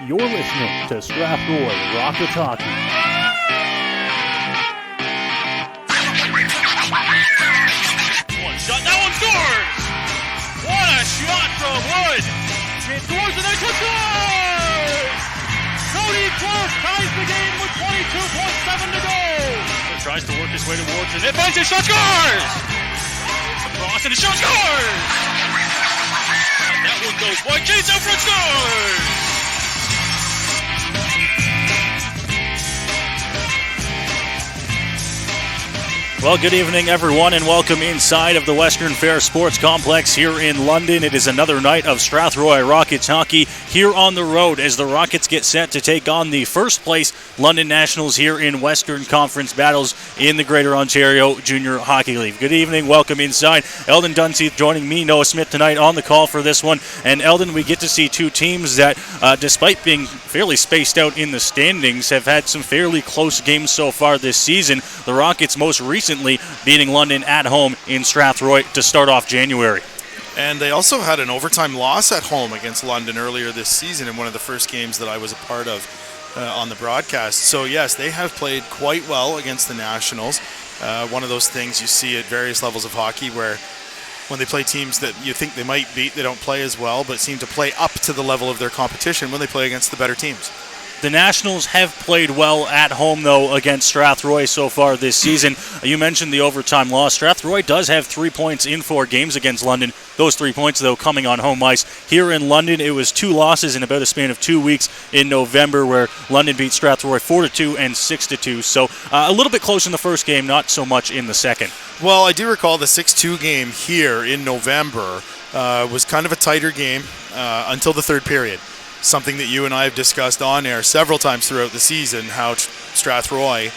You're listening to Strathroy Rockets Hockey. One shot, that one scores! What a shot from Wood! It scores and then scores! Cody Clark ties the game with 22.7 to go! He tries to work his way towards it. It finds his shot, scores! Across and the shot scores! And that one goes wide. Chase out front, scores! Well, good evening, everyone, and welcome inside of the Western Fair Sports Complex here in London. It is another night of Strathroy Rockets hockey here on the road as the Rockets get set to take on the first place London Nationals here in Western Conference battles in the Greater Ontario Junior Hockey League. Good evening, welcome inside. Eldon Dunseith joining me, Noah Smith, tonight on the call for this one. And Eldon, we get to see two teams that, despite being fairly spaced out in the standings, have had some fairly close games so far this season. The Rockets most recently beating London at home in Strathroy to start off January. And they also had an overtime loss at home against London earlier this season in one of the first games that I was a part of on the broadcast. So yes, they have played quite well against the Nationals. One of those things you see at various levels of hockey where when they play teams that you think they might beat, they don't play as well, but seem to play up to the level of their competition when they play against the better teams. The Nationals have played well at home, though, against Strathroy so far this season. You mentioned the overtime loss. Strathroy does have 3 points in 4 games against London. Those 3 points, though, coming on home ice. Here in London, it was 2 losses in about a span of 2 weeks in November, where London beat Strathroy 4-2 and 6-2. So a little bit close in the first game, not so much in the second. Well, I do recall the 6-2 game here in November was kind of a tighter game until the third period. Something that you and I have discussed on air several times throughout the season, how Strathroy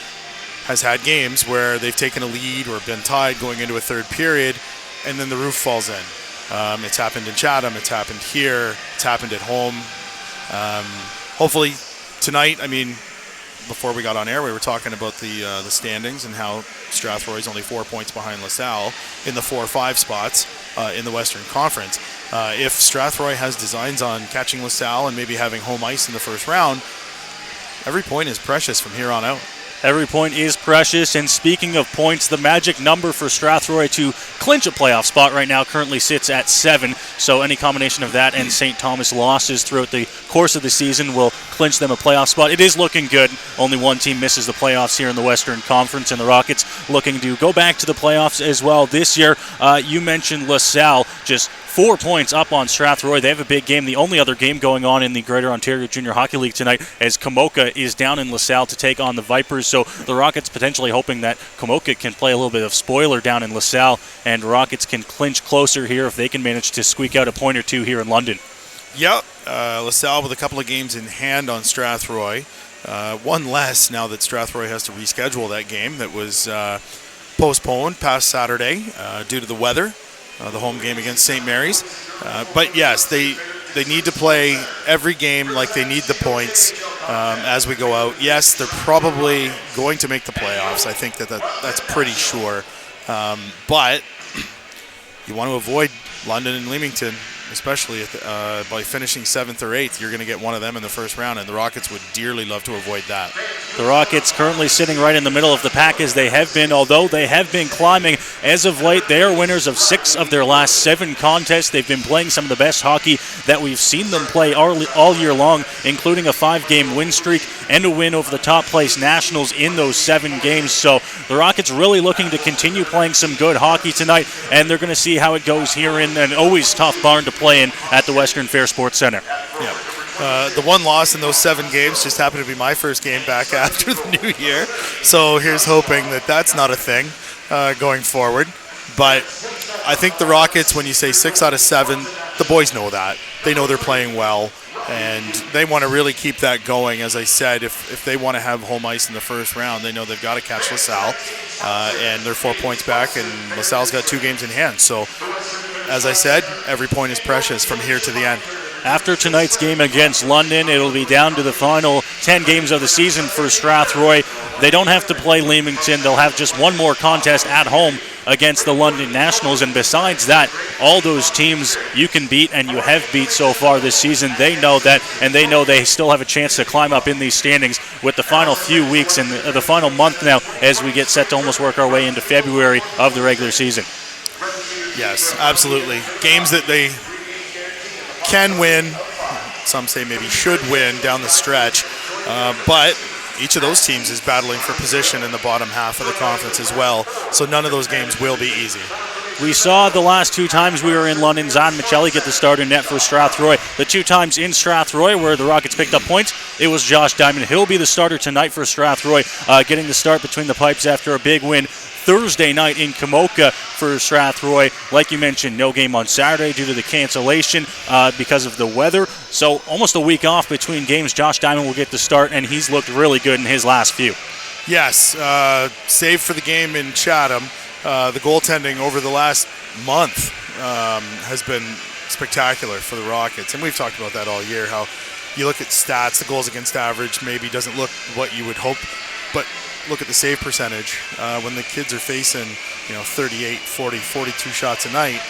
has had games where they've taken a lead or been tied going into a third period, and then the roof falls in. It's happened in Chatham, it's happened here, it's happened at home. Hopefully tonight, before we got on air, we were talking about the standings and how Strathroy is only 4 points behind LaSalle in the 4 or 5 spots in the Western Conference. If Strathroy has designs on catching LaSalle and maybe having home ice in the first round, every point is precious from here on out. Every point is precious, and speaking of points, the magic number for Strathroy to clinch a playoff spot right now currently sits at 7, so any combination of that and St. Thomas losses throughout the course of the season will clinch them a playoff spot. It is looking good. Only one team misses the playoffs here in the Western Conference, and the Rockets looking to go back to the playoffs as well this year. You mentioned LaSalle, just 4 points up on Strathroy. They have a big game. The only other game going on in the Greater Ontario Junior Hockey League tonight as Komoka is down in LaSalle to take on the Vipers. So the Rockets potentially hoping that Komoka can play a little bit of spoiler down in LaSalle, and Rockets can clinch closer here if they can manage to squeak out a point or two here in London. Yep, LaSalle with a couple of games in hand on Strathroy. One less now that Strathroy has to reschedule that game that was postponed past Saturday due to the weather. The home game against St. Mary's. But yes, they need to play every game like they need the points as we go out. Yes, they're probably going to make the playoffs. I think that's pretty sure. But you want to avoid London and Leamington, especially by finishing 7th or 8th. You're going to get one of them in the first round, and the Rockets would dearly love to avoid that. The Rockets currently sitting right in the middle of the pack as they have been, although they have been climbing as of late. They are winners of 6 of their last 7 contests. They've been playing some of the best hockey that we've seen them play all year long, including a 5-game win streak and a win over the top place Nationals in those 7 games. So the Rockets really looking to continue playing some good hockey tonight, and they're going to see how it goes here in an always tough barn to play in at the Western Fair Sports Center. Yeah. The one loss in those 7 games just happened to be my first game back after the new year. So here's hoping that that's not a thing going forward. But I think the Rockets, when you say 6 out of 7, the boys know that. They know they're playing well, and they want to really keep that going. As I said, if they want to have home ice in the first round, they know they've got to catch LaSalle, and they're 4 points back, and LaSalle's got 2 games in hand. So, as I said, every point is precious from here to the end. After tonight's game against London, it'll be down to the final 10 games of the season for Strathroy. They don't have to play Leamington. They'll have just one more contest at home against the London Nationals, and besides that, all those teams you can beat and you have beat so far this season, they know that, and they know they still have a chance to climb up in these standings with the final few weeks and the final month now as we get set to almost work our way into February of the regular season. Yes, absolutely. Games that they can win, some say maybe should win down the stretch, but each of those teams is battling for position in the bottom half of the conference as well, so none of those games will be easy. We saw the last two times we were in London, Zan Michelli get the start in net for Strathroy. The two times in Strathroy where the Rockets picked up points, it was Josh Diamond. He'll be the starter tonight for Strathroy, getting the start between the pipes after a big win Thursday night in Kamoka for Strathroy. Like you mentioned, no game on Saturday due to the cancellation because of the weather. So almost a week off between games. Josh Diamond will get the start, and he's looked really good in his last few. Yes, save for the game in Chatham. The goaltending over the last month has been spectacular for the Rockets, and we've talked about that all year, how you look at stats, the goals against average maybe doesn't look what you would hope, but look at the save percentage. When the kids are facing 38, 40, 42 shots a night,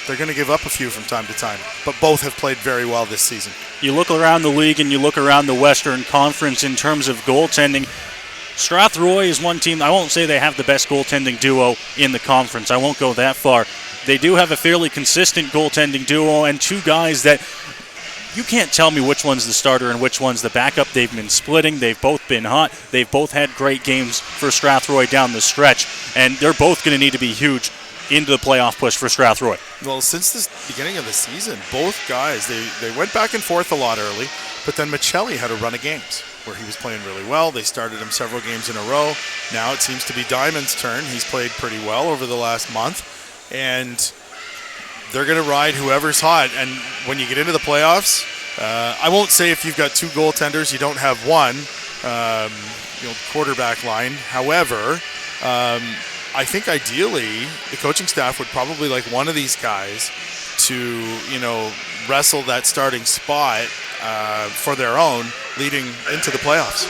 they're going to give up a few from time to time, but both have played very well this season. You look around the league and you look around the Western Conference in terms of goaltending, Strathroy is one team. I won't say they have the best goaltending duo in the conference. I won't go that far. They do have a fairly consistent goaltending duo and two guys that you can't tell me which one's the starter and which one's the backup. They've been splitting. They've both been hot. They've both had great games for Strathroy down the stretch, and they're both going to need to be huge into the playoff push for Strathroy. Well, since the beginning of the season, both guys, they went back and forth a lot early, but then Michelli had a run of games where he was playing really well. They started him several games in a row. Now it seems to be Diamond's turn. He's played pretty well over the last month, and they're going to ride whoever's hot. And when you get into the playoffs, I won't say if you've got two goaltenders, you don't have one quarterback line. However, I think ideally the coaching staff would probably like one of these guys to, wrestle that starting spot for their own leading into the playoffs.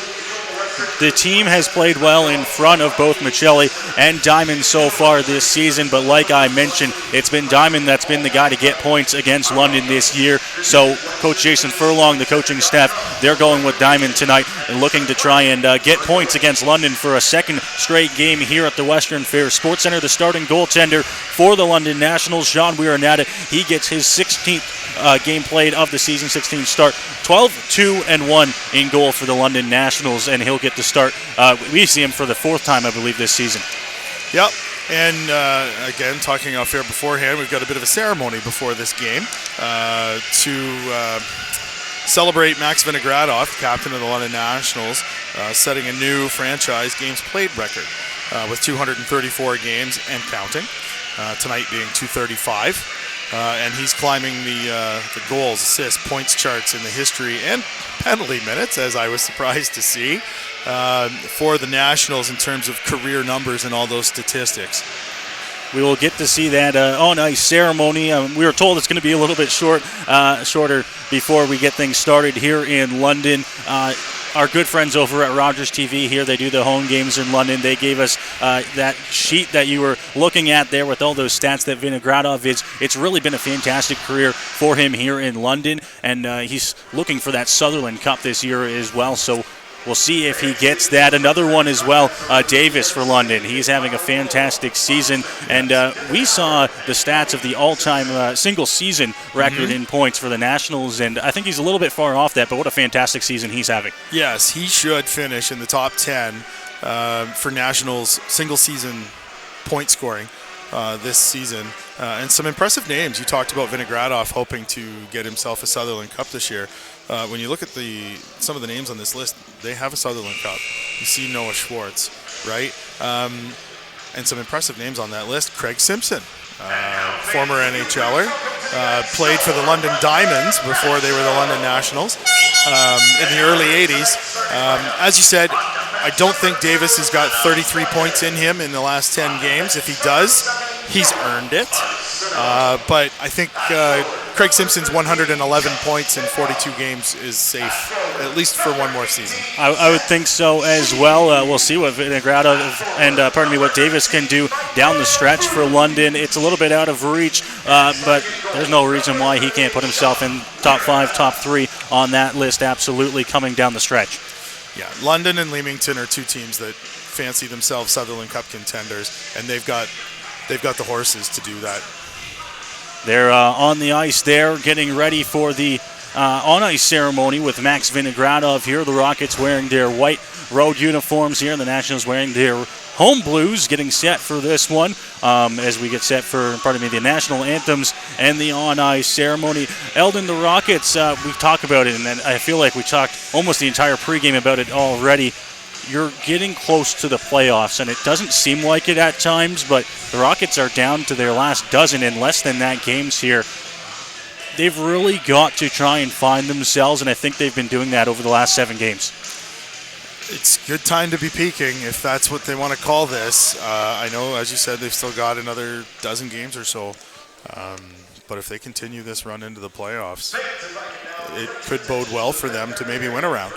The team has played well in front of both Michelli and Diamond so far this season, but like I mentioned, it's been Diamond that's been the guy to get points against London this year. So Coach Jason Furlong, the coaching staff, they're going with Diamond tonight and looking to try and get points against London for a second straight game here at the Western Fair Sports Center. The starting goaltender for the London Nationals, Sean Weirnata, he gets his 16th game played of the season, 16th start, 12-2-1 in goal for the London Nationals, and he'll get the start. We see him for the fourth time, I believe, this season. Yep, and again, talking off air beforehand, we've got a bit of a ceremony before this game to celebrate Max Vinogradov, captain of the London Nationals, setting a new franchise games played record with 234 games and counting, tonight being 235. And he's climbing the goals, assists, points charts in the history and penalty minutes, as I was surprised to see, for the Nationals in terms of career numbers and all those statistics. We will get to see that nice ceremony. We were told it's going to be a little bit shorter before we get things started here in London. Our good friends over at Rogers TV here, they do the home games in London. They gave us that sheet that you were looking at there with all those stats that Vinogradov is. It's really been a fantastic career for him here in London, and he's looking for that Sutherland Cup this year as well. So we'll see if he gets that. Another one as well, Davis for London. He's having a fantastic season. And we saw the stats of the all-time single-season record in points for the Nationals, and I think he's a little bit far off that, but what a fantastic season he's having. Yes, he should finish in the top 10 for Nationals single-season point scoring this season. And some impressive names. You talked about Vinogradov hoping to get himself a Sutherland Cup this year. When you look at some of the names on this list, they have a Sutherland Cup. You see Noah Schwartz, right? And some impressive names on that list. Craig Simpson, former NHLer, played for the London Diamonds before they were the London Nationals in the early 80s. As you said, I don't think Davis has got 33 points in him in the last 10 games. If he does, he's earned it. But I think Craig Simpson's 111 points in 42 games is safe at least for one more season. I would think so as well. We'll see what Vinogradov and what Davis can do down the stretch for London. It's a little bit out of reach, but there's no reason why he can't put himself in top 5, top 3 on that list, absolutely, coming down the stretch. Yeah, London and Leamington are two teams that fancy themselves Sutherland Cup contenders, and they've got the horses to do that. They're on the ice there, getting ready for the on-ice ceremony with Max Vinogradov here. The Rockets wearing their white road uniforms here, and the Nationals wearing their home blues, getting set for this one as we get set for, the national anthems and the on-ice ceremony. Eldon, the Rockets, we've talked about it, and I feel like we talked almost the entire pregame about it already. You're getting close to the playoffs, and it doesn't seem like it at times, but the Rockets are down to their last dozen in less than that games here. They've really got to try and find themselves, and I think they've been doing that over the last 7 games. It's a good time to be peaking, if that's what they want to call this. I know, as you said, they've still got another dozen games or so, but if they continue this run into the playoffs, it could bode well for them to maybe win a round.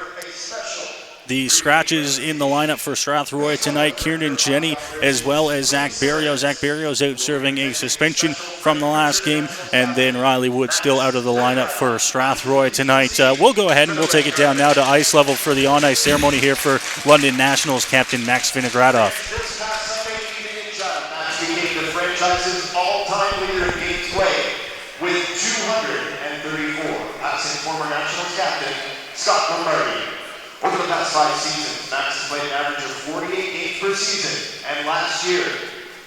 The scratches in the lineup for Strathroy tonight, Kieran Jenny as well as Zach Berrio. Zach Berrio's out serving a suspension from the last game, and then Riley Wood still out of the lineup for Strathroy tonight. We'll go ahead and we'll take it down now to ice level for the on-ice ceremony here for London Nationals captain Max Vinogradov. This past Sunday evening in John, Max became the franchise's all-time leader in games played with 234, passing former Nationals captain Scott Lombardi. Over the past 5 seasons, Max has played an average of 48 games per season, and last year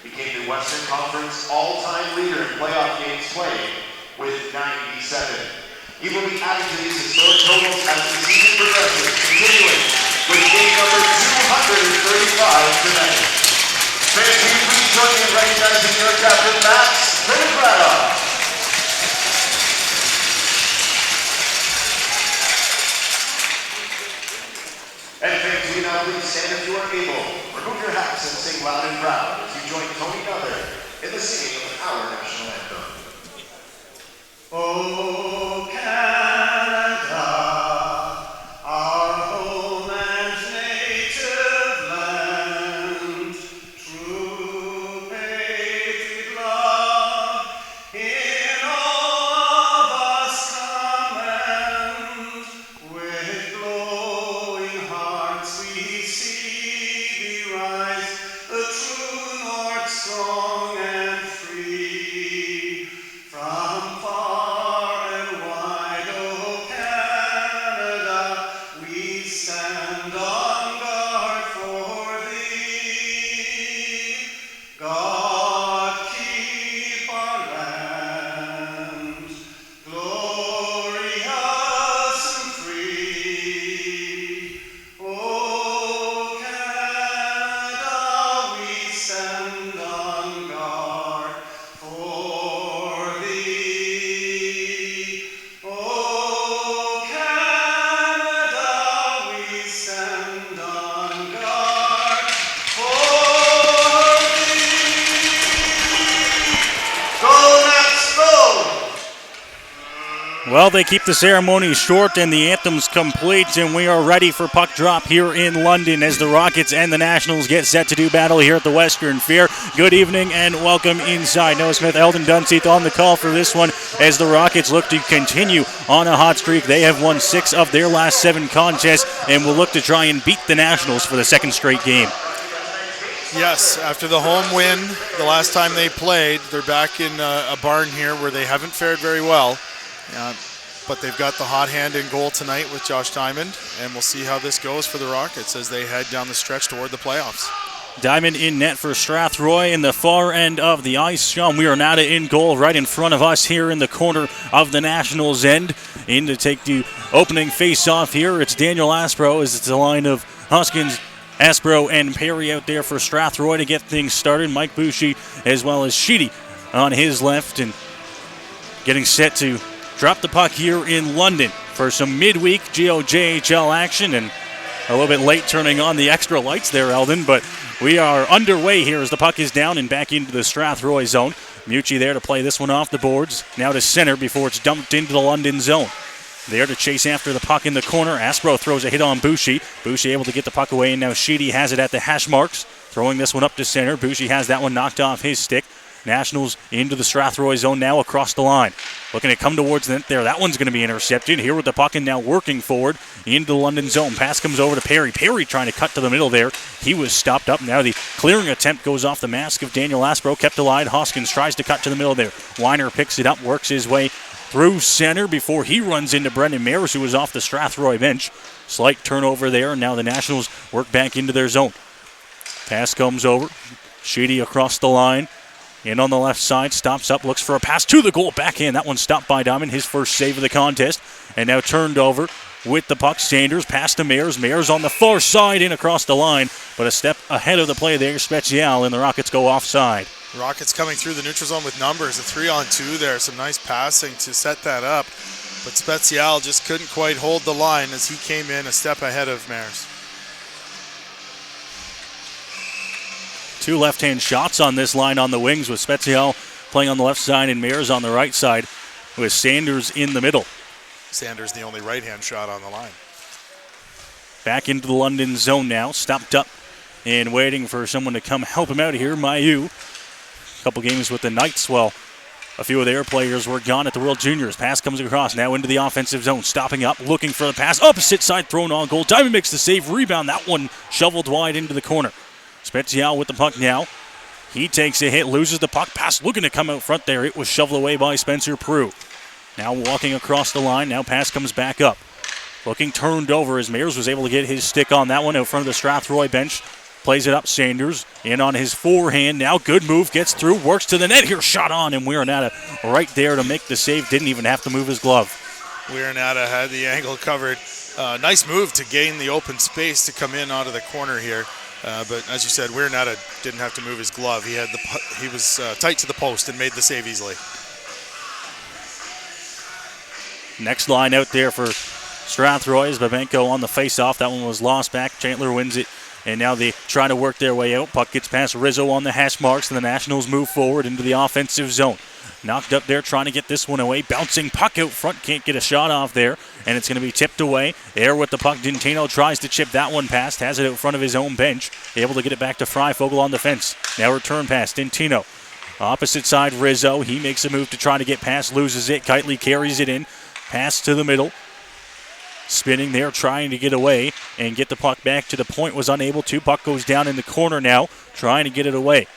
became the Western Conference all-time leader in playoff games played with 97. He will be adding to these historic totals as the season progresses, continuing with game number 235 tonight. Fans, will you please join me in recognizing your captain, Max Vinogradov. And fans, will you now please stand if you are able. Remove your hats and sing loud and proud as you join Tony Nuther in the singing of our national anthem. Oh, Canada, our home and native land, true patriot love, in all of us command, with glowing hearts we see thee rise, the true north strong and free, from far and wide, O Canada, we stand on guard for thee. God keep our land glorious and free. O Canada, we stand on guard for thee. O Canada, we stand on guard for thee. Go, Nats, go! Well, they keep the ceremony short and the anthem's complete, and we are ready for puck drop here in London as the Rockets and the Nationals get set to do battle here at the Western Fair. Good evening and welcome inside. Noah Smith, Eldon Dunseith on the call for this one as the Rockets look to continue on a hot streak. They have won 6 of their last 7 contests and will look to try and beat the Nationals for the second straight game. Yes, after the home win, the last time they played, they're back in a barn here where they haven't fared very well. But they've got the hot hand in goal tonight with Josh Diamond, and we'll see how this goes for the Rockets as they head down the stretch toward the playoffs. Diamond in net for Strathroy in the far end of the ice. Sean Weirnada in goal right in front of us here in the corner of the Nationals end. In to take the opening face-off here, it's Daniel Aspro as it's a line of Huskins, Aspro, and Perry out there for Strathroy to get things started. Mike Bouchy as well as Sheedy on his left and getting set to drop the puck here in London for some midweek GOJHL action, and a little bit late turning on the extra lights there, Eldon, but we are underway here as the puck is down and back into the Strathroy zone. Mucci there to play this one off the boards, now to center before it's dumped into the London zone. there to chase after the puck in the corner. Aspro throws a hit on Boucher. Boucher able to get the puck away, and now Sheedy has it at the hash marks. Throwing this one up to center. Boucher has that one knocked off his stick. Nationals into the Strathroy zone now across the line. Looking to come towards the net there. That one's going to be intercepted. Here with the puck and now working forward into the London zone. Pass comes over to Perry. Perry trying to cut to the middle there. He was stopped up. Now the clearing attempt goes off the mask of Daniel Aspro. Kept alive. Hoskins tries to cut to the middle there. Weiner picks it up, works his way through center before he runs into Brendan Mayers, who was off the Strathroy bench. Slight turnover there, and now the Nationals work back into their zone. Pass comes over. Sheedy across the line. In on the left side, stops up, looks for a pass to the goal, backhand. That one stopped by Diamond, his first save of the contest. And now turned over with the puck. Sanders, pass to Mayers. Mayers on the far side, in across the line. But a step ahead of the play there, Special, and the Rockets go offside. Rockets coming through the neutral zone with numbers. A 3-on-2 there. Some nice passing to set that up. But Special just couldn't quite hold the line as he came in a step ahead of Mayers. Two left-hand shots on this line on the wings, with Special playing on the left side and Mayers on the right side, with Sanders in the middle. Sanders the only right-hand shot on the line. Back into the London zone now, stopped up and waiting for someone to come help him out here. Mayu, a couple games with the Knights, well, a few of their players were gone at the World Juniors. Pass comes across, now into the offensive zone, stopping up, looking for the pass, opposite side, thrown on goal. Diamond makes the save, rebound, that one shoveled wide into the corner. Special with the puck now. He takes a hit, loses the puck. Pass looking to come out front there. It was shoveled away by Spencer Prue. Now walking across the line. Now pass comes back up. Looking turned over as Mayers was able to get his stick on that one out front of the Strathroy bench. Plays it up. Sanders in on his forehand. Now good move. Gets through. Works to the net here. Shot on. And Weirnata right there to make the save. Didn't even have to move his glove. Weirnata had the angle covered. Nice move to gain the open space to come in out of the corner here. But as you said, Weirnata didn't have to move his glove. He was tight to the post and made the save easily. Next line out there for Strathroy is Babenko on the face-off. That one was lost back. Chandler wins it. And now they try to work their way out. Puck gets past Rizzo on the hash marks, and the Nationals move forward into the offensive zone. Knocked up there, trying to get this one away. Bouncing puck out front, can't get a shot off there. And it's going to be tipped away. There with the puck, Dintino tries to chip that one past. Has it out front of his own bench. Able to get it back to Freifogel on the fence. Now return pass, Dintino. Opposite side, Rizzo. He makes a move to try to get past, loses it. Kitely carries it in. Pass to the middle. Spinning there, trying to get away and get the puck back to the point. Was unable to. Puck goes down in the corner now, trying to get it away.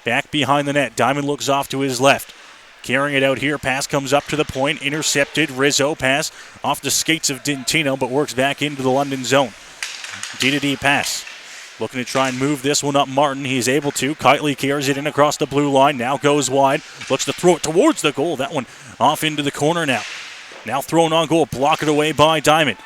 Back behind the net. Diamond looks off to his left. Carrying it out here. Pass comes up to the point. Intercepted. Rizzo pass off the skates of Dintino, but works back into the London zone. D-to-D pass. Looking to try and move this one up Martin. He's able to. Kitely carries it in across the blue line. Now goes wide. Looks to throw it towards the goal. That one off into the corner now. Now thrown on goal. Block it away by Diamond.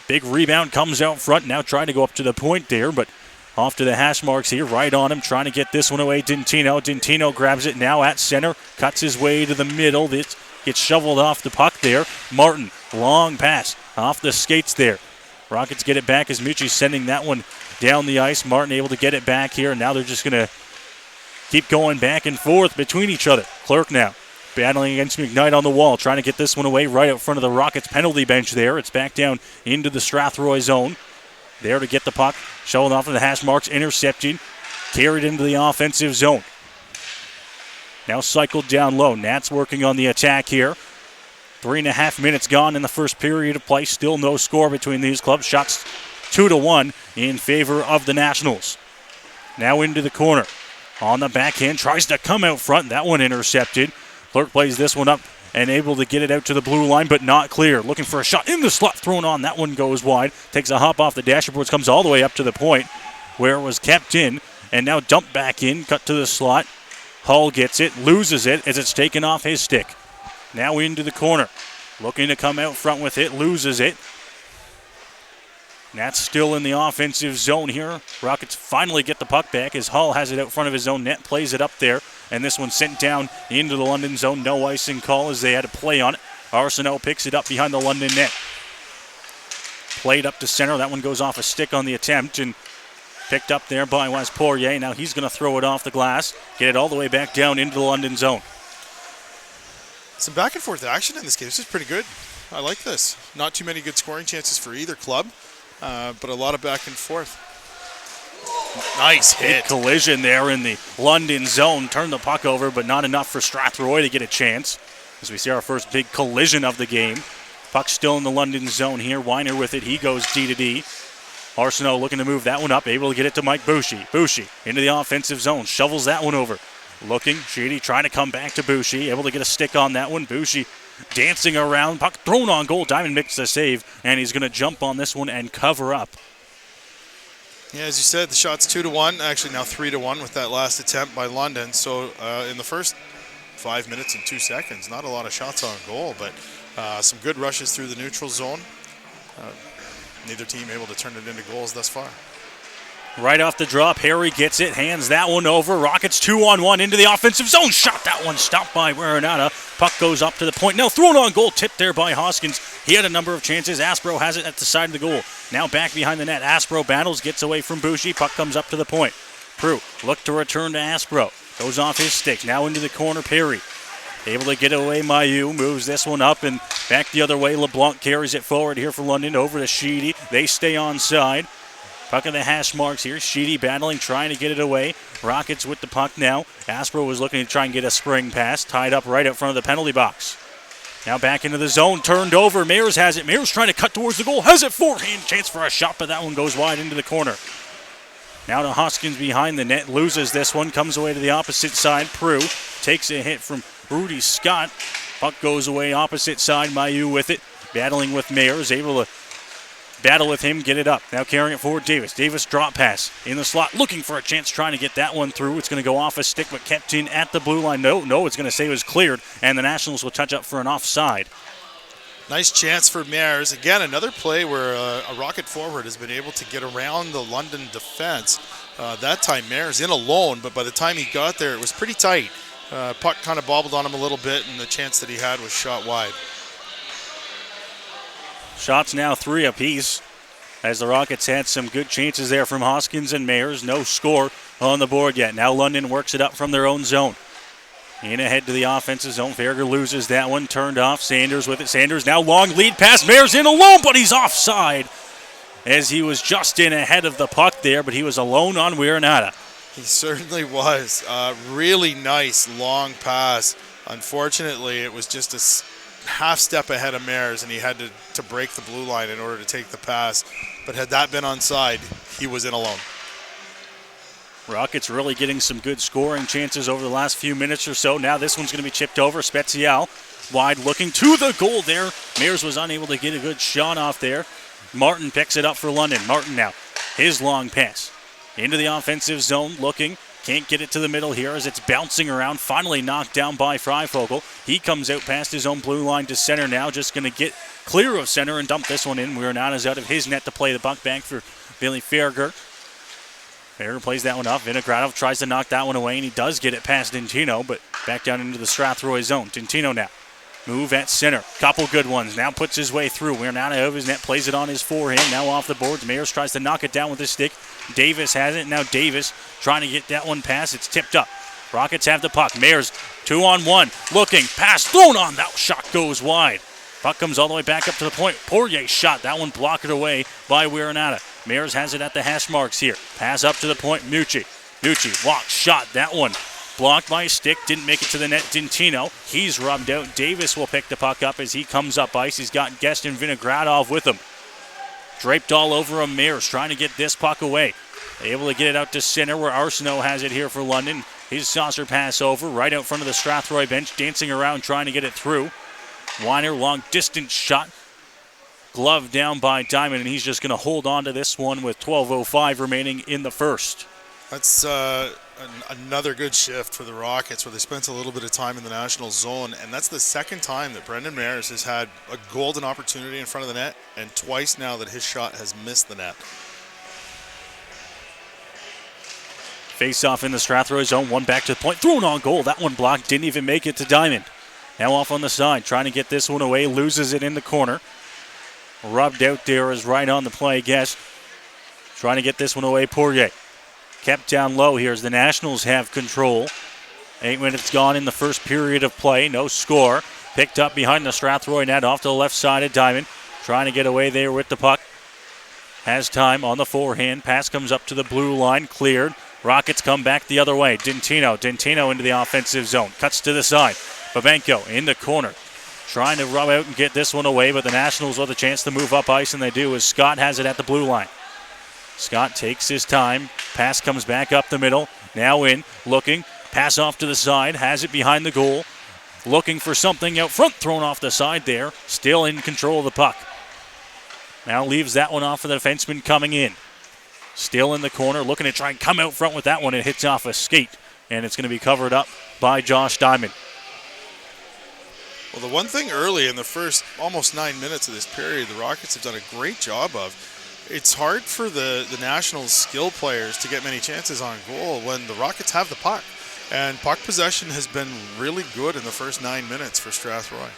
Big rebound comes out front. Now trying to go up to the point there, but off to the hash marks here. Right on him. Trying to get this one away. Dintino grabs it now at center. Cuts his way to the middle. This gets shoveled off the puck there. Martin. Long pass off the skates there. Rockets get it back as Mucci's sending that one down the ice. Martin able to get it back here. Now they're just going to keep going back and forth between each other. Clerk now battling against McKnight on the wall. Trying to get this one away right out front of the Rockets penalty bench there. It's back down into the Strathroy zone. There to get the puck. Showing off to the hash marks. Intercepted. Carried into the offensive zone. Now cycled down low. Nats working on the attack here. 3.5 minutes gone in the first period of play. Still no score between these clubs. Shots 2-1 in favor of the Nationals. Now into the corner. On the backhand. Tries to come out front. That one intercepted. Clerk plays this one up and able to get it out to the blue line, but not clear. Looking for a shot in the slot. Thrown on. That one goes wide. Takes a hop off the dashboards. Comes all the way up to the point where it was kept in. And now dumped back in. Cut to the slot. Hull gets it. Loses it as it's taken off his stick. Now into the corner. Looking to come out front with it. Loses it. Nats still in the offensive zone here. Rockets finally get the puck back as Hull has it out front of his own net. Plays it up there. And this one sent down into the London zone. No icing call as they had to play on it. Arsenault picks it up behind the London net. Played up to center. That one goes off a stick on the attempt and picked up there by Wes Poirier. Now he's going to throw it off the glass. Get it all the way back down into the London zone. Some back and forth action in this game. This is pretty good. I like this. Not too many good scoring chances for either club, but a lot of back and forth. Nice hit. Big collision there in the London zone. Turned the puck over, but not enough for Strathroy to get a chance. As we see our first big collision of the game. Puck still in the London zone here. Weiner with it. He goes D to D. Arsenault looking to move that one up. Able to get it to Mike Boucher. Boucher into the offensive zone. Shovels that one over. Looking. Sheedy trying to come back to Boucher. Able to get a stick on that one. Boucher dancing around. Puck thrown on goal. Diamond makes the save. And he's going to jump on this one and cover up. Yeah, as you said, the shot's 2-1. Actually, now 3-1 with that last attempt by London. So in the first 5 minutes and 2 seconds, not a lot of shots on goal, but some good rushes through the neutral zone. Neither team able to turn it into goals thus far. Right off the drop, Harry gets it, hands that one over. Rockets 2-on-1 into the offensive zone. Shot that one, stopped by Werenada. Puck goes up to the point. Now thrown on goal, tipped there by Hoskins. He had a number of chances. Aspro has it at the side of the goal. Now back behind the net. Aspro battles, gets away from Boucher. Puck comes up to the point. Prue look to return to Aspro. Goes off his stick. Now into the corner, Perry. Able to get away, Mailloux moves this one up and back the other way. LeBlanc carries it forward here for London. Over to Sheedy. They stay onside. Puck in the hash marks here. Sheedy battling, trying to get it away. Rockets with the puck now. Aspro was looking to try and get a spring pass. Tied up right up front of the penalty box. Now back into the zone. Turned over. Mayers has it. Mayers trying to cut towards the goal. Has it forehand. Chance for a shot, but that one goes wide into the corner. Now to Hoskins behind the net. Loses this one. Comes away to the opposite side. Prue takes a hit from Rudy Scott. Puck goes away opposite side. Mailloux with it. Battling with Mayers. Able to battle with him, get it up. Now carrying it forward, Davis. Davis drop pass in the slot, looking for a chance, trying to get that one through. It's going to go off a stick, but kept in at the blue line. No, it's going to say it was cleared, and the Nationals will touch up for an offside. Nice chance for Mayers. Again, another play where a Rocket forward has been able to get around the London defense. That time Mayers in alone, but by the time he got there, it was pretty tight. Puck kind of bobbled on him a little bit, and the chance that he had was shot wide. Shots now 3 apiece as the Rockets had some good chances there from Hoskins and Mayers. No score on the board yet. Now London works it up from their own zone. In ahead to the offensive zone. Farragut loses that one. Turned off. Sanders with it. Sanders now long lead pass. Mayers in alone, but he's offside as he was just in ahead of the puck there, but he was alone on Werenada. He certainly was. Really nice long pass. Unfortunately, it was just a half step ahead of Mayers, and he had to break the blue line in order to take the pass. But had that been onside, he was in alone. Rockets really getting some good scoring chances over the last few minutes or so. Now this one's going to be chipped over. Spezial wide looking to the goal there. Mayers was unable to get a good shot off there. Martin picks it up for London. Martin now, his long pass into the offensive zone looking. Can't get it to the middle here as it's bouncing around. Finally knocked down by Freifogel. He comes out past his own blue line to center now. Just going to get clear of center and dump this one in. Werenada's out of his net to play the puck back for Billy Farragut. Farragut plays that one up. Vinogradov tries to knock that one away, and he does get it past Dintino, but back down into the Strathroy zone. Dintino now. Move at center. Couple good ones. Now puts his way through. Werenada out of his net. Plays it on his forehand. Now off the boards. Mayers tries to knock it down with his stick. Davis has it. Now Davis trying to get that one past. It's tipped up. Rockets have the puck. Mayers 2-on-1. Looking. Pass thrown on. That shot goes wide. Puck comes all the way back up to the point. Poirier shot. That one blocked away by Werenada. Mayers has it at the hash marks here. Pass up to the point. Mucci walk shot. That one blocked by a stick. Didn't make it to the net. Dintino. He's rubbed out. Davis will pick the puck up as he comes up ice. He's got Guest and Vinogradov with him. Draped all over him. Mayers trying to get this puck away. Able to get it out to center where Arsenault has it here for London. His saucer pass over right out front of the Strathroy bench. Dancing around trying to get it through. Weiner long distance shot. Glove down by Diamond, and he's just going to hold on to this one with 12:05 remaining in the first. That's another good shift for the Rockets where they spent a little bit of time in the national zone, and that's the second time that Brendan Mayers has had a golden opportunity in front of the net, and twice now that his shot has missed the net. Face off in the Strathroy zone, one back to the point, thrown on goal. That one blocked, didn't even make it to Diamond. Now off on the side, trying to get this one away, loses it in the corner. Rubbed out there is right on the play, Guest. Trying to get this one away, Poirier. Kept down low here as the Nationals have control. 8 minutes gone in the first period of play, no score. Picked up behind the Strathroy net off to the left side of Diamond. Trying to get away there with the puck. Has time on the forehand. Pass comes up to the blue line. Cleared. Rockets come back the other way. Dentino into the offensive zone. Cuts to the side. Babenko in the corner. Trying to rub out and get this one away, but the Nationals with a chance to move up ice, and they do as Scott has it at the blue line. Scott takes his time. Pass comes back up the middle. Now in. Looking. Pass off to the side. Has it behind the goal. Looking for something out front, thrown off the side there. Still in control of the puck. Now leaves that one off for the defenseman coming in. Still in the corner, looking to try and come out front with that one. It hits off a skate, and it's going to be covered up by Josh Diamond. Well, the one thing early in the first almost 9 minutes of this period, the Rockets have done a great job of. It's hard for the Nationals' skill players to get many chances on goal when the Rockets have the puck. And puck possession has been really good in the first 9 minutes for Strathroy.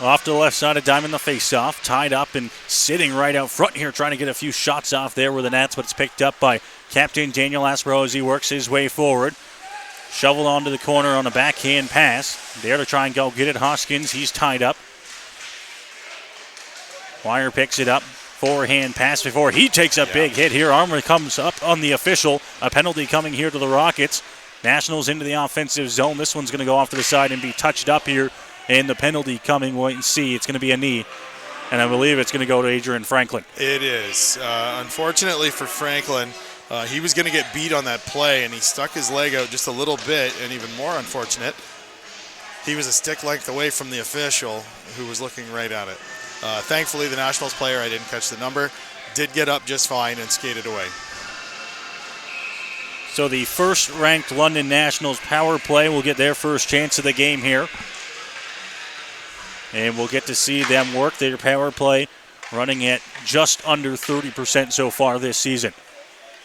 Off to the left side of Diamond, the face-off. Tied up and sitting right out front here, trying to get a few shots off there with the nets, but it's picked up by Captain Daniel Aspro as he works his way forward. Shoveled onto the corner on a backhand pass. There to try and go get it, Hoskins. He's tied up. Wire picks it up. Forehand pass before he takes a big hit here. Armour comes up on the official. A penalty coming here to the Rockets. Nationals into the offensive zone. This one's going to go off to the side and be touched up here. And the penalty coming, wait and see. It's going to be a knee. And I believe it's going to go to Adrian Franklin. It is. Unfortunately for Franklin, he was going to get beat on that play, and he stuck his leg out just a little bit. And even more unfortunate, he was a stick length away from the official who was looking right at it. Thankfully, the Nationals player, I didn't catch the number, did get up just fine and skated away. So the first-ranked London Nationals power play will get their first chance of the game here. And we'll get to see them work their power play, running at just under 30% so far this season.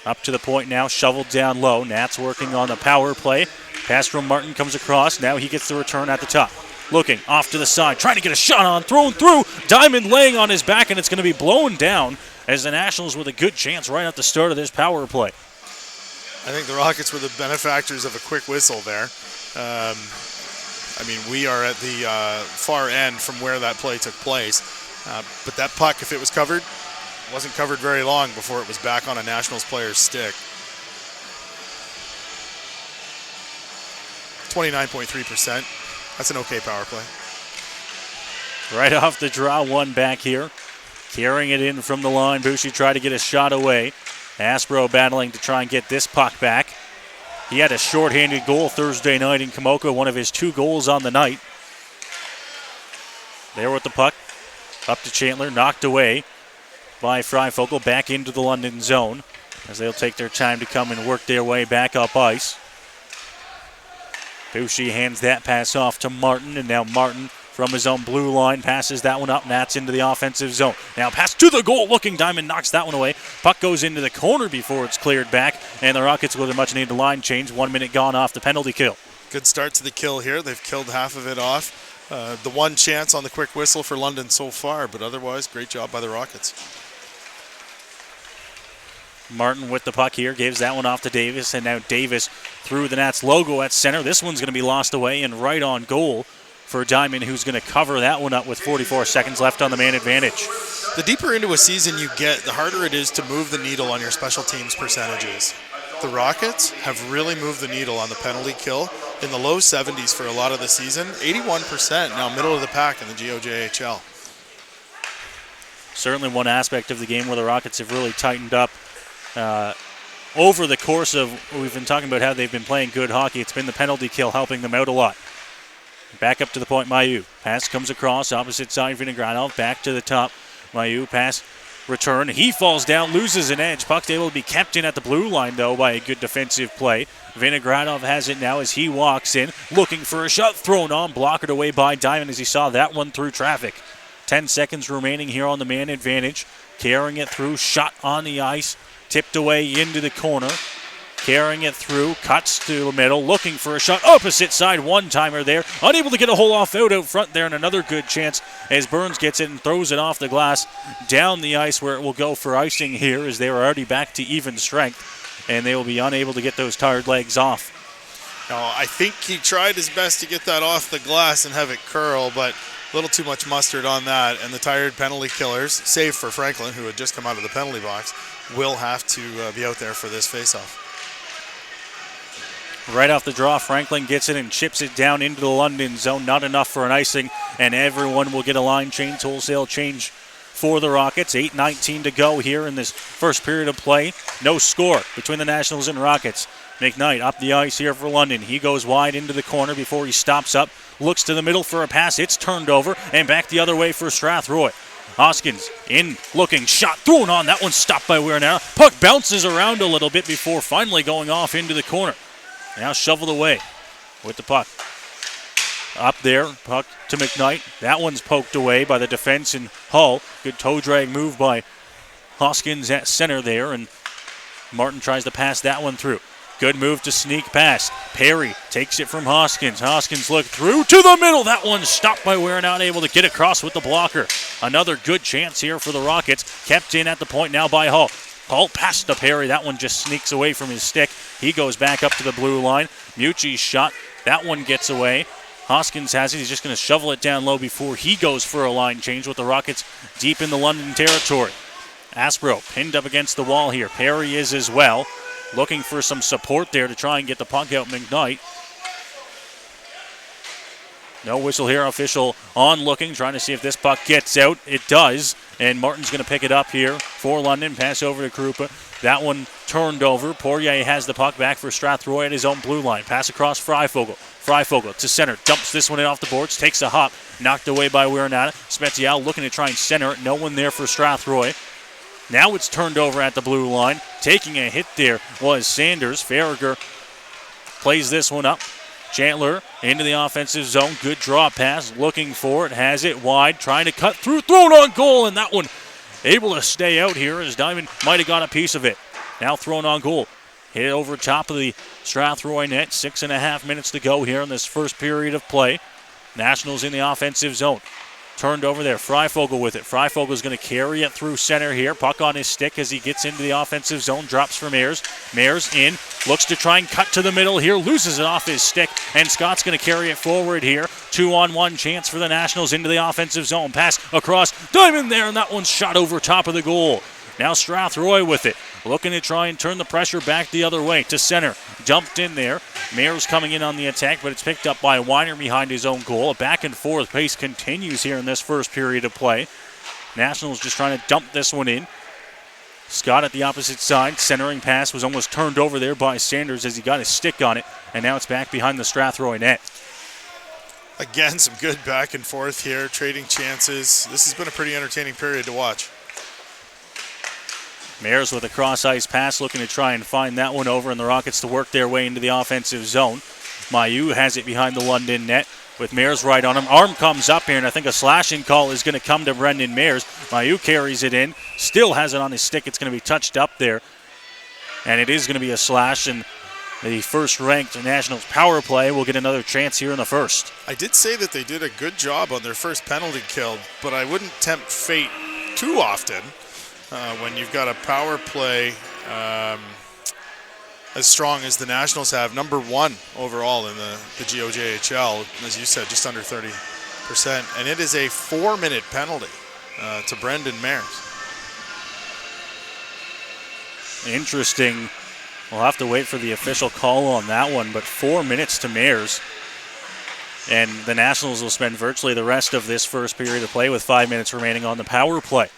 Up to the point now, shoveled down low. Nats working on the power play. Pass from Martin comes across. Now he gets the return at the top. Looking off to the side, trying to get a shot on, thrown through. Diamond laying on his back, and it's going to be blown down as the Nationals with a good chance right at the start of this power play. I think the Rockets were the benefactors of a quick whistle there. We are at the far end from where that play took place. But that puck, if it was covered, wasn't covered very long before it was back on a Nationals player's stick. 29.3%. That's an okay power play. Right off the draw, one back here. Carrying it in from the line. Boucher tried to get a shot away. Aspro battling to try and get this puck back. He had a shorthanded goal Thursday night in Komoka, one of his 2 goals on the night. There with the puck. Up to Chandler, knocked away by Freifogel, back into the London zone as they'll take their time to come and work their way back up ice. Boucher hands that pass off to Martin, and now Martin from his own blue line passes that one up. Nats into the offensive zone. Now pass to the goal. Looking Diamond knocks that one away. Puck goes into the corner before it's cleared back, and the Rockets with a much-needed line change. 1 minute gone off the penalty kill. Good start to the kill here. They've killed half of it off. The one chance on the quick whistle for London so far, but otherwise, great job by the Rockets. Martin with the puck here, gives that one off to Davis, and now Davis through the Nats logo at center. This one's going to be lost away and right on goal for Diamond, who's going to cover that one up with 44 seconds left on the man advantage. The deeper into a season you get, the harder it is to move the needle on your special teams percentages. The Rockets have really moved the needle on the penalty kill in the low 70s for a lot of the season. 81% now middle of the pack in the GOJHL. Certainly one aspect of the game where the Rockets have really tightened up. Over the course of, we've been talking about how they've been playing good hockey. It's been the penalty kill helping them out a lot. Back up to the point, Mailloux. Pass comes across, opposite side, Vinogradov. Back to the top, Mailloux. Pass, return. He falls down, loses an edge. Puck's able to be kept in at the blue line, though, by a good defensive play. Vinogradov has it now as he walks in, looking for a shot, thrown on, blocked away by Diamond as he saw that one through traffic. 10 seconds remaining here on the man advantage. Carrying it through, shot on the ice. Tipped away into the corner. Carrying it through, cuts to the middle, looking for a shot. Opposite side, one-timer there. Unable to get a hole off out front there, and another good chance as Burns gets it and throws it off the glass down the ice where it will go for icing here as they are already back to even strength, and they will be unable to get those tired legs off. No, I think he tried his best to get that off the glass and have it curl, but a little too much mustard on that. And the tired penalty killers, save for Franklin, who had just come out of the penalty box, will have to be out there for this faceoff. Right off the draw, Franklin gets it and chips it down into the London zone. Not enough for an icing, and everyone will get a line change, wholesale change for the Rockets. 8:19 to go here in this first period of play. No score between the Nationals and Rockets. McKnight up the ice here for London. He goes wide into the corner before he stops up, looks to the middle for a pass. It's turned over, and back the other way for Strathroy. Hoskins in, looking, shot thrown on. That one's stopped by Weir now. Puck bounces around a little bit before finally going off into the corner. Now shoveled away with the puck. Up there, puck to McKnight. That one's poked away by the defense in Hull. Good toe drag move by Hoskins at center there, and Martin tries to pass that one through. Good move to sneak past. Perry takes it from Hoskins. Hoskins looked through to the middle. That one's stopped by Weir, not able to get across with the blocker. Another good chance here for the Rockets. Kept in at the point now by Hull. Hull passed to Perry. That one just sneaks away from his stick. He goes back up to the blue line. Mucci's shot. That one gets away. Hoskins has it. He's just going to shovel it down low before he goes for a line change with the Rockets deep in the London territory. Aspro pinned up against the wall here. Perry is as well. Looking for some support there to try and get the puck out. McKnight. No whistle here. Official on looking, trying to see if this puck gets out. It does. And Martin's going to pick it up here for London. Pass over to Krupa. That one turned over. Poirier has the puck back for Strathroy at his own blue line. Pass across Freifogel. Freifogel to center. Dumps this one in off the boards. Takes a hop. Knocked away by Wiernata. Spezial looking to try and center it. No one there for Strathroy. Now it's turned over at the blue line. Taking a hit there was Sanders. Farragher plays this one up. Chandler into the offensive zone. Good draw pass. Looking for it. Has it wide. Trying to cut through. Thrown on goal. And that one able to stay out here as Diamond might have got a piece of it. Now thrown on goal. Hit it over top of the Strathroy net. 6.5 minutes to go here in this first period of play. Nationals in the offensive zone. Turned over there. Freifogel with it. Freifogel's going to carry it through center here. Puck on his stick as he gets into the offensive zone. Drops for Mayers. Mayers in. Looks to try and cut to the middle here. Loses it off his stick. And Scott's going to carry it forward here. 2-on-1 chance for the Nationals into the offensive zone. Pass across. Diamond there. And that one's shot over top of the goal. Now Strathroy with it. Looking to try and turn the pressure back the other way to center. Dumped in there. Mayer's coming in on the attack, but it's picked up by Weiner behind his own goal. A back and forth pace continues here in this first period of play. Nationals just trying to dump this one in. Scott at the opposite side. Centering pass was almost turned over there by Sanders as he got his stick on it. And now it's back behind the Strathroy net. Again, some good back and forth here, trading chances. This has been a pretty entertaining period to watch. Mayers with a cross-ice pass, looking to try and find that one over, and the Rockets to work their way into the offensive zone. Mailloux has it behind the London net with Mayers right on him. Arm comes up here, and I think a slashing call is going to come to Brendan Mayers. Mailloux carries it in, still has it on his stick. It's going to be touched up there, and it is going to be a slash, and the first-ranked Nationals power play will get another chance here in the first. I did say that they did a good job on their first penalty kill, but I wouldn't tempt fate too often. When you've got a power play as strong as the Nationals have, number one overall in the GOJHL, as you said, just under 30%, and it is a 4-minute penalty to Brendan Mayers. Interesting. We'll have to wait for the official call on that one, but 4 minutes to Mayers. And the Nationals will spend virtually the rest of this first period of play with 5 minutes remaining on the power play.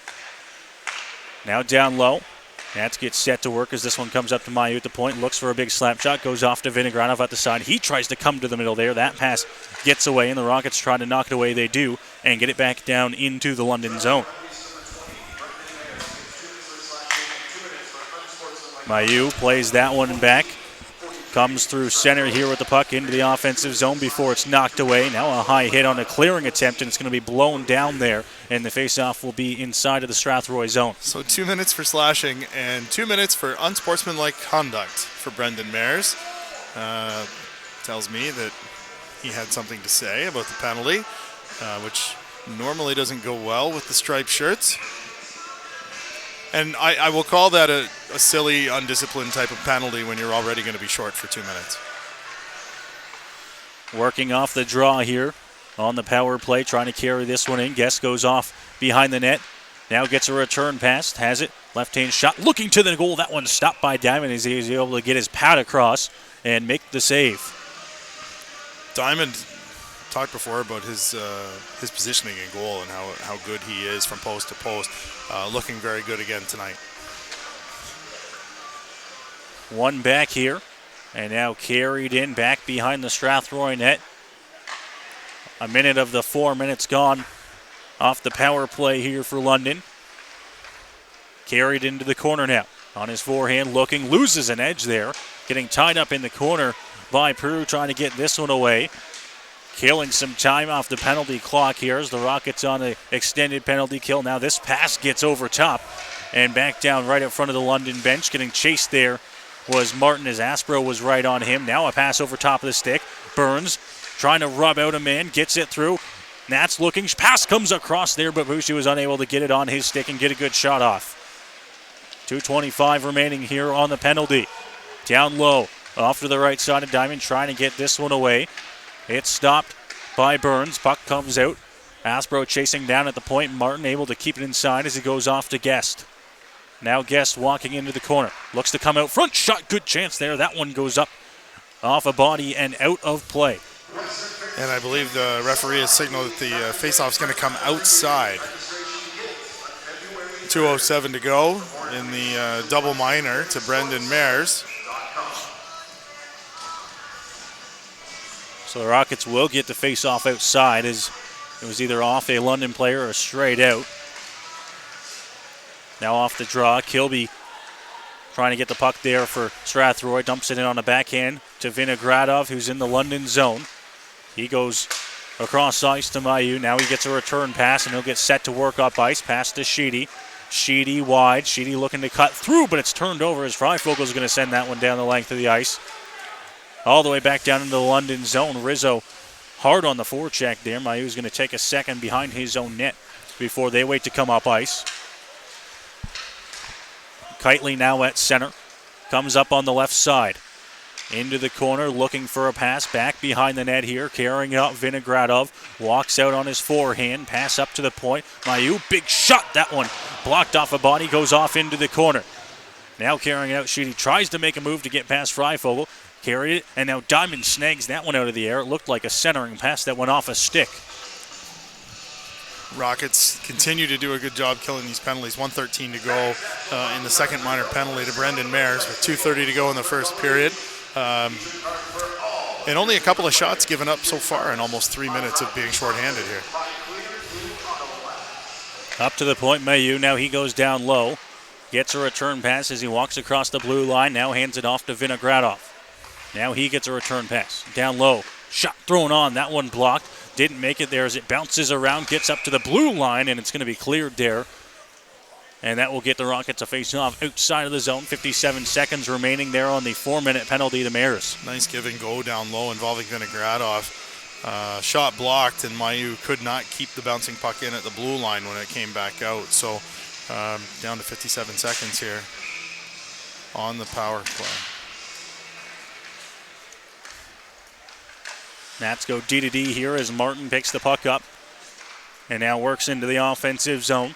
Now down low. Nats gets set to work as this one comes up to Mailloux at the point. Looks for a big slap shot. Goes off to Vinogradov at the side. He tries to come to the middle there. That pass gets away, and the Rockets try to knock it away. They do, and get it back down into the London zone. Mailloux plays that one back. Comes through center here with the puck into the offensive zone before it's knocked away. Now a high hit on a clearing attempt, and it's going to be blown down there, and the faceoff will be inside of the Strathroy zone. So 2 minutes for slashing and 2 minutes for unsportsmanlike conduct for Brendan Mayers. Tells me that he had something to say about the penalty, which normally doesn't go well with the striped shirts. And I will call that a silly, undisciplined type of penalty when you're already going to be short for 2 minutes. Working off the draw here on the power play, trying to carry this one in. Guest goes off behind the net. Now gets a return pass, has it. Left-hand shot, looking to the goal. That one stopped by Diamond as he's able to get his pad across and make the save. Diamond talked before about his positioning in goal and how good he is from post to post. Looking very good again tonight. One back here, and now carried in back behind the Strathroy net. A minute of the 4 minutes gone off the power play here for London. Carried into the corner now. On his forehand, looking, loses an edge there. Getting tied up in the corner by Peru, trying to get this one away. Killing some time off the penalty clock here as the Rockets on an extended penalty kill. Now this pass gets over top and back down right in front of the London bench. Getting chased there was Martin as Aspro was right on him. Now a pass over top of the stick. Burns trying to rub out a man, gets it through. Nats looking, pass comes across there, but Bushi was unable to get it on his stick and get a good shot off. 2:25 remaining here on the penalty. Down low, off to the right side of Diamond, trying to get this one away. It's stopped by Burns. Puck comes out. Aspro chasing down at the point. Martin able to keep it inside as he goes off to Guest. Now Guest walking into the corner. Looks to come out front. Shot, good chance there. That one goes up off a body and out of play. And I believe the referee has signaled that the face-off is going to come outside. 2:07 to go in the double minor to Brendan Mares. So the Rockets will get the face-off outside as it was either off a London player or straight out. Now off the draw, Kilby trying to get the puck there for Strathroy. Dumps it in on the backhand to Vinogradov, who's in the London zone. He goes across ice to Mayu. Now he gets a return pass, and he'll get set to work up ice. Pass to Sheedy. Sheedy wide. Sheedy looking to cut through, but it's turned over as Freifogel's going to send that one down the length of the ice. All the way back down into the London zone. Rizzo hard on the forecheck there. Mayu's going to take a second behind his own net before they wait to come up ice. Kitely now at center. Comes up on the left side. Into the corner, looking for a pass. Back behind the net here, carrying out Vinogradov. Walks out on his forehand. Pass up to the point. Mayu, big shot. That one blocked off a body, goes off into the corner. Now carrying out Sheedy. Tries to make a move to get past Freifogel. Carried it, and now Diamond snags that one out of the air. It looked like a centering pass that went off a stick. Rockets continue to do a good job killing these penalties. 1:13 to go in the second minor penalty to Brendan Mares with 2:30 to go in the first period. And only a couple of shots given up so far in almost 3 minutes of being shorthanded here. Up to the point, Mayu. Now he goes down low. Gets a return pass as he walks across the blue line. Now hands it off to Vinogradov. Now he gets a return pass. Down low. Shot thrown on. That one blocked. Didn't make it there as it bounces around. Gets up to the blue line, and it's going to be cleared there. And that will get the Rockets a face-off outside of the zone. 57 seconds remaining there on the 4-minute penalty to Mares. Nice give and go down low involving Vinogradov. Shot blocked, and Mayu could not keep the bouncing puck in at the blue line when it came back out. So down to 57 seconds here on the power play. Nats go D to D here as Martin picks the puck up and now works into the offensive zone.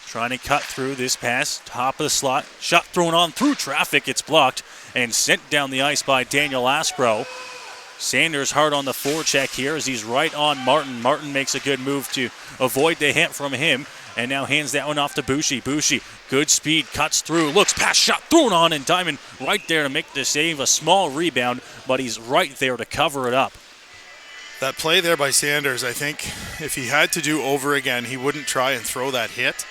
Trying to cut through this pass, top of the slot. Shot thrown on through traffic. It's blocked and sent down the ice by Daniel Aspro. Sanders hard on the forecheck here as he's right on Martin. Martin makes a good move to avoid the hit from him and now hands that one off to Bushi. Bushi, good speed, cuts through, looks past, shot thrown on, and Diamond right there to make the save. A small rebound, but he's right there to cover it up. That play there by Sanders, I think if he had to do over again, he wouldn't try and throw that hit.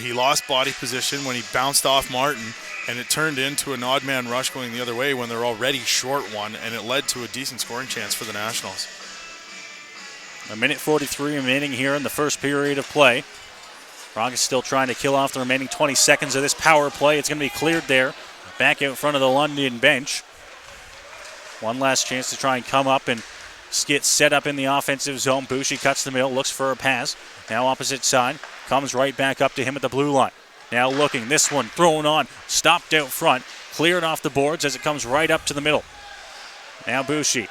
He lost body position when he bounced off Martin, and it turned into an odd man rush going the other way when they're already short one, and it led to a decent scoring chance for the Nationals. A minute 43 remaining here in the first period of play. Rockets still trying to kill off the remaining 20 seconds of this power play. It's going to be cleared there, back out in front of the London bench. One last chance to try and come up and get set up in the offensive zone. Bushi cuts the middle, looks for a pass. Now opposite side, comes right back up to him at the blue line. Now looking, this one thrown on, stopped out front, cleared off the boards as it comes right up to the middle. Now Bushi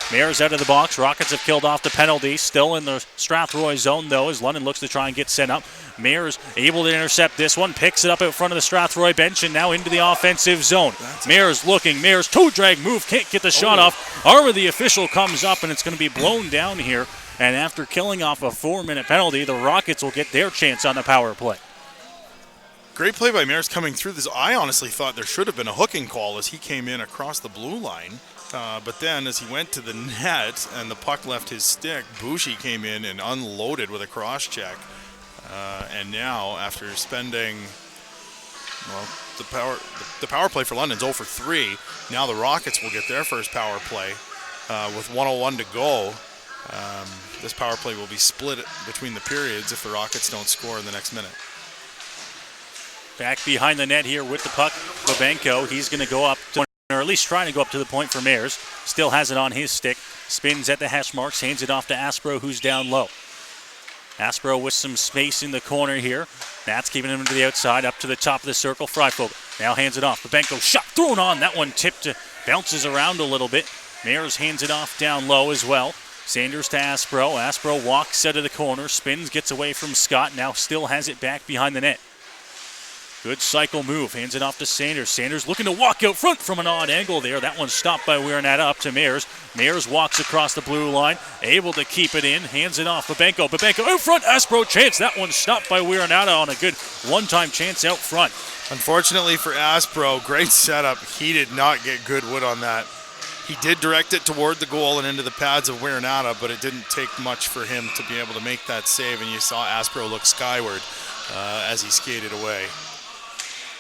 Mayers out of the box. Rockets have killed off the penalty. Still in the Strathroy zone, though, as London looks to try and get sent up. Mayers able to intercept this one. Picks it up out front of the Strathroy bench and now into the offensive zone. Mayers looking. Mayers toe drag move. Can't get the shot off. Arm of the official comes up and it's going to be blown down here. And after killing off a 4-minute penalty, the Rockets will get their chance on the power play. Great play by Mayers coming through this. I honestly thought there should have been a hooking call as he came in across the blue line. But then as he went to the net and the puck left his stick, Boucher came in and unloaded with a cross check. And now after spending, well, the power play for London's 0 for 3. Now the Rockets will get their first power play with 1:01 to go. This power play will be split between the periods if the Rockets don't score in the next minute. Back behind the net here with the puck, Babenko. He's going to go up, or at least trying to go up to the point for Mayers. Still has it on his stick. Spins at the hash marks, hands it off to Aspro, who's down low. Aspro with some space in the corner here. Nats keeping him to the outside, up to the top of the circle. Freifogel now hands it off. Babenko shot thrown on. That one tipped, bounces around a little bit. Mayers hands it off down low as well. Sanders to Aspro. Aspro walks out of the corner, spins, gets away from Scott. Now still has it back behind the net. Good cycle move. Hands it off to Sanders. Sanders looking to walk out front from an odd angle there. That one's stopped by Weirnata up to Mayers. Mayers walks across the blue line. Able to keep it in. Hands it off. Babenko. Babenko out front. Aspro chance. That one's stopped by Weirnata on a good one-time chance out front. Unfortunately for Aspro, great setup. He did not get good wood on that. He did direct it toward the goal and into the pads of Weirnata, but it didn't take much for him to be able to make that save, and you saw Aspro look skyward as he skated away.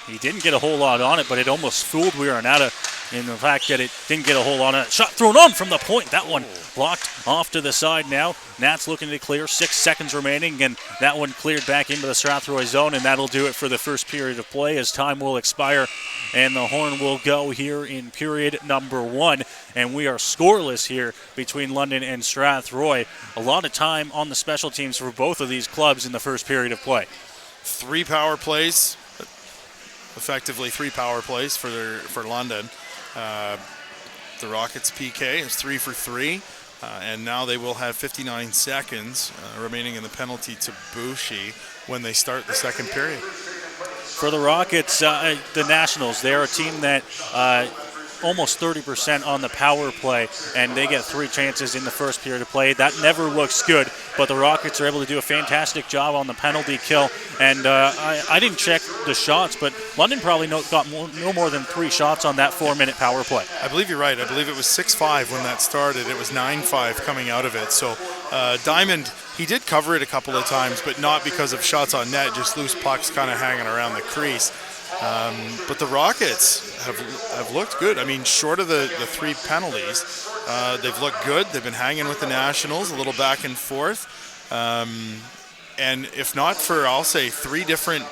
He didn't get a whole lot on it, but it almost fooled Weirnata in the fact that it didn't get a whole lot on it. Shot thrown on from the point. That one blocked off to the side now. Nats looking to clear. 6 seconds remaining, and that one cleared back into the Strathroy zone, and that'll do it for the first period of play as time will expire, and the horn will go here in period number 1, and we are scoreless here between London and Strathroy. A lot of time on the special teams for both of these clubs in the first period of play. 3 power plays. Effectively 3 power plays for London. The Rockets PK is 3 for 3, and now they will have 59 seconds remaining in the penalty to Boucher when they start the second period. For the Rockets, the Nationals, they're a team that almost 30% on the power play, and they get 3 chances in the first period of play. That never looks good, but the Rockets are able to do a fantastic job on the penalty kill. And I didn't check the shots, but London probably got no more than 3 shots on that 4-minute power play. I believe you're right. I believe it was 6-5 when that started. It was 9-5 coming out of it. So Diamond, he did cover it a couple of times, but not because of shots on net, just loose pucks kind of hanging around the crease. But the Rockets have looked good. I mean, short of the 3 penalties, they've looked good. They've been hanging with the Nationals, a little back and forth. And if not for, I'll say, 3 different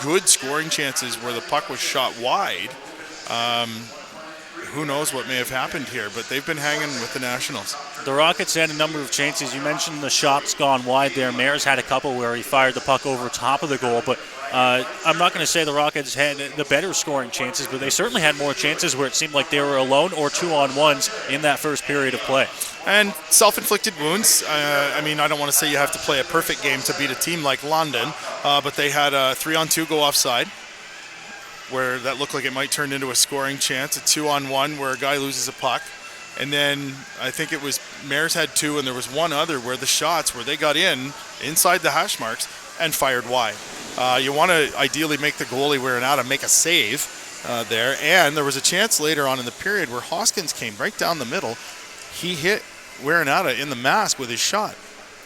good scoring chances where the puck was shot wide, who knows what may have happened here, but they've been hanging with the Nationals. The Rockets had a number of chances. You mentioned the shots gone wide there. Mayers had a couple where he fired the puck over top of the goal, but I'm not going to say the Rockets had the better scoring chances, but they certainly had more chances where it seemed like they were alone or 2-on-1s in that first period of play. And self-inflicted wounds. I mean, I don't want to say you have to play a perfect game to beat a team like London, but they had a 3-on-2 go offside, where that looked like it might turn into a scoring chance, a 2-on-1 where a guy loses a puck. And then I think it was Mayers had 2, and there was one other where the shots where they got inside the hash marks and fired wide. You want to ideally make the goalie Weirnata make a save there. And there was a chance later on in the period where Hoskins came right down the middle. He hit Weirnata in the mask with his shot.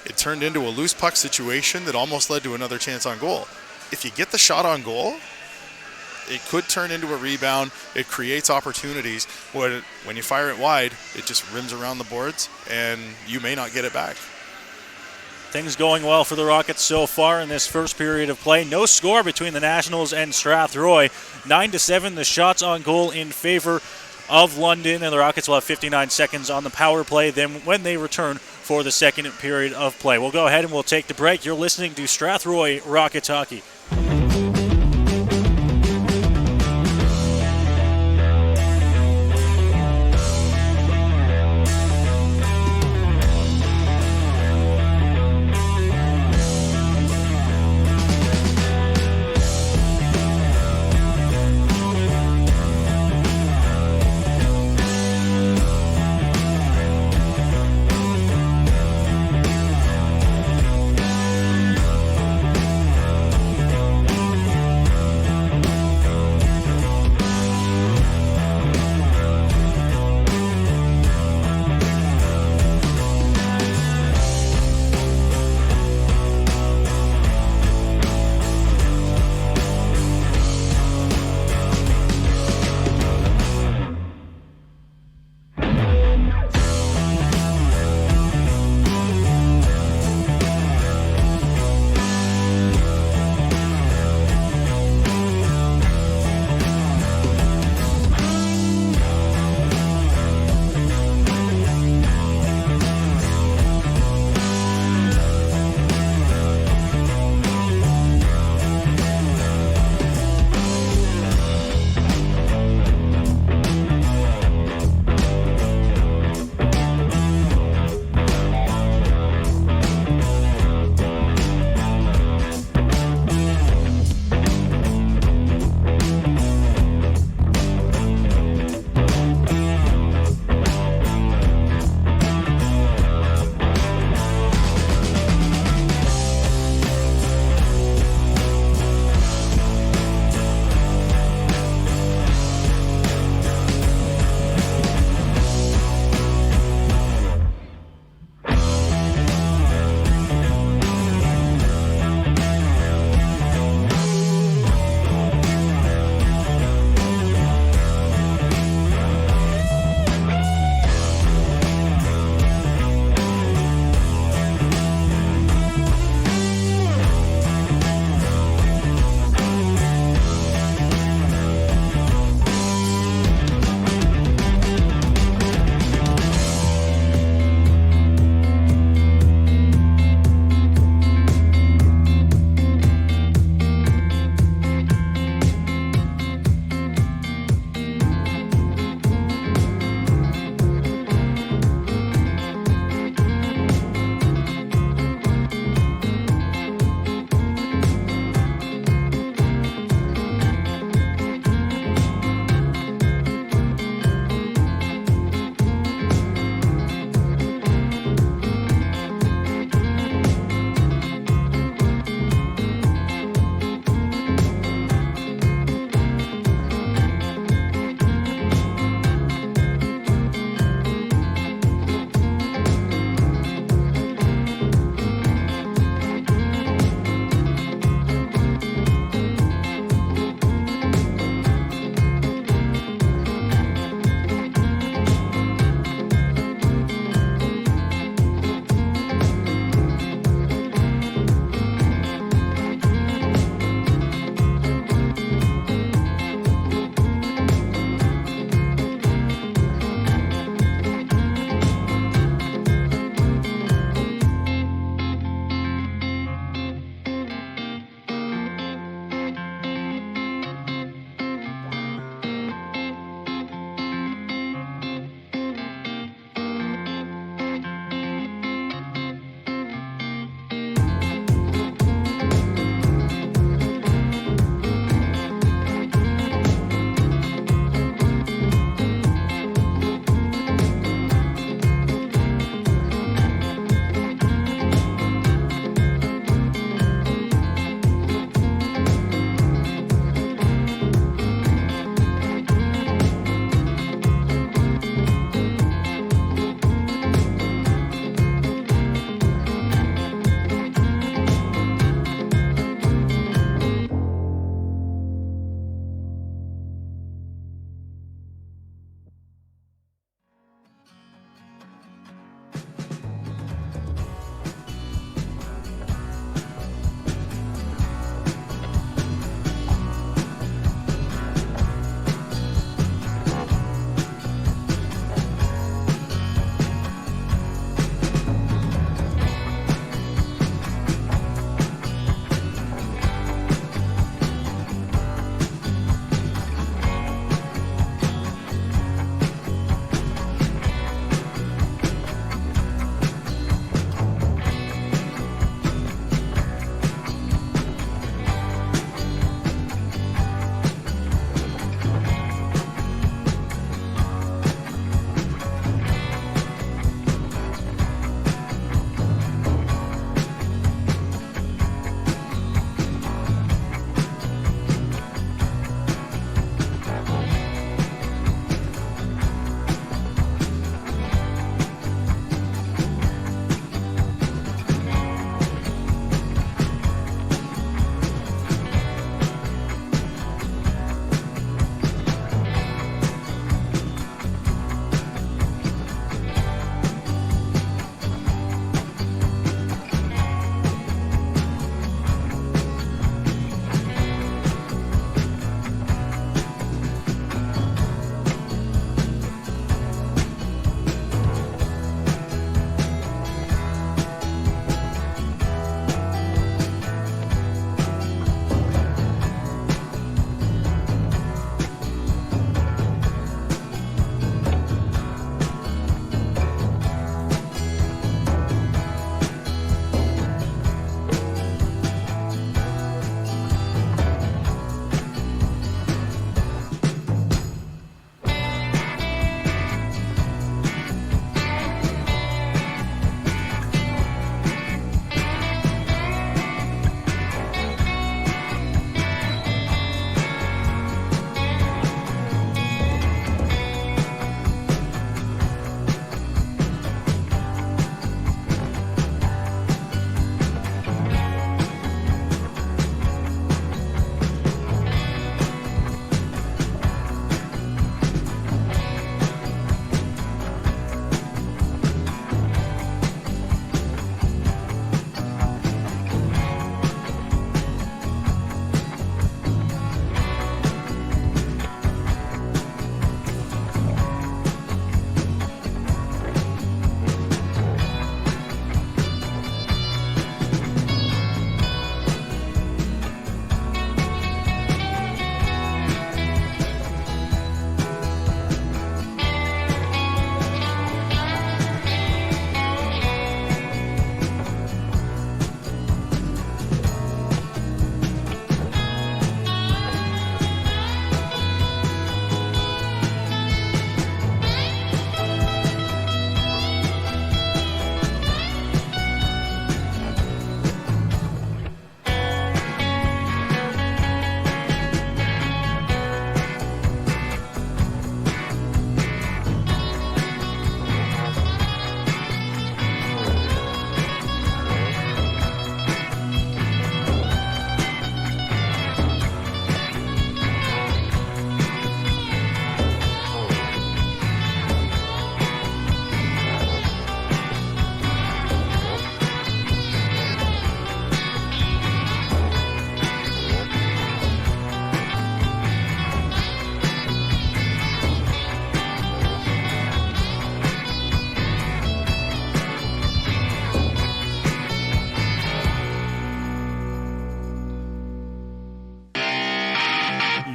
It turned into a loose puck situation that almost led to another chance on goal. If you get the shot on goal, it could turn into a rebound. It creates opportunities. When you fire it wide, it just rims around the boards, and you may not get it back. Things going well for the Rockets so far in this first period of play. No score between the Nationals and Strathroy. 9-7, the shots on goal in favor of London, and the Rockets will have 59 seconds on the power play then when they return for the second period of play. We'll go ahead and we'll take the break. You're listening to Strathroy Rockets Hockey.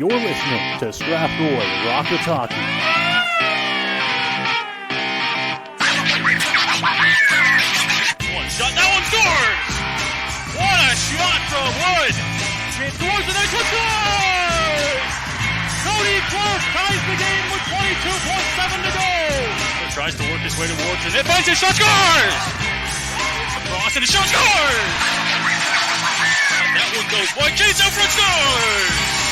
You're listening to Strathroy Rockets Hockey. One shot, that one scores! What a shot from Wood! It scores and then scores! Cody Clark ties the game with 22.7 to go! He tries to work his way towards it. It finds his shot, scores! Across and his shot, scores! And that one goes wide. Chase out front, scores!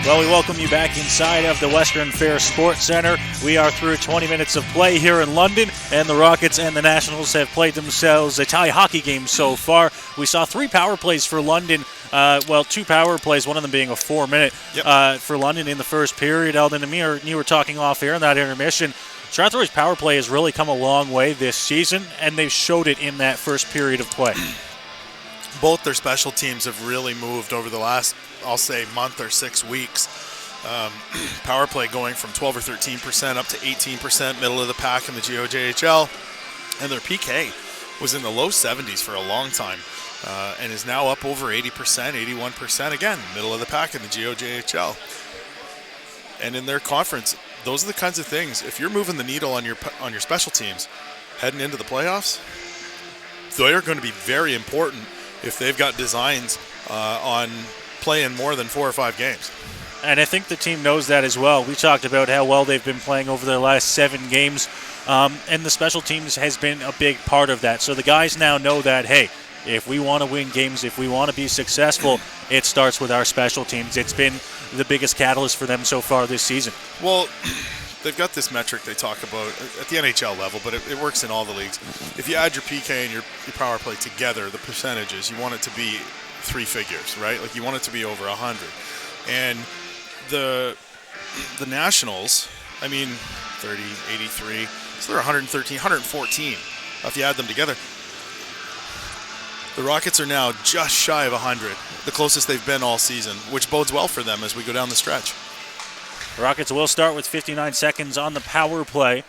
Well, we welcome you back inside of the Western Fair Sports Centre. We are through 20 minutes of play here in London, and the Rockets and the Nationals have played themselves a tie hockey game so far. We saw 3 power plays for London. 2 power plays, one of them being a 4-minute for London in the first period. Eldon and you were talking off air in that intermission. Strathroy's power play has really come a long way this season, and they've showed it in that first period of play. Both their special teams have really moved over the last, I'll say, month or 6 weeks. Power play going from 12 or 13% up to 18%, middle of the pack in the GOJHL. And their PK was in the low 70s for a long time and is now up over 80%, 81%, again, middle of the pack in the GOJHL. And in their conference, those are the kinds of things, if you're moving the needle on your special teams heading into the playoffs, they are going to be very important if they've got designs on playing more than 4 or 5 games. And I think the team knows that as well. We talked about how well they've been playing over their last 7 games, and the special teams has been a big part of that. So the guys now know that, hey, if we want to win games, if we want to be successful, it starts with our special teams. It's been the biggest catalyst for them so far this season. Well, they've got this metric they talk about at the NHL level, but it works in all the leagues. If you add your PK and your power play together, the percentages, you want it to be 3 figures, right? Like you want it to be over 100. And the Nationals, 30, 83, so they're 113, 114 if you add them together. The Rockets are now just shy of 100, the closest they've been all season, which bodes well for them as we go down the stretch. The Rockets will start with 59 seconds on the power play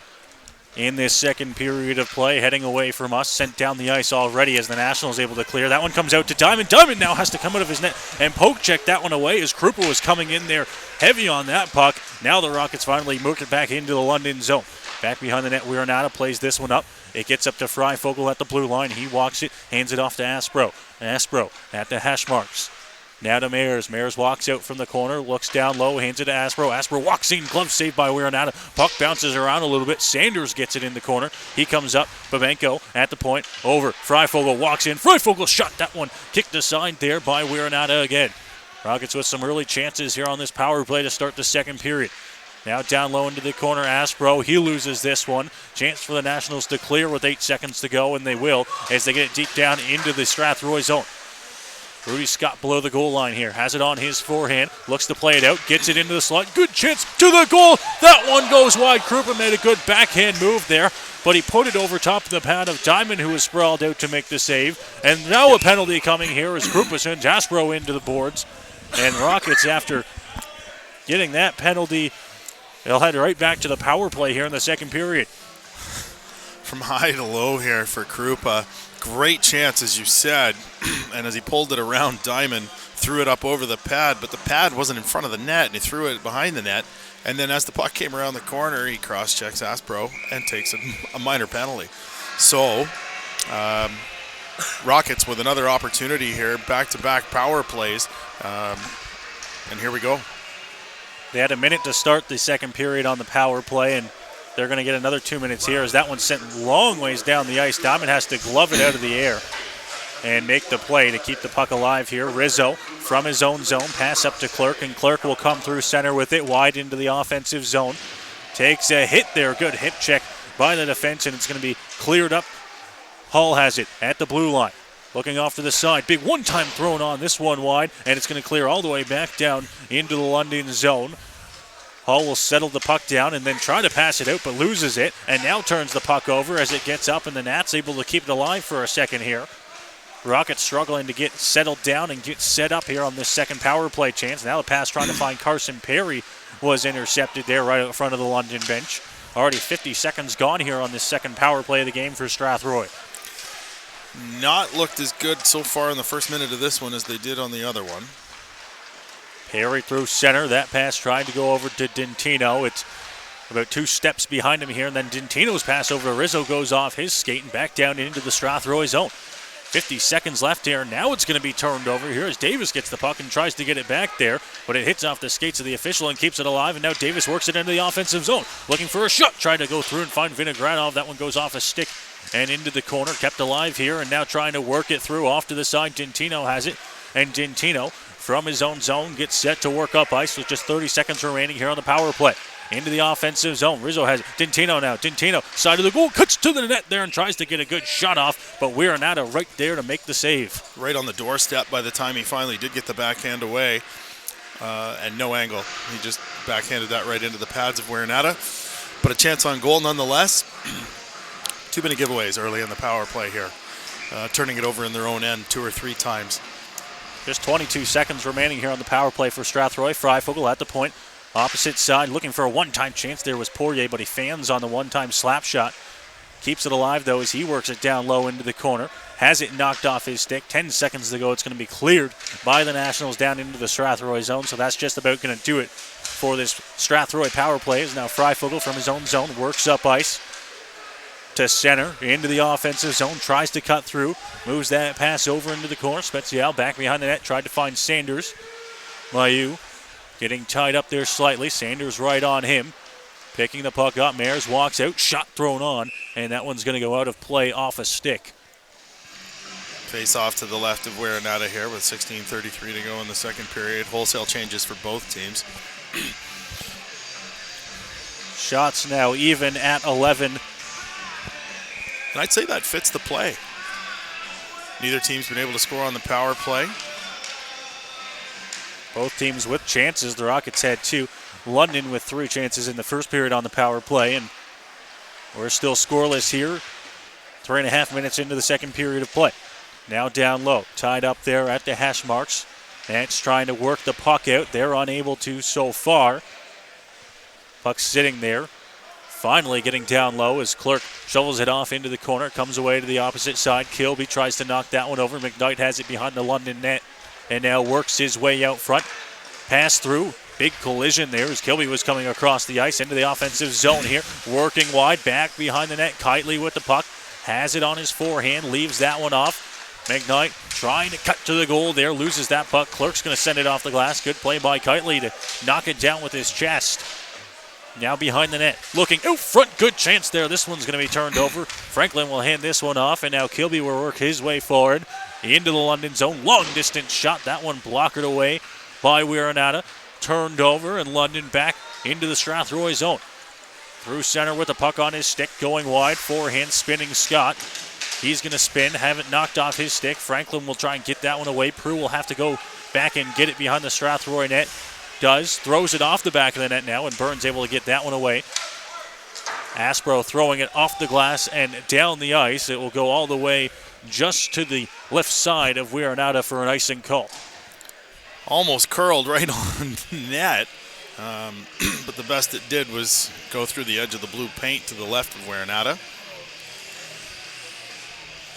in this second period of play, heading away from us, sent down the ice already as the Nationals able to clear. That one comes out to Diamond. Diamond now has to come out of his net and poke check that one away as Krupa was coming in there heavy on that puck. Now the Rockets finally moved it back into the London zone. Back behind the net, Werenata plays this one up. It gets up to Freifogel at the blue line. He walks it, hands it off to Aspro. Aspro at the hash marks. Now to Mayers. Mayers walks out from the corner, looks down low, hands it to Aspro. Aspro walks in, glove saved by Werenata. Puck bounces around a little bit. Sanders gets it in the corner. He comes up. Babenko at the point. Over. Freifogel walks in. Freifogel shot that one. Kicked aside there by Werenata again. Rockets with some early chances here on this power play to start the second period. Now down low into the corner, Aspro. He loses this one. Chance for the Nationals to clear with 8 seconds to go, and they will as they get it deep down into the Strathroy zone. Rudy Scott below the goal line here. Has it on his forehand. Looks to play it out. Gets it into the slot. Good chance to the goal. That one goes wide. Krupa made a good backhand move there, but he put it over top of the pad of Diamond, who was sprawled out to make the save. And now a penalty coming here as Krupa sends Aspro into the boards. And Rockets, after getting that penalty, they'll head right back to the power play here in the second period. From high to low here for Krupa. Great chance, as you said, and as he pulled it around, Diamond threw it up over the pad, but the pad wasn't in front of the net, and he threw it behind the net. And then as the puck came around the corner, he cross-checks Aspro and takes a minor penalty. So, Rockets with another opportunity here, back-to-back power plays, and here we go. They had a minute to start the second period on the power play, and they're going to get another 2 minutes here as that one's sent long ways down the ice. Diamond has to glove it out of the air and make the play to keep the puck alive here. Rizzo from his own zone, pass up to Clerk, and Clerk will come through center with it wide into the offensive zone. Takes a hit there, good hip check by the defense, and it's going to be cleared up. Hall has it at the blue line. Looking off to the side. Big one-time thrown on this one wide, and it's going to clear all the way back down into the London zone. Hall will settle the puck down and then try to pass it out, but loses it, and now turns the puck over as it gets up, and the Nats able to keep it alive for a second here. Rockets struggling to get settled down and get set up here on this second power play chance. Now the pass trying to find Carson Perry was intercepted there right in front of the London bench. Already 50 seconds gone here on this second power play of the game for Strathroy. not looked as good so far in the first minute of this one as they did on the other one. Perry through center. That pass tried to go over to Dintino. It's about 2 steps behind him here, and then Dintino's pass over to Rizzo goes off his skate and back down into the Strathroy zone. 50 seconds left here. Now it's going to be turned over here as Davis gets the puck and tries to get it back there, but it hits off the skates of the official and keeps it alive, and now Davis works it into the offensive zone. Looking for a shot. Trying to go through and find Vinogradov. That one goes off a stick and into the corner. Kept alive here, and now trying to work it through off to the side. Dintino has it, and Dintino from his own zone gets set to work up ice with just 30 seconds remaining here on the power play. Into the offensive zone. Rizzo has it. Dintino now. Dintino, side of the goal, cuts to the net there and tries to get a good shot off, but Werenada right there to make the save. Right on the doorstep by the time he finally did get the backhand away, and no angle. He just backhanded that right into the pads of Werenada, but a chance on goal nonetheless. Too many giveaways early in the power play here, turning it over in their own end 2 or 3 times. Just 22 seconds remaining here on the power play for Strathroy. Freifogel at the point. Opposite side, looking for a one-time chance. There was Poirier, but he fans on the one-time slap shot. Keeps it alive, though, as he works it down low into the corner. Has it knocked off his stick. 10 seconds to go. It's going to be cleared by the Nationals down into the Strathroy zone, so that's just about going to do it for this Strathroy power play. Is now Freifogel from his own zone, works up ice to center, into the offensive zone, tries to cut through, moves that pass over into the corner. Spezial back behind the net, tried to find Sanders. Mailloux getting tied up there slightly. Sanders right on him. Picking the puck up. Mares walks out. Shot thrown on. And that one's going to go out of play off a stick. Face off to the left of Werenada here with 16:33 to go in the second period. Wholesale changes for both teams. Shots now even at 11. And I'd say that fits the play. Neither team's been able to score on the power play. Both teams with chances. The Rockets had 2. London with 3 chances in the first period on the power play. And we're still scoreless here. 3.5 minutes into the second period of play. Now down low. Tied up there at the hash marks. Nance trying to work the puck out. They're unable to so far. Puck sitting there. Finally getting down low as Clerk shovels it off into the corner. Comes away to the opposite side. Kilby tries to knock that one over. McKnight has it behind the London net. And now works his way out front. Pass through. Big collision there as Kilby was coming across the ice into the offensive zone here. Working wide, back behind the net. Kitely with the puck. Has it on his forehand. Leaves that one off. McKnight trying to cut to the goal there. Loses that puck. Clerk's going to send it off the glass. Good play by Kitely to knock it down with his chest. Now behind the net. Looking out front. Good chance there. This one's going to be turned over. Franklin will hand this one off. And now Kilby will work his way forward into the London zone. Long distance shot. That one blockered away by Werenada. Turned over and London back into the Strathroy zone. Through center with the puck on his stick. Going wide. Forehand spinning Scott. He's going to spin. Haven't knocked off his stick. Franklin will try and get that one away. Prue will have to go back and get it behind the Strathroy net. Does. Throws it off the back of the net now, and Burns able to get that one away. Aspro throwing it off the glass and down the ice. It will go all the way just to the left side of Werenada for an icing call. Almost curled right on net, but the best it did was go through the edge of the blue paint to the left of Werenada.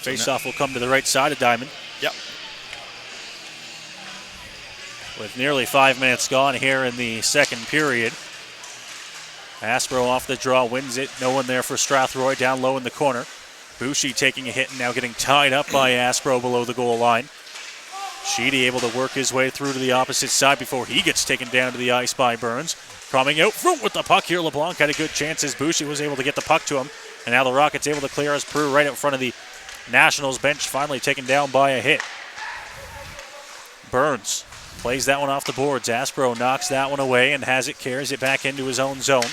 Face-off will come to the right side of Diamond. Yep. With nearly 5 minutes gone here in the second period. Aspro off the draw, wins it. No one there for Strathroy, down low in the corner. Boucher taking a hit and now getting tied up by Aspro below the goal line. Sheedy able to work his way through to the opposite side before he gets taken down to the ice by Burns. Coming out front with the puck here. LeBlanc had a good chance as Boucher was able to get the puck to him. And now the Rockets able to clear as Prue right in front of the Nationals bench, finally taken down by a hit. Burns plays that one off the boards. Aspro knocks that one away and has it, carries it back into his own zone.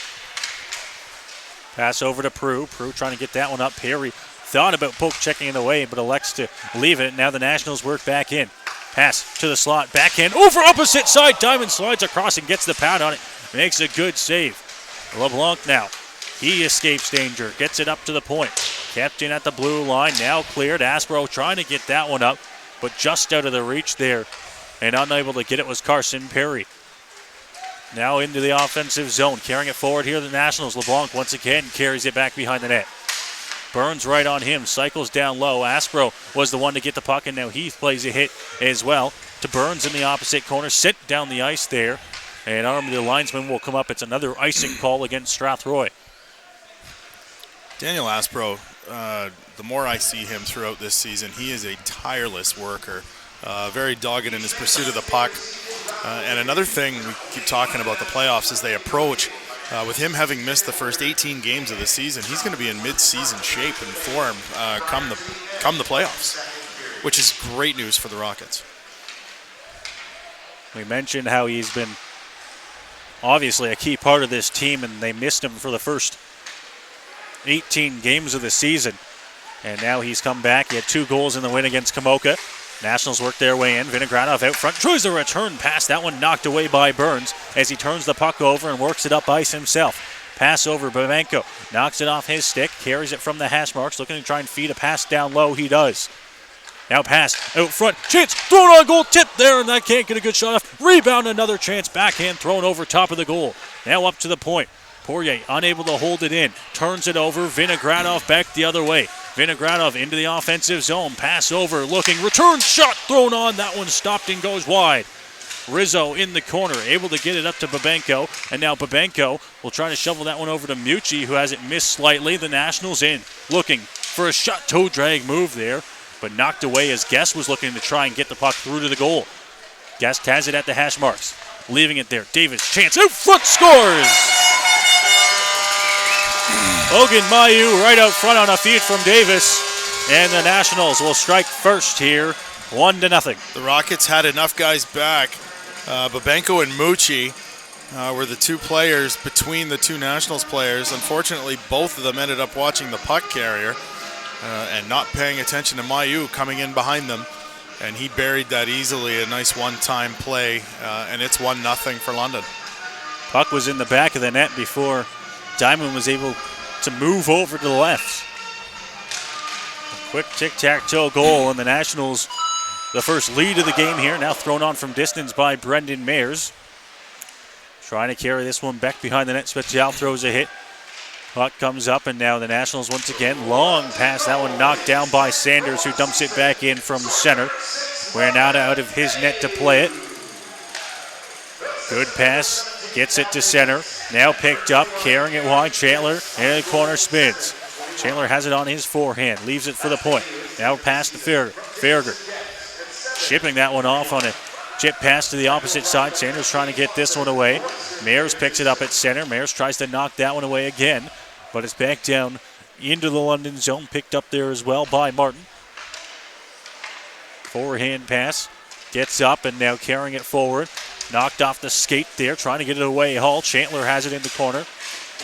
Pass over to Prue. Prue trying to get that one up. Perry thought about poke checking it away, but elects to leave it. Now the Nationals work back in. Pass to the slot, backhand, over opposite side. Diamond slides across and gets the pad on it. Makes a good save. LeBlanc now. He escapes danger, gets it up to the point. Kept in at the blue line, now cleared. Aspro trying to get that one up, but just out of the reach there. And unable to get it was Carson Perry. Now into the offensive zone, carrying it forward here, the Nationals. LeBlanc once again carries it back behind the net. Burns right on him, cycles down low. Aspro was the one to get the puck, and now Heath plays a hit as well to Burns in the opposite corner. Sit down the ice there, and arm of the linesman will come up. It's another icing call against Strathroy. Daniel Aspro, the more I see him throughout this season, he is a tireless worker, very dogged in his pursuit of the puck. And another thing we keep talking about the playoffs as they approach, with him having missed the first 18 games of the season, he's going to be in mid-season shape and form come the playoffs, which is great news for the Rockets. We mentioned how he's been obviously a key part of this team, and they missed him for the first 18 games of the season. And now he's come back. He had 2 goals in the win against Kamoka. Nationals work their way in. Vinogradov out front. Tries a return pass. That one knocked away by Burns as he turns the puck over and works it up ice himself. Pass over Babenko. Knocks it off his stick. Carries it from the hash marks. Looking to try and feed a pass down low. He does. Now pass out front. Chance thrown on goal. Tip there, and that can't get a good shot off. Rebound, another chance. Backhand thrown over top of the goal. Now up to the point. Poirier unable to hold it in. Turns it over. Vinogradov back the other way. Vinogradov into the offensive zone. Pass over. Looking. Return shot thrown on. That one stopped and goes wide. Rizzo in the corner. Able to get it up to Babenko. And now Babenko will try to shovel that one over to Mucci, who has it missed slightly. The Nationals in. Looking for a shot toe drag move there, but knocked away as Guest was looking to try and get the puck through to the goal. Guest has it at the hash marks. Leaving it there. Davis, chance out front, scores! Logan Mayu right out front on a feed from Davis. And the Nationals will strike first here, 1-0. The Rockets had enough guys back. Babenko and Mucci were the 2 players between the 2 Nationals players. Unfortunately, both of them ended up watching the puck carrier and not paying attention to Mayu coming in behind them. And he buried that easily, a nice one-time play, and it's 1-0 for London. Puck was in the back of the net before Diamond was able to move over to the left. A quick tic-tac-toe goal, and the Nationals, the first lead of the game here, now thrown on from distance by Brendan Mayers. Trying to carry this one back behind the net. Special throws a hit. Puck comes up, and now the Nationals once again. Long pass, that one knocked down by Sanders, who dumps it back in from center. Renata out of his net to play it. Good pass, gets it to center. Now picked up, carrying it wide. Chandler in the corner spins. Chandler has it on his forehand, leaves it for the point. Now pass to Farragut. Farragut shipping that one off on a chip pass to the opposite side. Sanders trying to get this one away. Mayers picks it up at center. Mayers tries to knock that one away again, but it's back down into the London zone. Picked up there as well by Martin. Forehand pass. Gets up and now carrying it forward. Knocked off the skate there, trying to get it away. Hall. Chandler has it in the corner.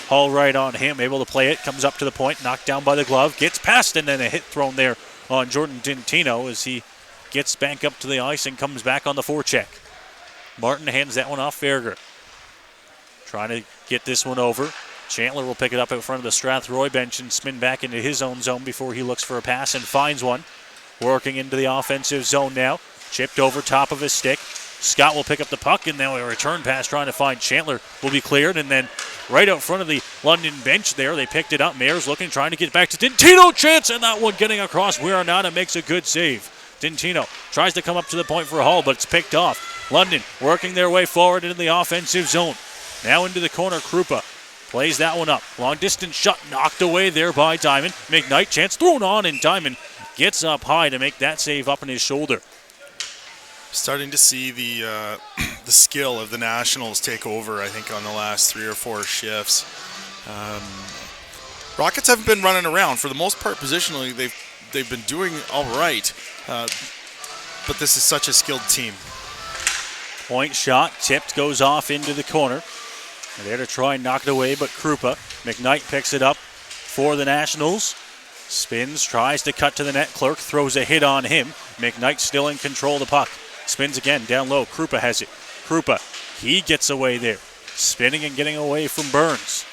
Hall right on him, able to play it. Comes up to the point, knocked down by the glove. Gets past, and then a hit thrown there on Jordan Dintino as he gets back up to the ice and comes back on the forecheck. Martin hands that one off Farragut. Trying to get this one over. Chandler will pick it up in front of the Strathroy bench and spin back into his own zone before he looks for a pass and finds one. Working into the offensive zone now. Chipped over top of his stick. Scott will pick up the puck, and now a return pass trying to find Chandler will be cleared, and then right out front of the London bench there, they picked it up. Mayers looking, trying to get back to Dintino. Chance, and that one getting across. Renata makes a good save. Dintino tries to come up to the point for Hall, but it's picked off. London working their way forward into the offensive zone. Now into the corner, Krupa plays that one up. Long distance shot knocked away there by Diamond. McKnight, chance thrown on, and Diamond gets up high to make that save up on his shoulder. Starting to see the skill of the Nationals take over, I think, on the last 3 or 4 shifts. Rockets haven't been running around. For the most part, positionally, they've been doing all right. But this is such a skilled team. Point shot, tipped, goes off into the corner. They're there to try and knock it away, but Krupa. McKnight picks it up for the Nationals. Spins, tries to cut to the net. Clerk throws a hit on him. McKnight still in control of the puck. Spins again, down low. Krupa has it. Krupa, he gets away there. Spinning and getting away from Burns.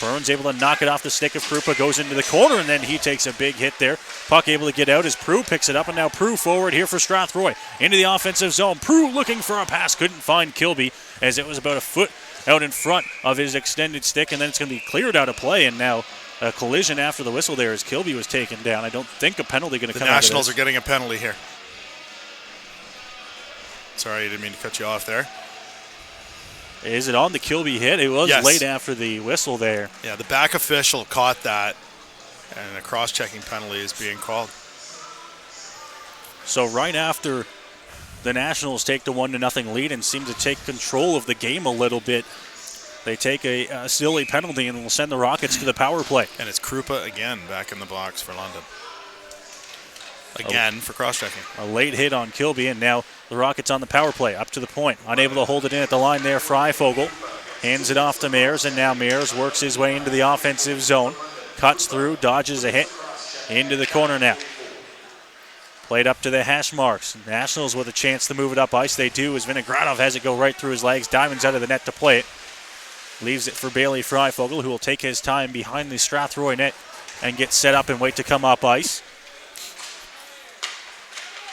Burns able to knock it off the stick of Krupa, goes into the corner, and then he takes a big hit there. Puck able to get out as Prue picks it up, and now Prue forward here for Strathroy. Into the offensive zone. Prue looking for a pass, couldn't find Kilby as it was about a foot out in front of his extended stick, and then it's going to be cleared out of play, and now a collision after the whistle there as Kilby was taken down. I don't think a penalty going to come out of this. The Nationals are getting a penalty here. Sorry, I didn't mean to cut you off there. Is it on the Kilby hit? It was Yes. late after the whistle there. Yeah, the back official caught that, and a cross-checking penalty is being called. So right after the Nationals take the 1-0 lead and seem to take control of the game a little bit, they take a silly penalty and will send the Rockets to the power play. And it's Krupa again back in the box for London. Again for cross-checking. A late hit on Kilby, and now the Rockets on the power play, up to the point. Unable to hold it in at the line there, Freifogel hands it off to Mayers, and now Mayers works his way into the offensive zone. Cuts through, dodges a hit, into the corner now. Played up to the hash marks. Nationals with a chance to move it up ice. They do as Vinogradov has it go right through his legs. Diamond's out of the net to play it. Leaves it for Bailey Freifogel, who will take his time behind the Strathroy net and get set up and wait to come up ice.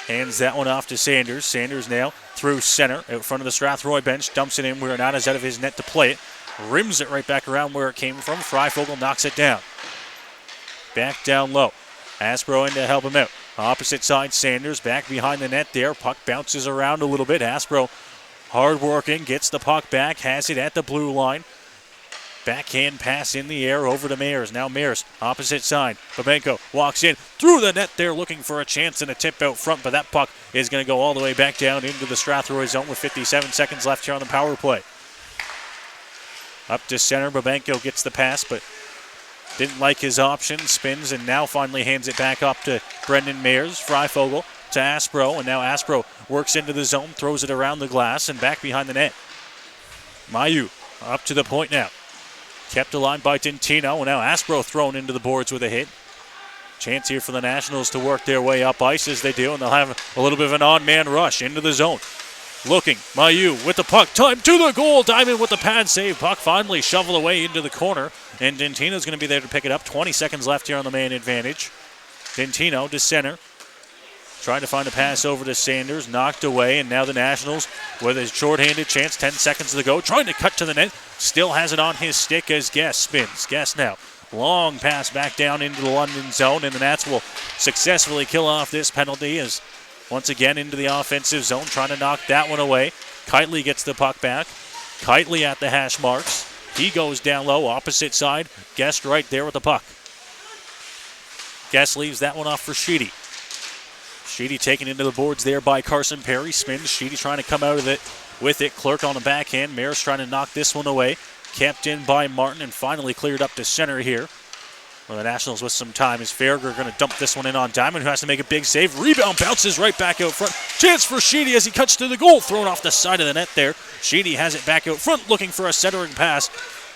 Hands that one off to Sanders. Sanders now through center, out front of the Strathroy bench. Dumps it in where Nana's out of his net to play it. Rims it right back around where it came from. Freifogel knocks it down. Back down low. Aspro in to help him out. Opposite side, Sanders back behind the net there. Puck bounces around a little bit. Aspro hard working, gets the puck back, has it at the blue line. Backhand pass in the air over to Mayers. Now Mayers, opposite side. Babenko walks in through the net there looking for a chance and a tip out front, but that puck is going to go all the way back down into the Strathroy zone with 57 seconds left here on the power play. Up to center, Babenko gets the pass, but didn't like his option, spins, and now finally hands it back up to Brendan Mayers. Freifogel to Aspro, and now Aspro works into the zone, throws it around the glass, and back behind the net. Mayu up to the point now. Kept aligned by Dintino, and now Aspro thrown into the boards with a hit. Chance here for the Nationals to work their way up ice as they do, and they'll have a little bit of an odd man rush into the zone. Looking, Mayu with the puck, time to the goal. Diamond with the pad save. Puck finally shoveled away into the corner, and Dintino's going to be there to pick it up. 20 seconds left here on the man advantage. Dintino to center. Trying to find a pass over to Sanders, knocked away, and now the Nationals with a shorthanded chance, 10 seconds to go, trying to cut to the net, still has it on his stick as Guest spins. Guest now, long pass back down into the London zone, and the Nats will successfully kill off this penalty as once again into the offensive zone, trying to knock that one away. Kitely gets the puck back. Kitely at the hash marks. He goes down low, opposite side. Guest right there with the puck. Guest leaves that one off for Sheedy. Sheedy taken into the boards there by Carson Perry. Spins. Sheedy trying to come out of it with it. Clerk on the backhand. Mayers trying to knock this one away. Kept in by Martin and finally cleared up to center here. Well, the Nationals with some time is Farragher going to dump this one in on Diamond, who has to make a big save. Rebound bounces right back out front. Chance for Sheedy as he cuts to the goal. Thrown off the side of the net there. Sheedy has it back out front looking for a centering pass.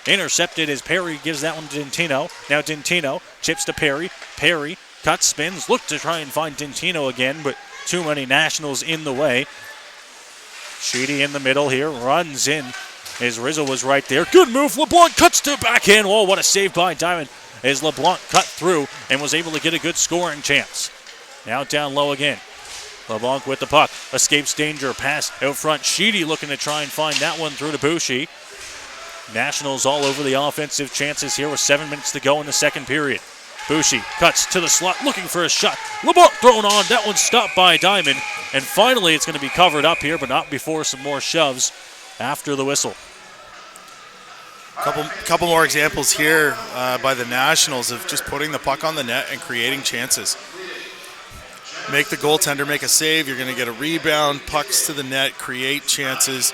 Intercepted as Perry gives that one to Dintino. Now Dintino chips to Perry. Perry cuts, spins, look to try and find Dintino again, but too many Nationals in the way. Sheedy in the middle here, runs in as Rizzo was right there. Good move, LeBlanc cuts to backhand. Whoa, what a save by Diamond as LeBlanc cut through and was able to get a good scoring chance. Now down low again. LeBlanc with the puck, escapes danger, pass out front. Sheedy looking to try and find that one through to Boucher. Nationals all over the offensive chances here with 7 minutes to go in the second period. Boucher cuts to the slot, looking for a shot. LeBlanc thrown on, that one stopped by Diamond. And finally it's going to be covered up here, but not before some more shoves after the whistle. Couple more examples here by the Nationals of just putting the puck on the net and creating chances. Make the goaltender make a save, you're going to get a rebound, pucks to the net, create chances.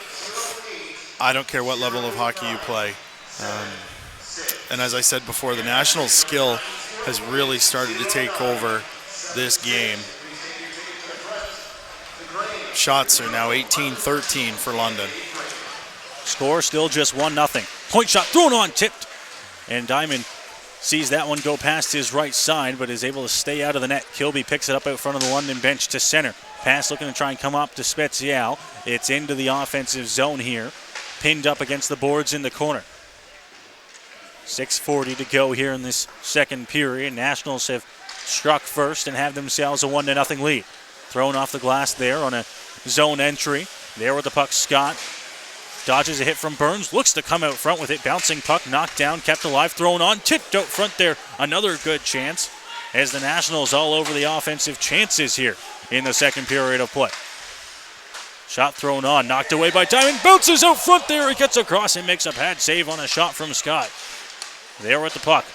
I don't care what level of hockey you play. And as I said before, the Nationals' skill has really started to take over this game. Shots are now 18-13 for London. Score still just 1-0. Point shot thrown on, tipped. And Diamond sees that one go past his right side, but is able to stay out of the net. Kilby picks it up out front of the London bench to center. Pass looking to try and come up to Spezial. It's into the offensive zone here. Pinned up against the boards in the corner. 6:40 to go here in this second period. Nationals have struck first and have themselves a 1-0 lead. Thrown off the glass there on a zone entry. There with the puck, Scott. dodges a hit from Burns, looks to come out front with it, bouncing puck, knocked down, kept alive, thrown on, tipped out front there. Another good chance as the Nationals all over the offensive chances here in the second period of play. Shot thrown on, knocked away by Diamond, bounces out front there, he gets across and makes a pad save on a shot from Scott. There with the puck.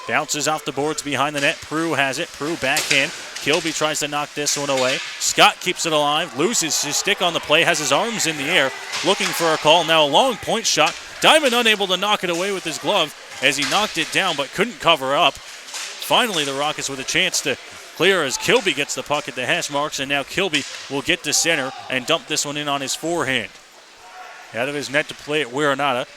Bounces off the boards behind the net. Prue has it. Prue backhand. Kilby tries to knock this one away. Scott keeps it alive. Loses his stick on the play. Has his arms in the air. Looking for a call. Now a long point shot. Diamond unable to knock it away with his glove as he knocked it down but couldn't cover up. Finally the Rockets with a chance to clear as Kilby gets the puck at the hash marks. And now Kilby will get to center and dump this one in on his forehand. Out of his net to play at Werenada.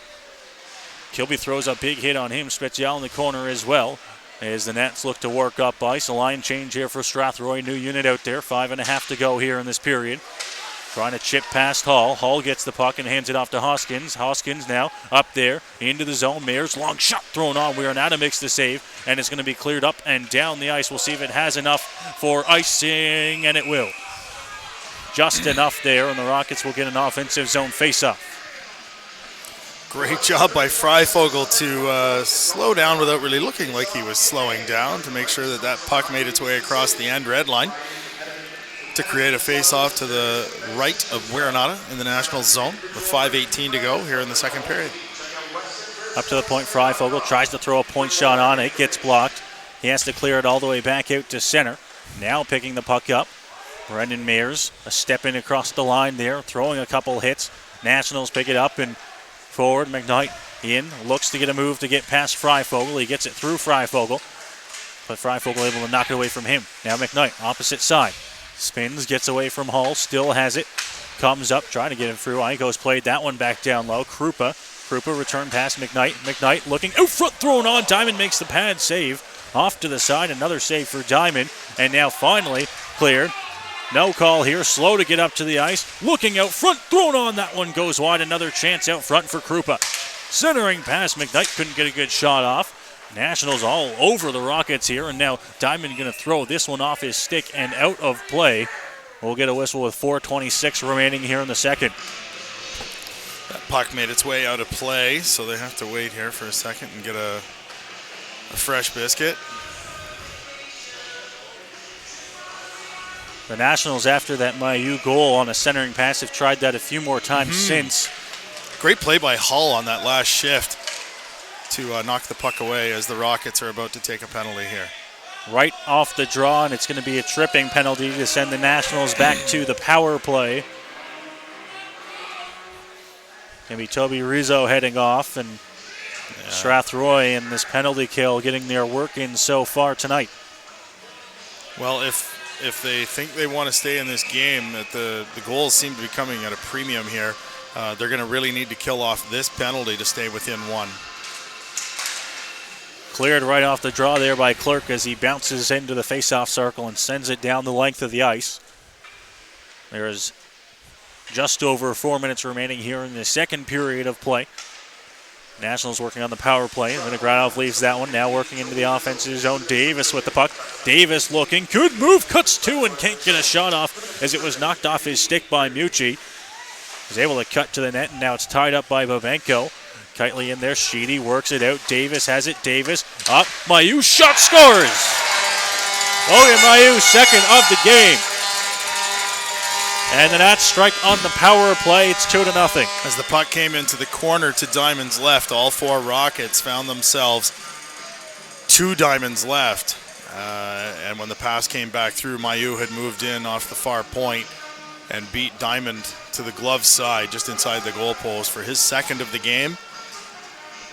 Kilby throws a big hit on him. Special in the corner as well. As the Nats look to work up ice. A line change here for Strathroy. New unit out there. 5.5 to go here in this period. Trying to chip past Hall. Hall gets the puck and hands it off to Hoskins. Hoskins now up there into the zone. Mayers long shot thrown on. Werenada makes the save. And it's going to be cleared up and down the ice. We'll see if it has enough for icing. And it will. Just enough there. And the Rockets will get an offensive zone face-off. Great job by Freifogel to slow down without really looking like he was slowing down to make sure that that puck made its way across the end red line to create a face-off to the right of Werenada in the Nationals zone with 5:18 to go here in the second period. Up to the point, Freifogel tries to throw a point shot on it, gets blocked. He has to clear it all the way back out to center. Now picking the puck up, Brendan Mayers, a step in across the line there, throwing a couple hits. Nationals pick it up and forward, McKnight in, looks to get a move to get past Freifogel. He gets it through Freifogel, but Freifogel able to knock it away from him. Now McKnight, opposite side. Spins, gets away from Hall, still has it. Comes up, trying to get him through. Iko's played that one back down low. Krupa return past McKnight. McKnight looking out front, thrown on. Diamond makes the pad save. Off to the side, another save for Diamond. And now finally cleared. No call here, slow to get up to the ice. Looking out front, thrown on, that one goes wide. Another chance out front for Krupa. Centering pass, McKnight couldn't get a good shot off. Nationals all over the Rockets here, and now Diamond going to throw this one off his stick and out of play. We'll get a whistle with 4:26 remaining here in the second. That puck made its way out of play, so they have to wait here for a second and get a fresh biscuit. The Nationals, after that Mailloux goal on a centering pass, have tried that a few more times since. Great play by Hull on that last shift to knock the puck away as the Rockets are about to take a penalty here. Right off the draw, and it's going to be a tripping penalty to send the Nationals back to the power play. Going to be Toby Rizzo heading off, and Strathroy in this penalty kill getting their work in so far tonight. Well, if they think they want to stay in this game, that the goals seem to be coming at a premium here, they're going to really need to kill off this penalty to stay within one. Cleared right off the draw there by Clerk as he bounces into the face-off circle and sends it down the length of the ice. There is just over 4 minutes remaining here in the second period of play. Nationals working on the power play. Vinogradov leaves that one. Now working into the offensive zone. Davis with the puck. Davis looking. Good move. Cuts two and can't get a shot off as it was knocked off his stick by Mucci. He's able to cut to the net, and now it's tied up by Babenko. Kitely in there. Sheedy works it out. Davis has it. Davis up. Mailloux shot, scores! Logan Mailloux, second of the game. And the Nats strike on the power play. It's 2-0. As the puck came into the corner to Diamond's left, all four Rockets found themselves 2 Diamonds left. And when the pass came back through, Mailloux had moved in off the far point and beat Diamond to the glove side just inside the goalpost for his second of the game.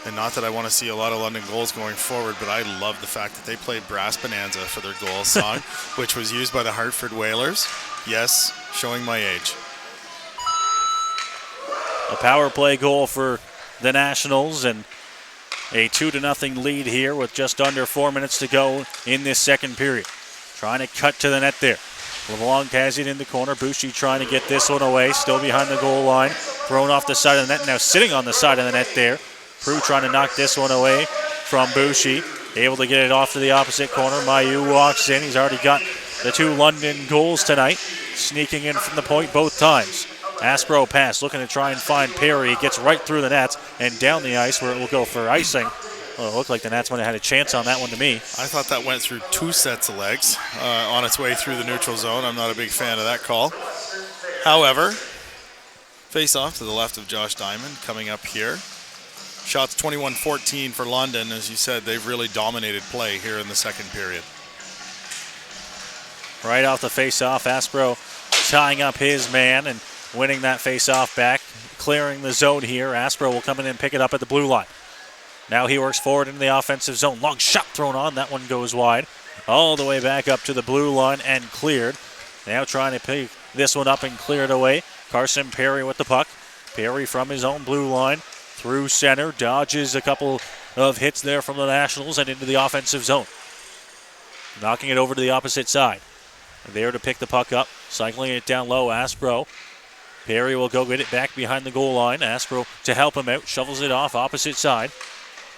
And not that I want to see a lot of London goals going forward, but I love the fact that they played Brass Bonanza for their goal song, which was used by the Hartford Whalers. Yes, showing my age. A power play goal for the Nationals and a 2-0 lead here with just under 4 minutes to go in this second period. Trying to cut to the net there. LeBlanc has it in the corner. Boucher trying to get this one away. Still behind the goal line. Thrown off the side of the net. Now sitting on the side of the net there. Prue trying to knock this one away from Boucher. Able to get it off to the opposite corner. Mailloux walks in. He's already got the 2 London goals tonight. Sneaking in from the point both times. Aspro pass, looking to try and find Perry. Gets right through the nets and down the ice where it will go for icing. Well, it looked like the Nats might have had a chance on that one to me. I thought that went through 2 sets of legs on its way through the neutral zone. I'm not a big fan of that call. However, face off to the left of Josh Diamond coming up here. Shots 21-14 for London. As you said, they've really dominated play here in the second period. Right off the face-off, Aspro tying up his man and winning that face-off back, clearing the zone here. Aspro will come in and pick it up at the blue line. Now he works forward into the offensive zone. Long shot thrown on. That one goes wide. All the way back up to the blue line and cleared. Now trying to pick this one up and clear it away. Carson Perry with the puck. Perry from his own blue line through center. Dodges a couple of hits there from the Nationals and into the offensive zone. Knocking it over to the opposite side. There to pick the puck up. Cycling it down low. Aspro. Perry will go get it back behind the goal line. Aspro to help him out. Shovels it off opposite side.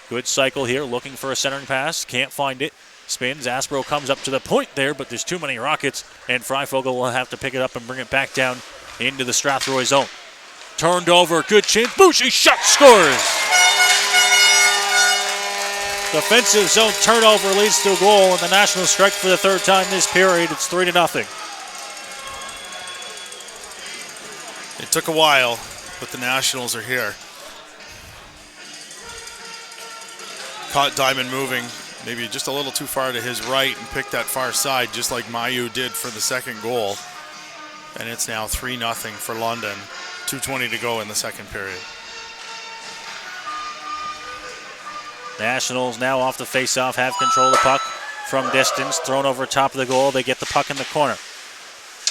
Good cycle here, looking for a centering pass. Can't find it. Spins. Aspro comes up to the point there, but there's too many Rockets, and Freifogel will have to pick it up and bring it back down into the Strathroy zone. Turned over. Good chance. Boucher shot. Scores. Defensive zone turnover leads to a goal, and the Nationals strike for the third time this period. It's 3-0. It took a while, but the Nationals are here. Caught Diamond moving maybe just a little too far to his right and picked that far side just like Mayu did for the second goal. And it's now 3-0 for London. 2:20 to go in the second period. Nationals now off the face-off, have control of the puck from distance. Thrown over top of the goal. They get the puck in the corner.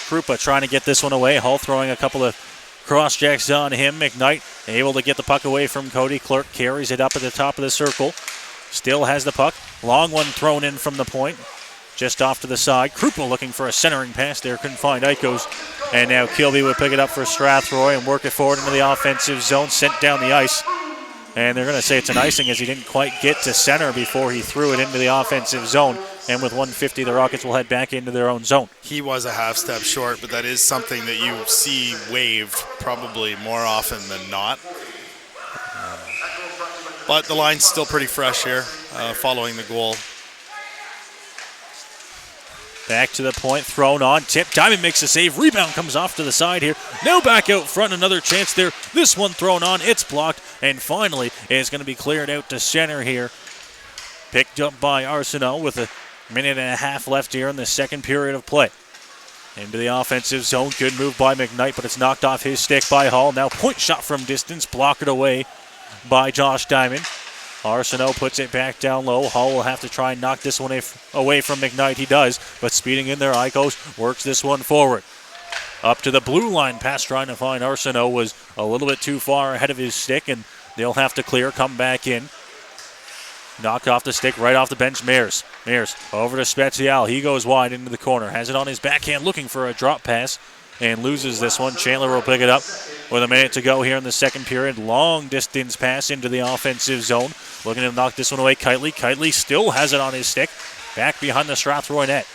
Krupa trying to get this one away. Hull throwing a couple of cross checks on him. McKnight able to get the puck away from Cody. Clerk carries it up at the top of the circle. Still has the puck. Long one thrown in from the point. Just off to the side. Krupa looking for a centering pass there. Couldn't find Eikos. And now Kilby would pick it up for Strathroy and work it forward into the offensive zone. Sent down the ice. And they're going to say it's an icing as he didn't quite get to center before he threw it into the offensive zone. And with 150, the Rockets will head back into their own zone. He was a half step short, but that is something that you see waived probably more often than not. But the line's still pretty fresh here following the goal. Back to the point, thrown on, tip. Diamond makes a save. Rebound comes off to the side here. Now back out front, another chance there. This one thrown on, it's blocked, and finally it's going to be cleared out to center here. Picked up by Arsenault with a minute and a half left here in the second period of play. Into the offensive zone, good move by McKnight, but it's knocked off his stick by Hull. Now point shot from distance, blocked away by Josh Diamond. Arsenault puts it back down low. Hull will have to try and knock this one away from McKnight. He does, but speeding in there, Eikos works this one forward. Up to the blue line, pass trying to find Arsenault was a little bit too far ahead of his stick, and they'll have to clear, come back in. Knocked off the stick, right off the bench, Mears. Mears over to Spezial. He goes wide into the corner. Has it on his backhand, looking for a drop pass, and loses this one. Chandler will pick it up with a minute to go here in the second period. Long distance pass into the offensive zone. Looking to knock this one away, Kitely. Kitely still has it on his stick. Back behind the Strathroy net.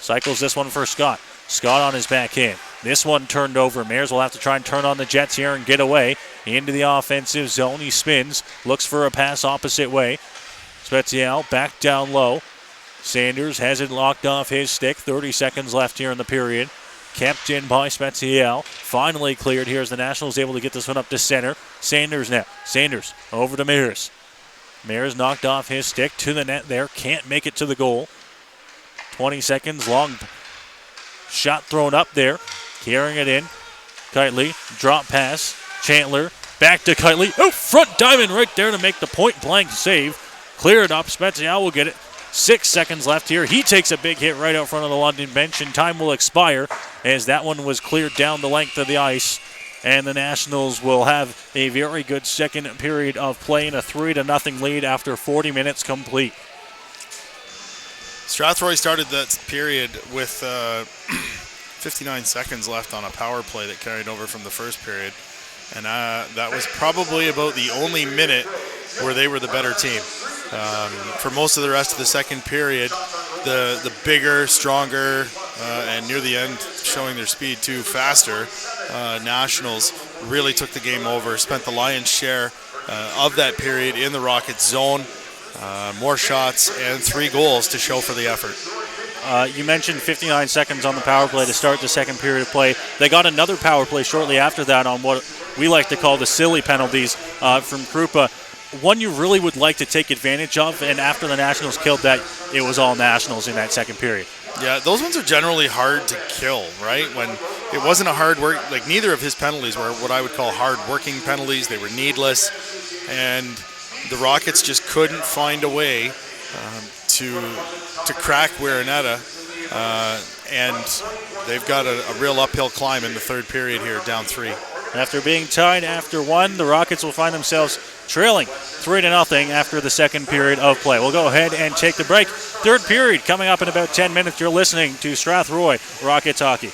Cycles this one for Scott. Scott on his backhand. This one turned over. Mears will have to try and turn on the Jets here and get away. Into the offensive zone. He spins. Looks for a pass opposite way. Spezial back down low. Sanders has it locked off his stick. 30 seconds left here in the period. Kept in by Spezial. Finally cleared here as the Nationals able to get this one up to center. Sanders now. Sanders over to Mears. Mears knocked off his stick to the net there. Can't make it to the goal. 20 seconds. Long shot thrown up there. Carrying it in. Kitely. Drop pass. Chandler. Back to Kitely. Oh, front Diamond right there to make the point blank save. Clear it up. Spezial will get it. 6 seconds left here. He takes a big hit right out front of the London bench, and time will expire as that one was cleared down the length of the ice. And the Nationals will have a very good second period of play in a 3-0 lead after 40 minutes complete. Strathroy started that period with 59 seconds left on a power play that carried over from the first period. And that was probably about the only minute where they were the better team. For most of the rest of the second period, the bigger, stronger, and near the end showing their speed too faster. Nationals really took the game over, spent the lion's share of that period in the Rockets zone. More shots and 3 goals to show for the effort. You mentioned 59 seconds on the power play to start the second period of play. They got another power play shortly after that on what we like to call the silly penalties from Krupa. One you really would like to take advantage of, and after the Nationals killed that, it was all Nationals in that second period. Yeah, those ones are generally hard to kill, right? When it wasn't a hard work, like neither of his penalties were what I would call hard working penalties. They were needless, and the Rockets just couldn't find a way to crack Wiranetta, and they've got a real uphill climb in the third period here, down 3. After being tied after 1, the Rockets will find themselves trailing 3-0 after the second period of play. We'll go ahead and take the break. Third period coming up in about 10 minutes. You're listening to Strathroy Rockets Hockey.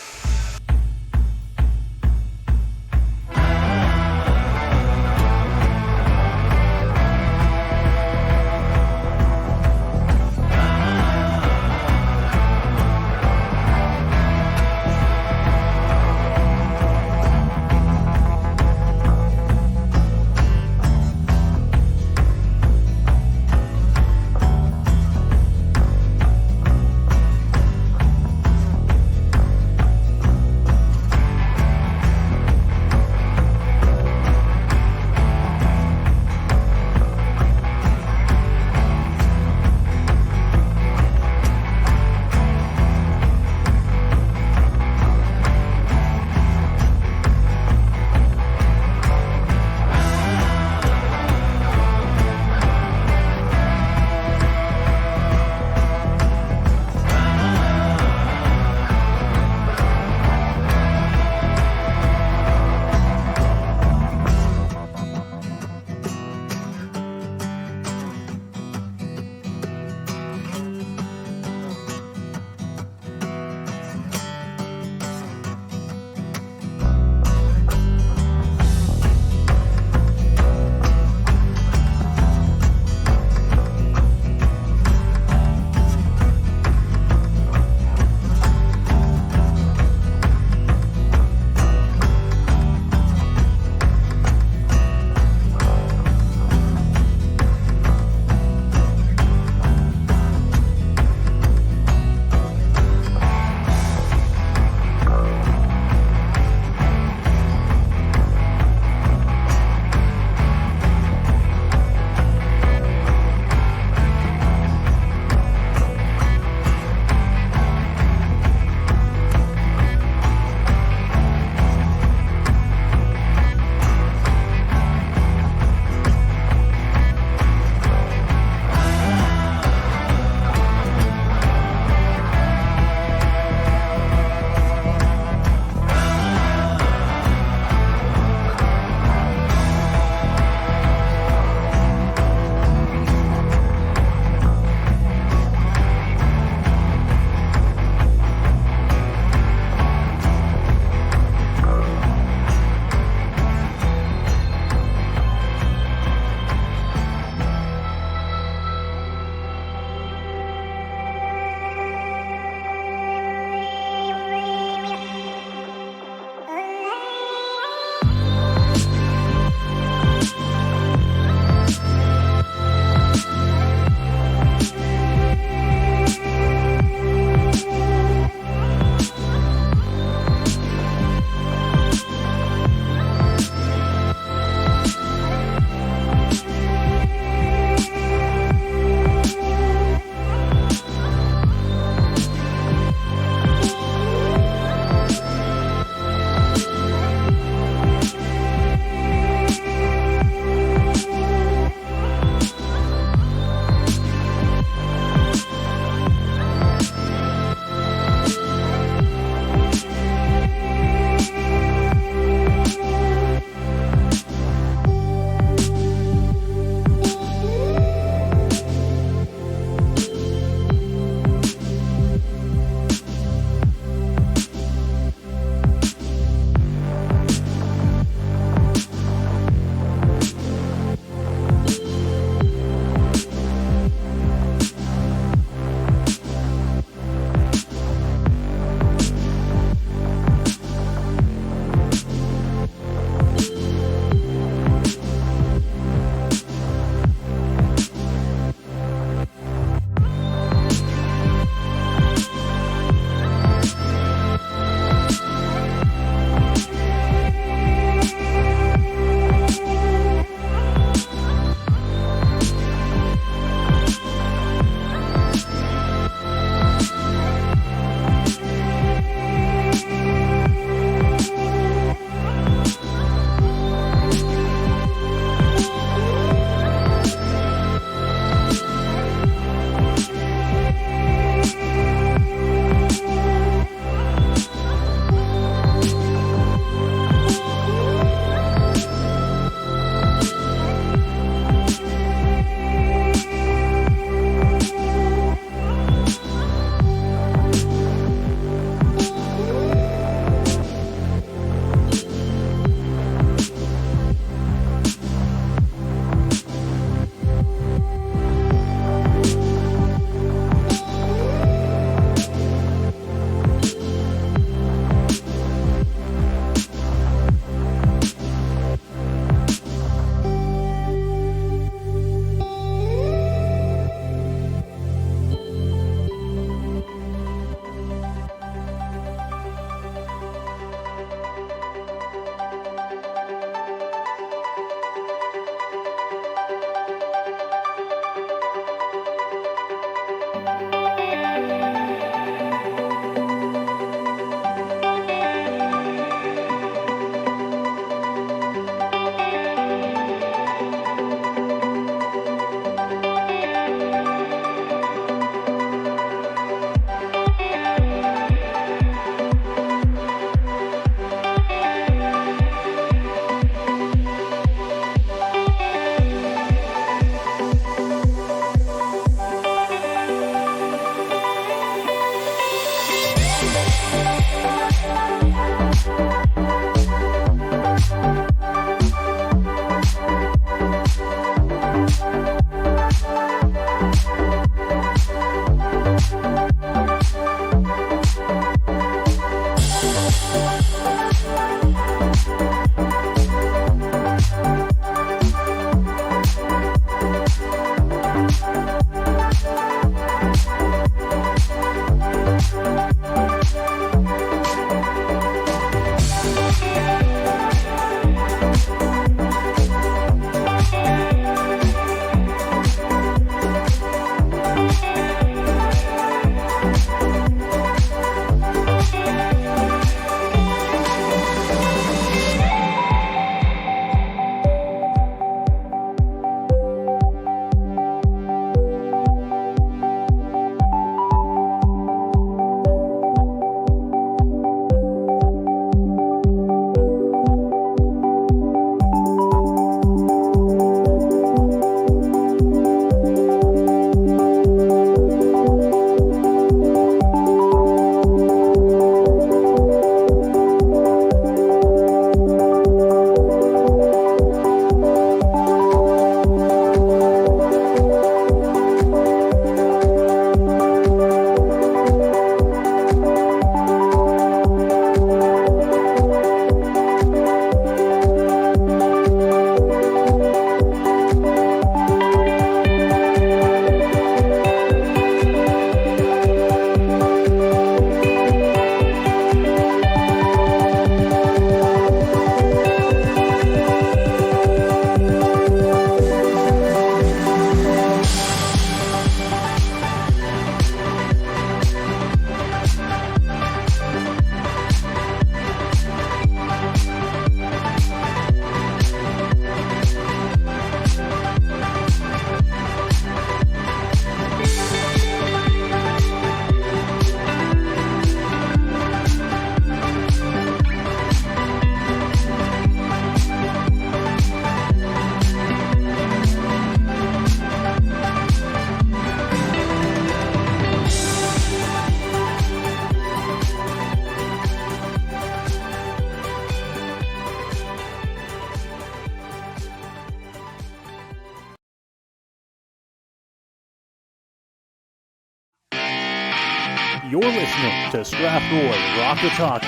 You're listening to Strathroy Rockets Hockey.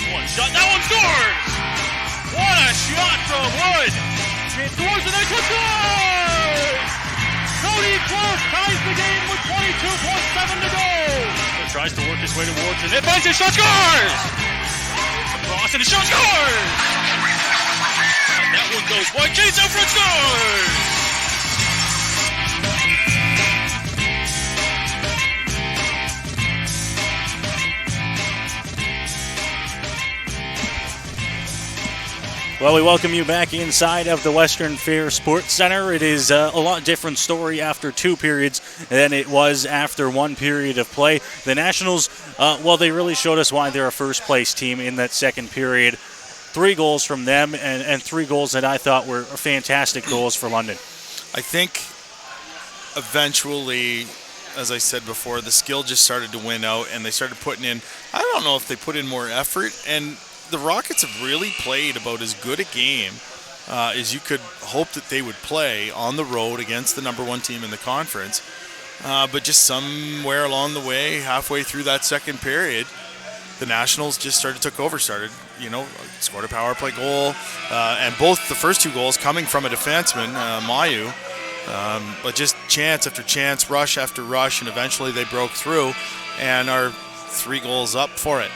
One shot, that one scores! What a shot from Wood! It scores and then scores! Cody Close ties the game with 22.7 to go. He tries to work his way towards it. It finds his shot, scores! Across and his shot, scores! And that one goes wide. Chase out front, scores! Well, we welcome you back inside of the Western Fair Sports Center. It is a lot different story after two periods than it was after one period of play. The Nationals, they really showed us why they're a first-place team in that second period. 3 goals from them and 3 goals that I thought were fantastic goals for London. I think eventually, as I said before, the skill just started to win out, and they started putting in, I don't know if they put in more effort, and the Rockets have really played about as good a game as you could hope that they would play on the road against the number 1 team in the conference. But just somewhere along the way, halfway through that second period, the Nationals just took over, scored a power play goal, and both the first 2 goals coming from a defenseman, Mayu, but just chance after chance, rush after rush, and eventually they broke through and are 3 goals up for it.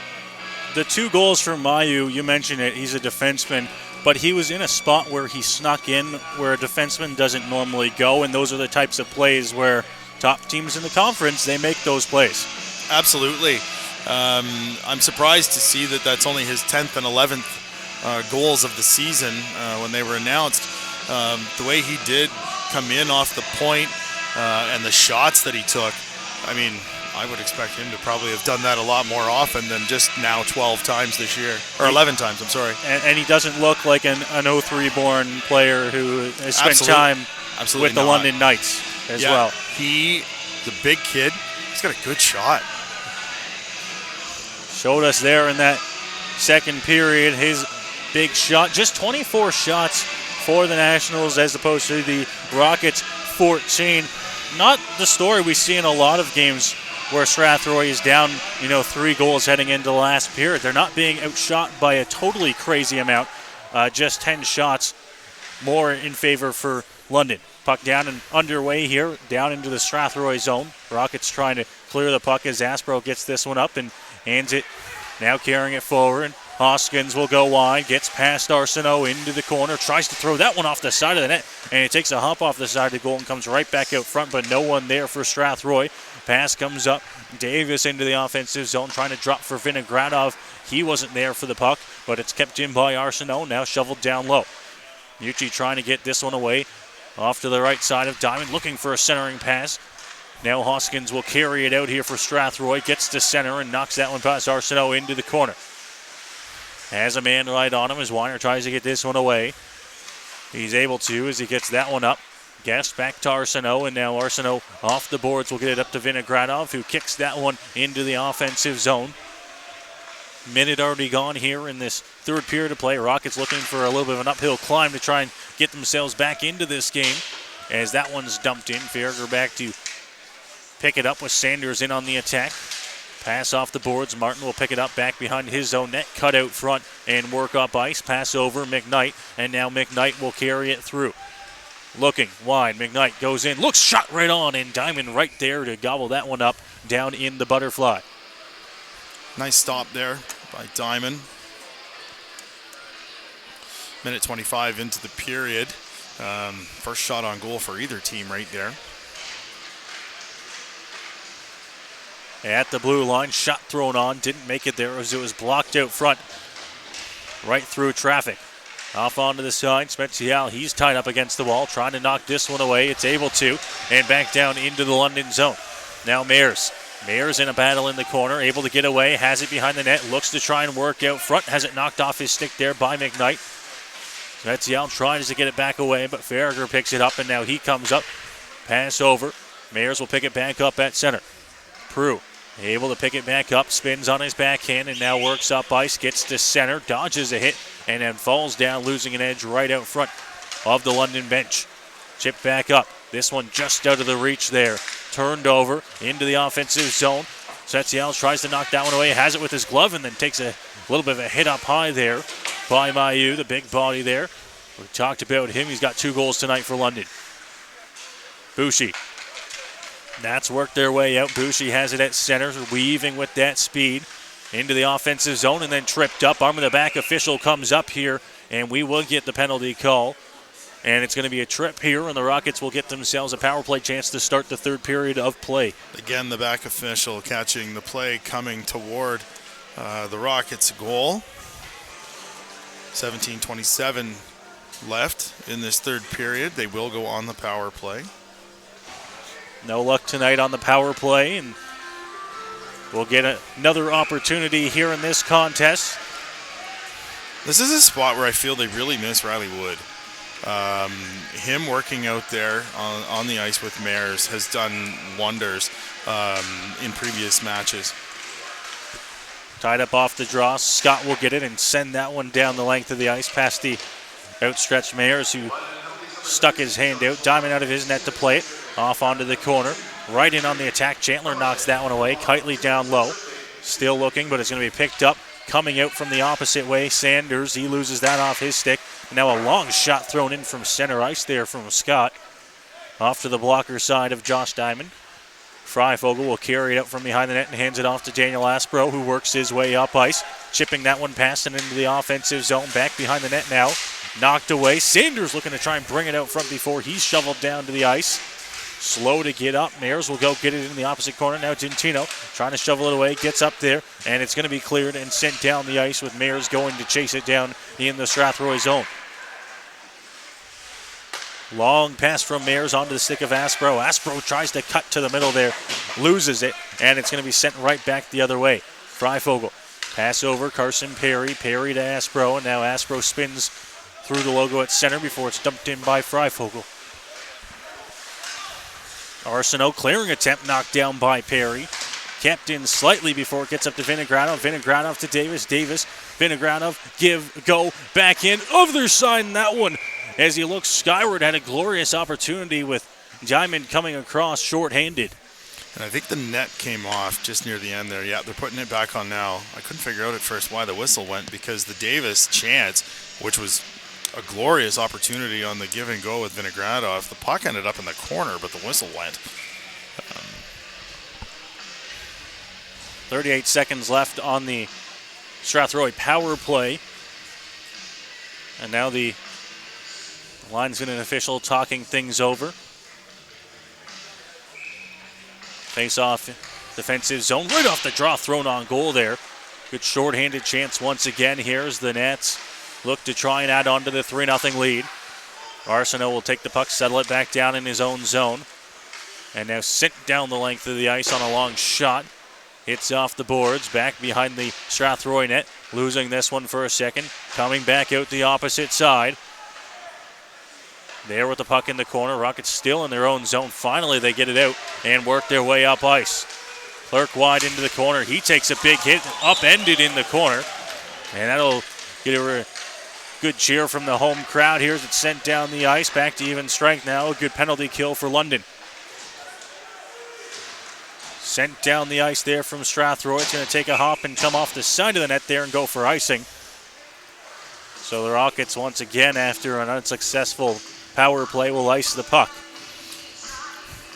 The 2 goals from Mayu, you mentioned it, he's a defenseman, but he was in a spot where he snuck in where a defenseman doesn't normally go, and those are the types of plays where top teams in the conference, they make those plays. Absolutely. I'm surprised to see that that's only his 10th and 11th goals of the season when they were announced. The way he did come in off the point and the shots that he took, I would expect him to probably have done that a lot more often than just now 12 times this year. Or 11 times, I'm sorry. And he doesn't look like an 03-born player who has spent time with the London Knights. as well. The big kid, he's got a good shot. Showed us there in that second period his big shot. Just 24 shots for the Nationals as opposed to the Rockets 14. Not the story we see in a lot of games where Strathroy is down, 3 goals heading into the last period. They're not being outshot by a totally crazy amount. Just 10 shots more in favor for London. Puck down and underway here, down into the Strathroy zone. Rockets trying to clear the puck as Aspro gets this one up and hands it, now carrying it forward. Hoskins will go wide, gets past Arsenault into the corner, tries to throw that one off the side of the net, and it takes a hop off the side of the goal and comes right back out front, but no one there for Strathroy. Pass comes up, Davis into the offensive zone, trying to drop for Vinogradov. He wasn't there for the puck, but it's kept in by Arsenault, now shoveled down low. Mucci trying to get this one away, off to the right side of Diamond, looking for a centering pass. Now Hoskins will carry it out here for Strathroy, gets to center and knocks that one past Arsenault into the corner. Has a man right on him as Weiner tries to get this one away. He's able to as he gets that one up. Guest back to Arsenault, and now Arsenault off the boards will get it up to Vinogradov, who kicks that one into the offensive zone. Minute already gone here in this third period of play. Rockets looking for a little bit of an uphill climb to try and get themselves back into this game as that one's dumped in. Farragher back to pick it up with Sanders in on the attack. Pass off the boards. Martin will pick it up back behind his own net. Cut out front and work up ice. Pass over McKnight, and now McKnight will carry it through. Looking wide. McKnight goes in. Looks shot right on, and Diamond right there to gobble that one up down in the butterfly. Nice stop there by Diamond. Minute 25 into the period. First shot on goal for either team right there. At the blue line, shot thrown on, didn't make it there as it was blocked out front, right through traffic. Off onto the side, Spezial, he's tied up against the wall, trying to knock this one away. It's able to, and back down into the London zone. Now Mayers. Mayers in a battle in the corner, able to get away, has it behind the net, looks to try and work out front, has it knocked off his stick there by McKnight. Spezial tries to get it back away, but Farragher picks it up, and now he comes up. Pass over. Mayers will pick it back up at center. Prue able to pick it back up, spins on his backhand, and now works up ice, gets to center, dodges a hit, and then falls down, losing an edge right out front of the London bench. Chip back up. This one just out of the reach there. Turned over into the offensive zone. Spezial tries to knock that one away, has it with his glove, and then takes a little bit of a hit up high there by Mailloux, the big body there. We talked about him. He's got 2 goals tonight for London. Boucher. Nats worked their way out. Boucher has it at center, weaving with that speed into the offensive zone and then tripped up. Arm in the back official comes up here, and we will get the penalty call. And it's going to be a trip here, and the Rockets will get themselves a power play chance to start the third period of play. Again, the back official catching the play coming toward the Rockets' goal. 17:27 left in this third period. They will go on the power play. No luck tonight on the power play, and we'll get another opportunity here in this contest. This is a spot where I feel they really miss Riley Wood. Him working out there on the ice with Mayers has done wonders in previous matches. Tied up off the draw. Scott will get it and send that one down the length of the ice past the outstretched Mayers, who stuck his hand out. Diamond out of his net to play it. Off onto the corner. Right in on the attack. Chandler knocks that one away. Kitely down low. Still looking, but it's going to be picked up. Coming out from the opposite way, Sanders. He loses that off his stick. Now a long shot thrown in from center ice there from Scott. Off to the blocker side of Josh Diamond. Freifogel will carry it up from behind the net and hands it off to Daniel Aspro, who works his way up ice. Chipping that one past and into the offensive zone. Back behind the net now. Knocked away. Sanders looking to try and bring it out front before he's shoveled down to the ice. Slow to get up. Mayers will go get it in the opposite corner. Now Gentino trying to shovel it away. Gets up there, and it's going to be cleared and sent down the ice with Mayers going to chase it down in the Strathroy zone. Long pass from Mayers onto the stick of Aspro. Aspro tries to cut to the middle there. Loses it, and it's going to be sent right back the other way. Freifogel. Pass over. Carson Perry. Perry to Aspro, and now Aspro spins through the logo at center before it's dumped in by Freifogel. Arsenault clearing attempt knocked down by Perry. Kept in slightly before it gets up to Vinogradov. Vinogradov to Davis. Vinogradov, give, go, back in. Other side in that one. As he looks skyward, had a glorious opportunity with Diamond coming across short-handed. And I think the net came off just near the end there. Yeah, they're putting it back on now. I couldn't figure out at first why the whistle went, because the Davis chance, which was a glorious opportunity on the give and go with Vinogradov, the puck ended up in the corner, but the whistle went. 38 seconds left on the Strathroy power play. And now the linesman and official talking things over. Face-off defensive zone. Right off the draw, thrown on goal there. Good short-handed chance once again. Here's the Nets. Look to try and add on to the 3-0 lead. Arsenault will take the puck, settle it back down in his own zone. And now sent down the length of the ice on a long shot. Hits off the boards, back behind the Strathroy net. Losing this one for a second. Coming back out the opposite side. There with the puck in the corner. Rockets still in their own zone. Finally they get it out and work their way up ice. Clerk wide into the corner. He takes a big hit, upended in the corner. And that'll get a good cheer from the home crowd here as it's sent down the ice. Back to even strength now. A good penalty kill for London. Sent down the ice there from Strathroy. It's going to take a hop and come off the side of the net there and go for icing. So the Rockets, once again, after an unsuccessful power play, will ice the puck.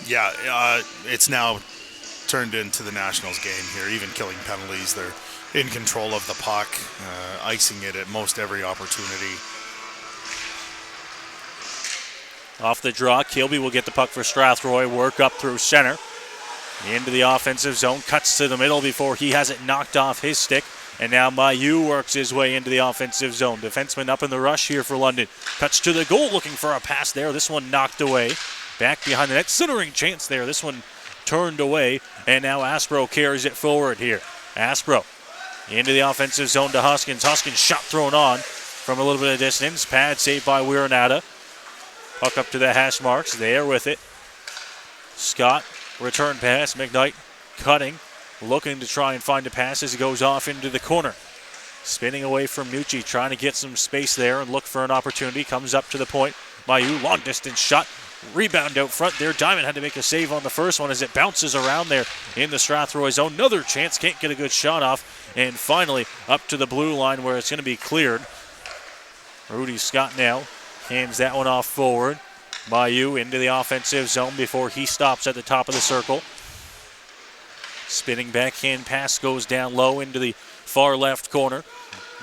Yeah, it's now turned into the Nationals game here, even killing penalties. They're in control of the puck, icing it at most every opportunity. Off the draw, Kilby will get the puck for Strathroy, work up through center. Into the offensive zone, cuts to the middle before he has it knocked off his stick. And now Mailloux works his way into the offensive zone. Defenseman up in the rush here for London. Cuts to the goal, looking for a pass there. This one knocked away. Back behind the net, centering chance there. This one turned away, and now Aspro carries it forward here. Aspro into the offensive zone to Hoskins. Hoskins shot thrown on from a little bit of distance. Pad saved by Wierenata. Puck up to the hash marks. There with it. Scott, return pass. McKnight cutting. Looking to try and find a pass as he goes off into the corner. Spinning away from Nucci, trying to get some space there and look for an opportunity. Comes up to the point. Mailloux, long distance shot. Rebound out front there. Diamond had to make a save on the first one as it bounces around there in the Strathroy zone. Another chance, can't get a good shot off. And finally up to the blue line where it's going to be cleared. Rudy Scott now hands that one off forward. Mailloux into the offensive zone before he stops at the top of the circle. Spinning backhand pass goes down low into the far left corner.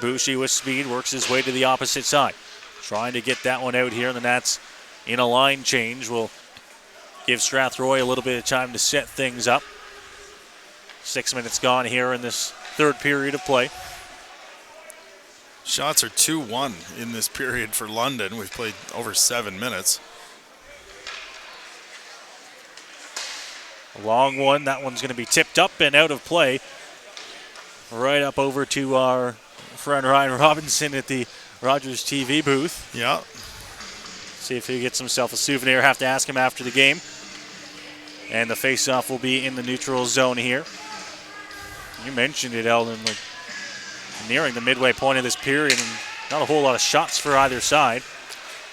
Boucher with speed works his way to the opposite side. Trying to get that one out here, and then that's in a line change. Will give Strathroy a little bit of time to set things up. 6 minutes gone here in this third period of play. Shots are 2-1 in this period for London. We've played over 7 minutes. A long one. That one's going to be tipped up and out of play. Right up over to our friend Ryan Robinson at the Rogers TV booth. Yeah. See if he gets himself a souvenir. Have to ask him after the game. And the face-off will be in the neutral zone here. You mentioned it, Eldon. Like, nearing the midway point of this period, and not a whole lot of shots for either side.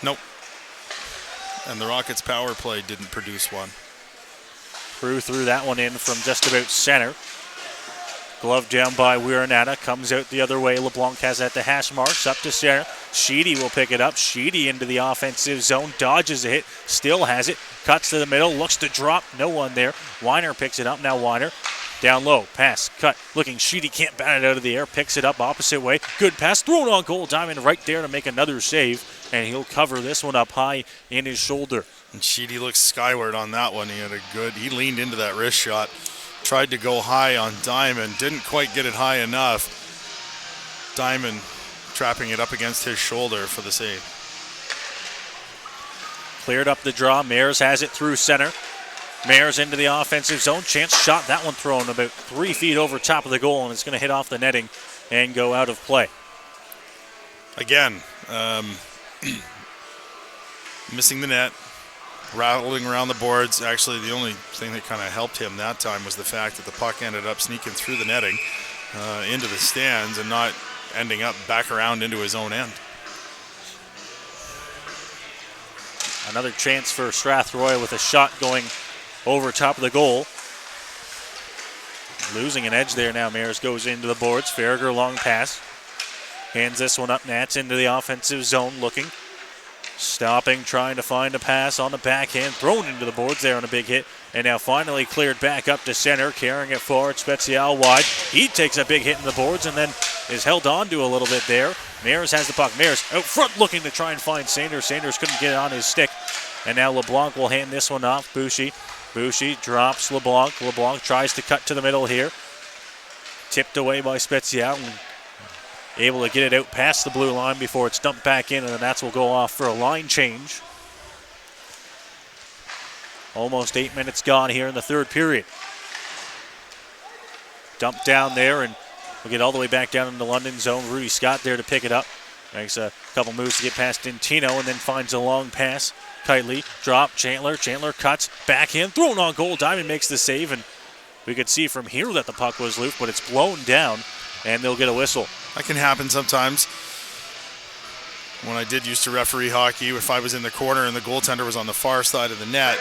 Nope. And the Rockets' power play didn't produce one. Crew threw that one in from just about center. Glove down by Wierenata. Comes out the other way. LeBlanc has at the hash marks. Up to center. Sheedy will pick it up. Sheedy into the offensive zone. Dodges a hit. Still has it. Cuts to the middle. Looks to drop. No one there. Weiner picks it up. Now Weiner. Down low. Pass. Cut. Looking. Sheedy can't bat it out of the air. Picks it up opposite way. Good pass. Thrown on goal. Diamond right there to make another save. And he'll cover this one up high in his shoulder. And Sheedy looks skyward on that one. He leaned into that wrist shot. Tried to go high on Diamond. Didn't quite get it high enough. Diamond trapping it up against his shoulder for the save. Cleared up the draw. Mayers has it through center. Mayers into the offensive zone. Chance shot. That one thrown about 3 feet over top of the goal, and it's going to hit off the netting and go out of play. Again, missing the net. rattling around the boards. Actually, the only thing that kind of helped him that time was the fact that the puck ended up sneaking through the netting into the stands and not ending up back around into his own end. Another chance for Strathroy with a shot going over top of the goal. Losing an edge there now. Mears goes into the boards. Farragher long pass. Hands this one up. Nats into the offensive zone looking. Stopping, trying to find a pass on the backhand. Thrown into the boards there on a big hit. And now finally cleared back up to center. Carrying it forward. Spezial wide. He takes a big hit in the boards and then is held on to a little bit there. Mears has the puck. Mears out front looking to try and find Sanders. Sanders couldn't get it on his stick. And now LeBlanc will hand this one off. Bouchy drops LeBlanc. LeBlanc tries to cut to the middle here. Tipped away by Spezial and able to get it out past the blue line before it's dumped back in, and the Nats will go off for a line change. Almost 8 minutes gone here in the third period. Dumped down there, and we'll get all the way back down in the London zone. Rudy Scott there to pick it up. Makes a couple moves to get past Dintino and then finds a long pass. Kitely, drop, Chandler cuts, backhand, thrown on goal. Diamond makes the save, and we could see from here that the puck was loose, but it's blown down, and they'll get a whistle. That can happen sometimes. When I did used to referee hockey, if I was in the corner and the goaltender was on the far side of the net,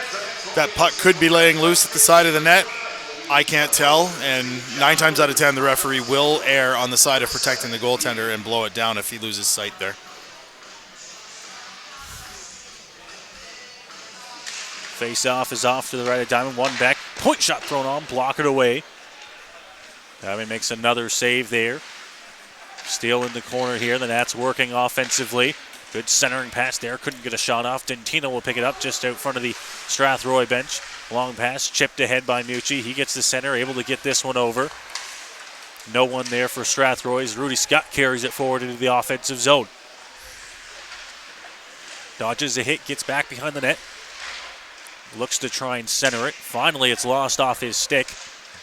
that puck could be laying loose at the side of the net. I can't tell, and 9 times out of 10, the referee will err on the side of protecting the goaltender and blow it down if he loses sight there. Face-off is off to the right of Diamond. One back. Point shot thrown on. Block it away. Diamond makes another save there. Steele in the corner here. The Nats working offensively. Good centering pass there. Couldn't get a shot off. Dentino will pick it up just out front of the Strathroy bench. Long pass. Chipped ahead by Mucci. He gets the center. Able to get this one over. No one there for Strathroy's. Rudy Scott carries it forward into the offensive zone. Dodges a hit. Gets back behind the net. Looks to try and center it. Finally, it's lost off his stick.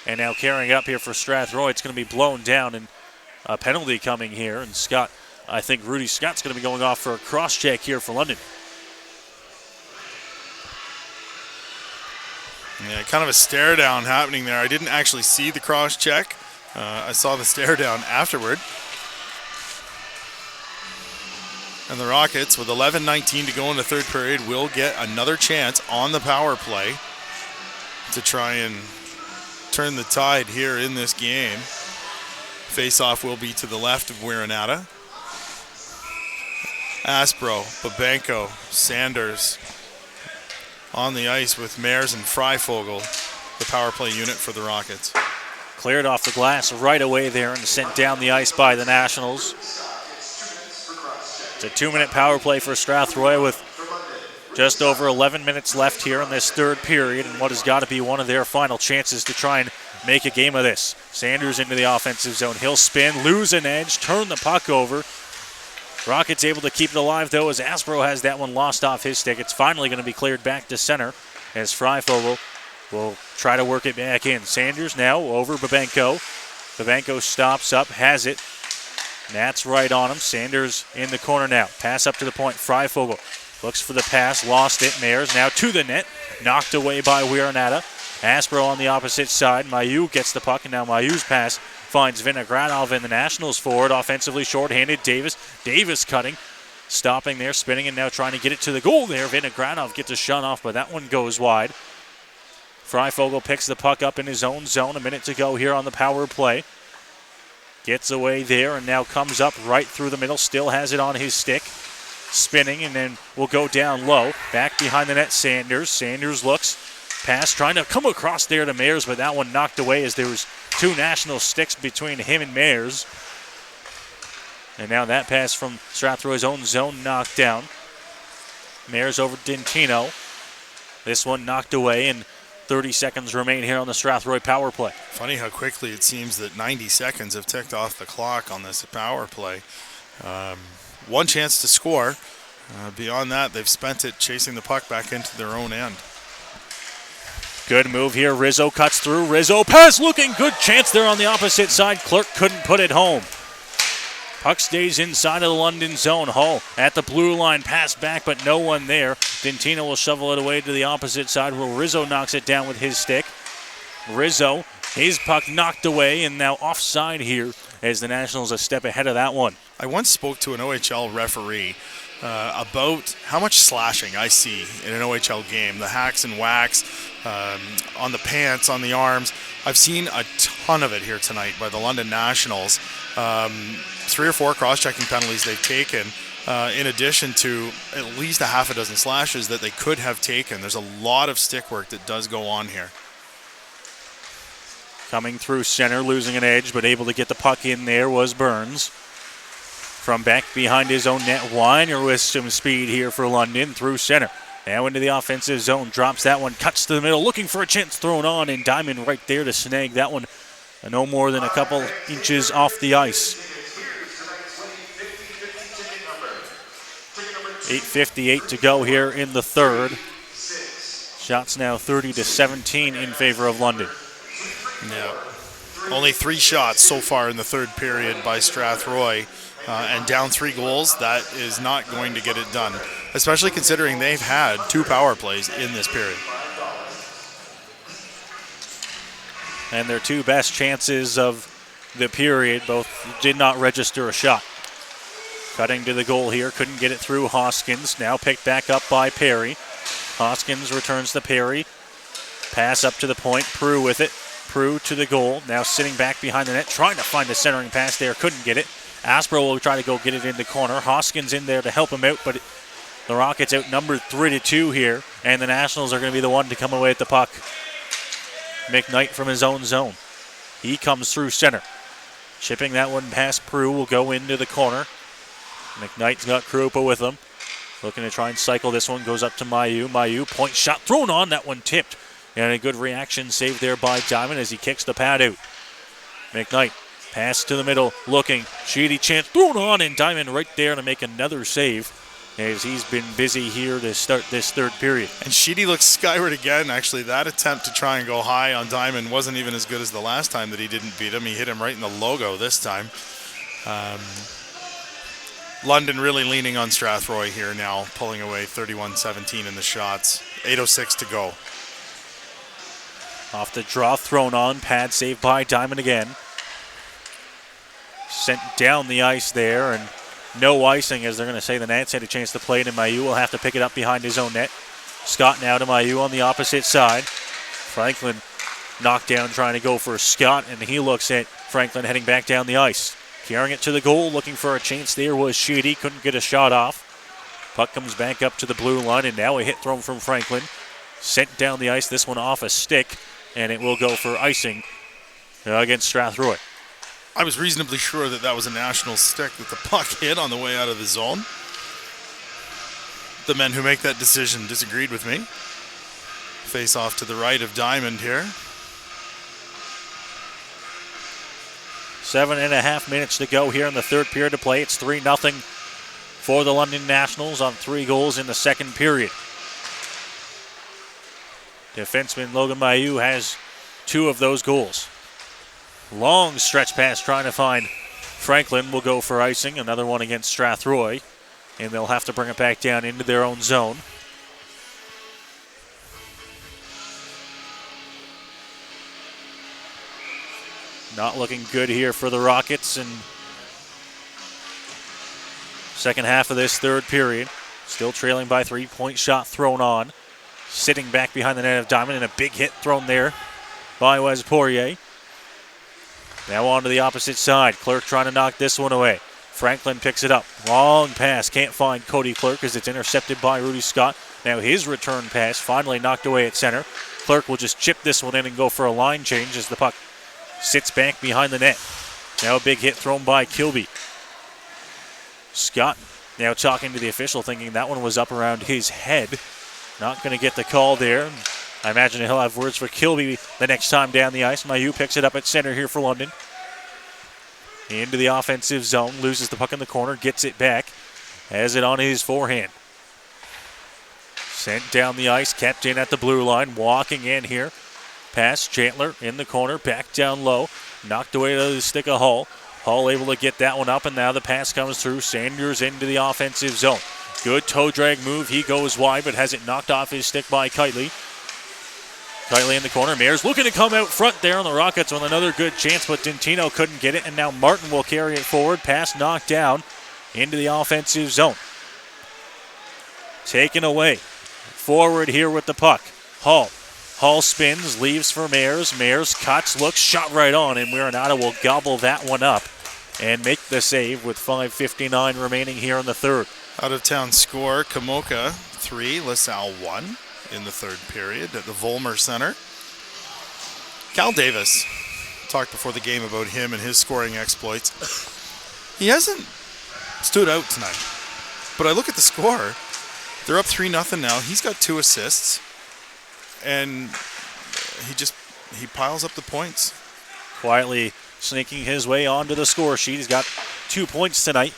And now carrying up here for Strathroy. It's going to be blown down, and a penalty coming here. And Scott, I think Rudy Scott's going to be going off for a cross-check here for London. Yeah, kind of a stare down happening there. I didn't actually see the cross-check. I saw the stare down afterward. And the Rockets, with 11:19 to go in the third period, will get another chance on the power play to try and turn the tide here in this game. Face-off will be to the left of Wiranata. Aspro, Babenko, Sanders on the ice with Mears and Freifogel, the power play unit for the Rockets. Cleared off the glass right away there and sent down the ice by the Nationals. It's a 2-minute power play for Strathroy with just over 11 minutes left here in this third period, and what has got to be one of their final chances to try and make a game of this. Sanders into the offensive zone. He'll spin, lose an edge, turn the puck over. Rockets able to keep it alive, though, as Aspro has that one lost off his stick. It's finally going to be cleared back to center as Freifogel will try to work it back in. Sanders now over Babenko. Babenko stops up, has it. Nats right on him. Sanders in the corner now. Pass up to the point. Freifogel looks for the pass, lost it. Mears now to the net. Knocked away by Wiranata. Aspro on the opposite side. Mailloux gets the puck, and now Mailloux's pass finds Vinogradov in the Nationals forward. Offensively shorthanded. Davis cutting. Stopping there, spinning, and now trying to get it to the goal there. Vinogradov gets a shot off, but that one goes wide. Freifogel picks the puck up in his own zone. A minute to go here on the power play. Gets away there and now comes up right through the middle. Still has it on his stick. Spinning and then will go down low. Back behind the net, Sanders. Sanders looks. Pass trying to come across there to Mears, but that one knocked away as there was 2 National sticks between him and Mears. And now that pass from Strathroy's own zone knocked down. Mears over Dintino. This one knocked away, and 30 seconds remain here on the Strathroy power play. Funny how quickly it seems that 90 seconds have ticked off the clock on this power play. One chance to score. Beyond that, they've spent it chasing the puck back into their own end. Good move here. Rizzo cuts through. Rizzo pass looking good. Chance there on the opposite side. Clerk couldn't put it home. Puck stays inside of the London zone. Hull at the blue line. Pass back, but no one there. Dentina will shovel it away to the opposite side where Rizzo knocks it down with his stick. Rizzo, his puck knocked away and now offside here as the Nationals a step ahead of that one. I once spoke to an OHL referee about how much slashing I see in an OHL game. The hacks and whacks on the pants, on the arms. I've seen a ton of it here tonight by the London Nationals. 3 or 4 cross-checking penalties they've taken, in addition to at least a half a dozen slashes that they could have taken. There's a lot of stick work that does go on here. Coming through center, losing an edge, but able to get the puck in there was Burns. From back behind his own net, Weiner with some speed here for London through center. Now into the offensive zone, drops that one, cuts to the middle, looking for a chance thrown on, and Diamond right there to snag that one no more than a couple inches off the ice. 8:58 to go here in the third. Shots now 30-17 in favor of London. Yeah. Only 3 shots so far in the third period by Strathroy. And down 3 goals, that is not going to get it done, especially considering they've had 2 power plays in this period. And their 2 best chances of the period both did not register a shot. Cutting to the goal here, couldn't get it through Hoskins. Now picked back up by Perry. Hoskins returns to Perry. Pass up to the point, Prue with it. Prue to the goal, now sitting back behind the net, trying to find a centering pass there, couldn't get it. Aspro will try to go get it in the corner. Hoskins in there to help him out, but the Rockets outnumbered 3-2 here, and the Nationals are going to be the one to come away with the puck. McKnight from his own zone. He comes through center. Chipping that one past Prue will go into the corner. McKnight's got Krupa with him. Looking to try and cycle this one, goes up to Mailloux. Mailloux, point shot thrown on, that one tipped. And a good reaction save there by Diamond as he kicks the pad out. McKnight. Pass to the middle, looking. Sheedy chance thrown on, and Diamond right there to make another save as he's been busy here to start this third period. And Sheedy looks skyward again. Actually, that attempt to try and go high on Diamond wasn't even as good as the last time that he didn't beat him. He hit him right in the logo this time. London really leaning on Strathroy here now, pulling away 31-17 in the shots. 8:06 to go. Off the draw, thrown on, pad saved by Diamond again. Sent down the ice there, and no icing as they're going to say the Nats had a chance to play it, and Mailloux will have to pick it up behind his own net. Scott now to Mailloux on the opposite side. Franklin knocked down trying to go for Scott, and he looks at Franklin heading back down the ice. Carrying it to the goal, looking for a chance there was Sheedy, couldn't get a shot off. Puck comes back up to the blue line, and now a hit thrown from Franklin. Sent down the ice, this one off a stick, and it will go for icing against Strathroy. I was reasonably sure that that was a National stick that the puck hit on the way out of the zone. The men who make that decision disagreed with me. Face off to the right of Diamond here. 7.5 minutes to go here in the third period to play. It's 3-0 for the London Nationals on 3 goals in the second period. Defenseman Logan Mailloux has 2 of those goals. Long stretch pass trying to find Franklin. Will go for icing. Another one against Strathroy. And they'll have to bring it back down into their own zone. Not looking good here for the Rockets. And second half of this third period. Still trailing by 3. Point shot thrown on. Sitting back behind the net of Diamond, and a big hit thrown there by Wes Poirier. Now on to the opposite side. Clerk trying to knock this one away. Franklin picks it up. Long pass. Can't find Cody Clerk as it's intercepted by Rudy Scott. Now his return pass finally knocked away at center. Clerk will just chip this one in and go for a line change as the puck sits back behind the net. Now a big hit thrown by Kilby. Scott now talking to the official, thinking that one was up around his head. Not going to get the call there. I imagine he'll have words for Kilby the next time down the ice. Mailloux picks it up at center here for London. Into the offensive zone. Loses the puck in the corner. Gets it back. Has it on his forehand. Sent down the ice. Kept in at the blue line. Walking in here. Pass Chandler in the corner. Back down low. Knocked away to the stick of Hull. Hull able to get that one up, and now the pass comes through. Sanders into the offensive zone. Good toe drag move. He goes wide, but has it knocked off his stick by Kitely. Kitely in the corner. Mears looking to come out front there on the Rockets with another good chance, but Dentino couldn't get it, and now Martin will carry it forward. Pass knocked down into the offensive zone. Taken away. Forward here with the puck. Hall. Hall spins, leaves for Mears. Mears cuts, looks, shot right on, and Werenada will gobble that one up and make the save with 5:59 remaining here in the third. Out of town score, Kamoka 3, LaSalle 1 in the third period at the Volmer Center. Cal Davis, talked before the game about him and his scoring exploits. He hasn't stood out tonight, but I look at the score. They're up 3-0 now. He's got 2 assists, and he piles up the points. Quietly sneaking his way onto the score sheet. He's got 2 points tonight.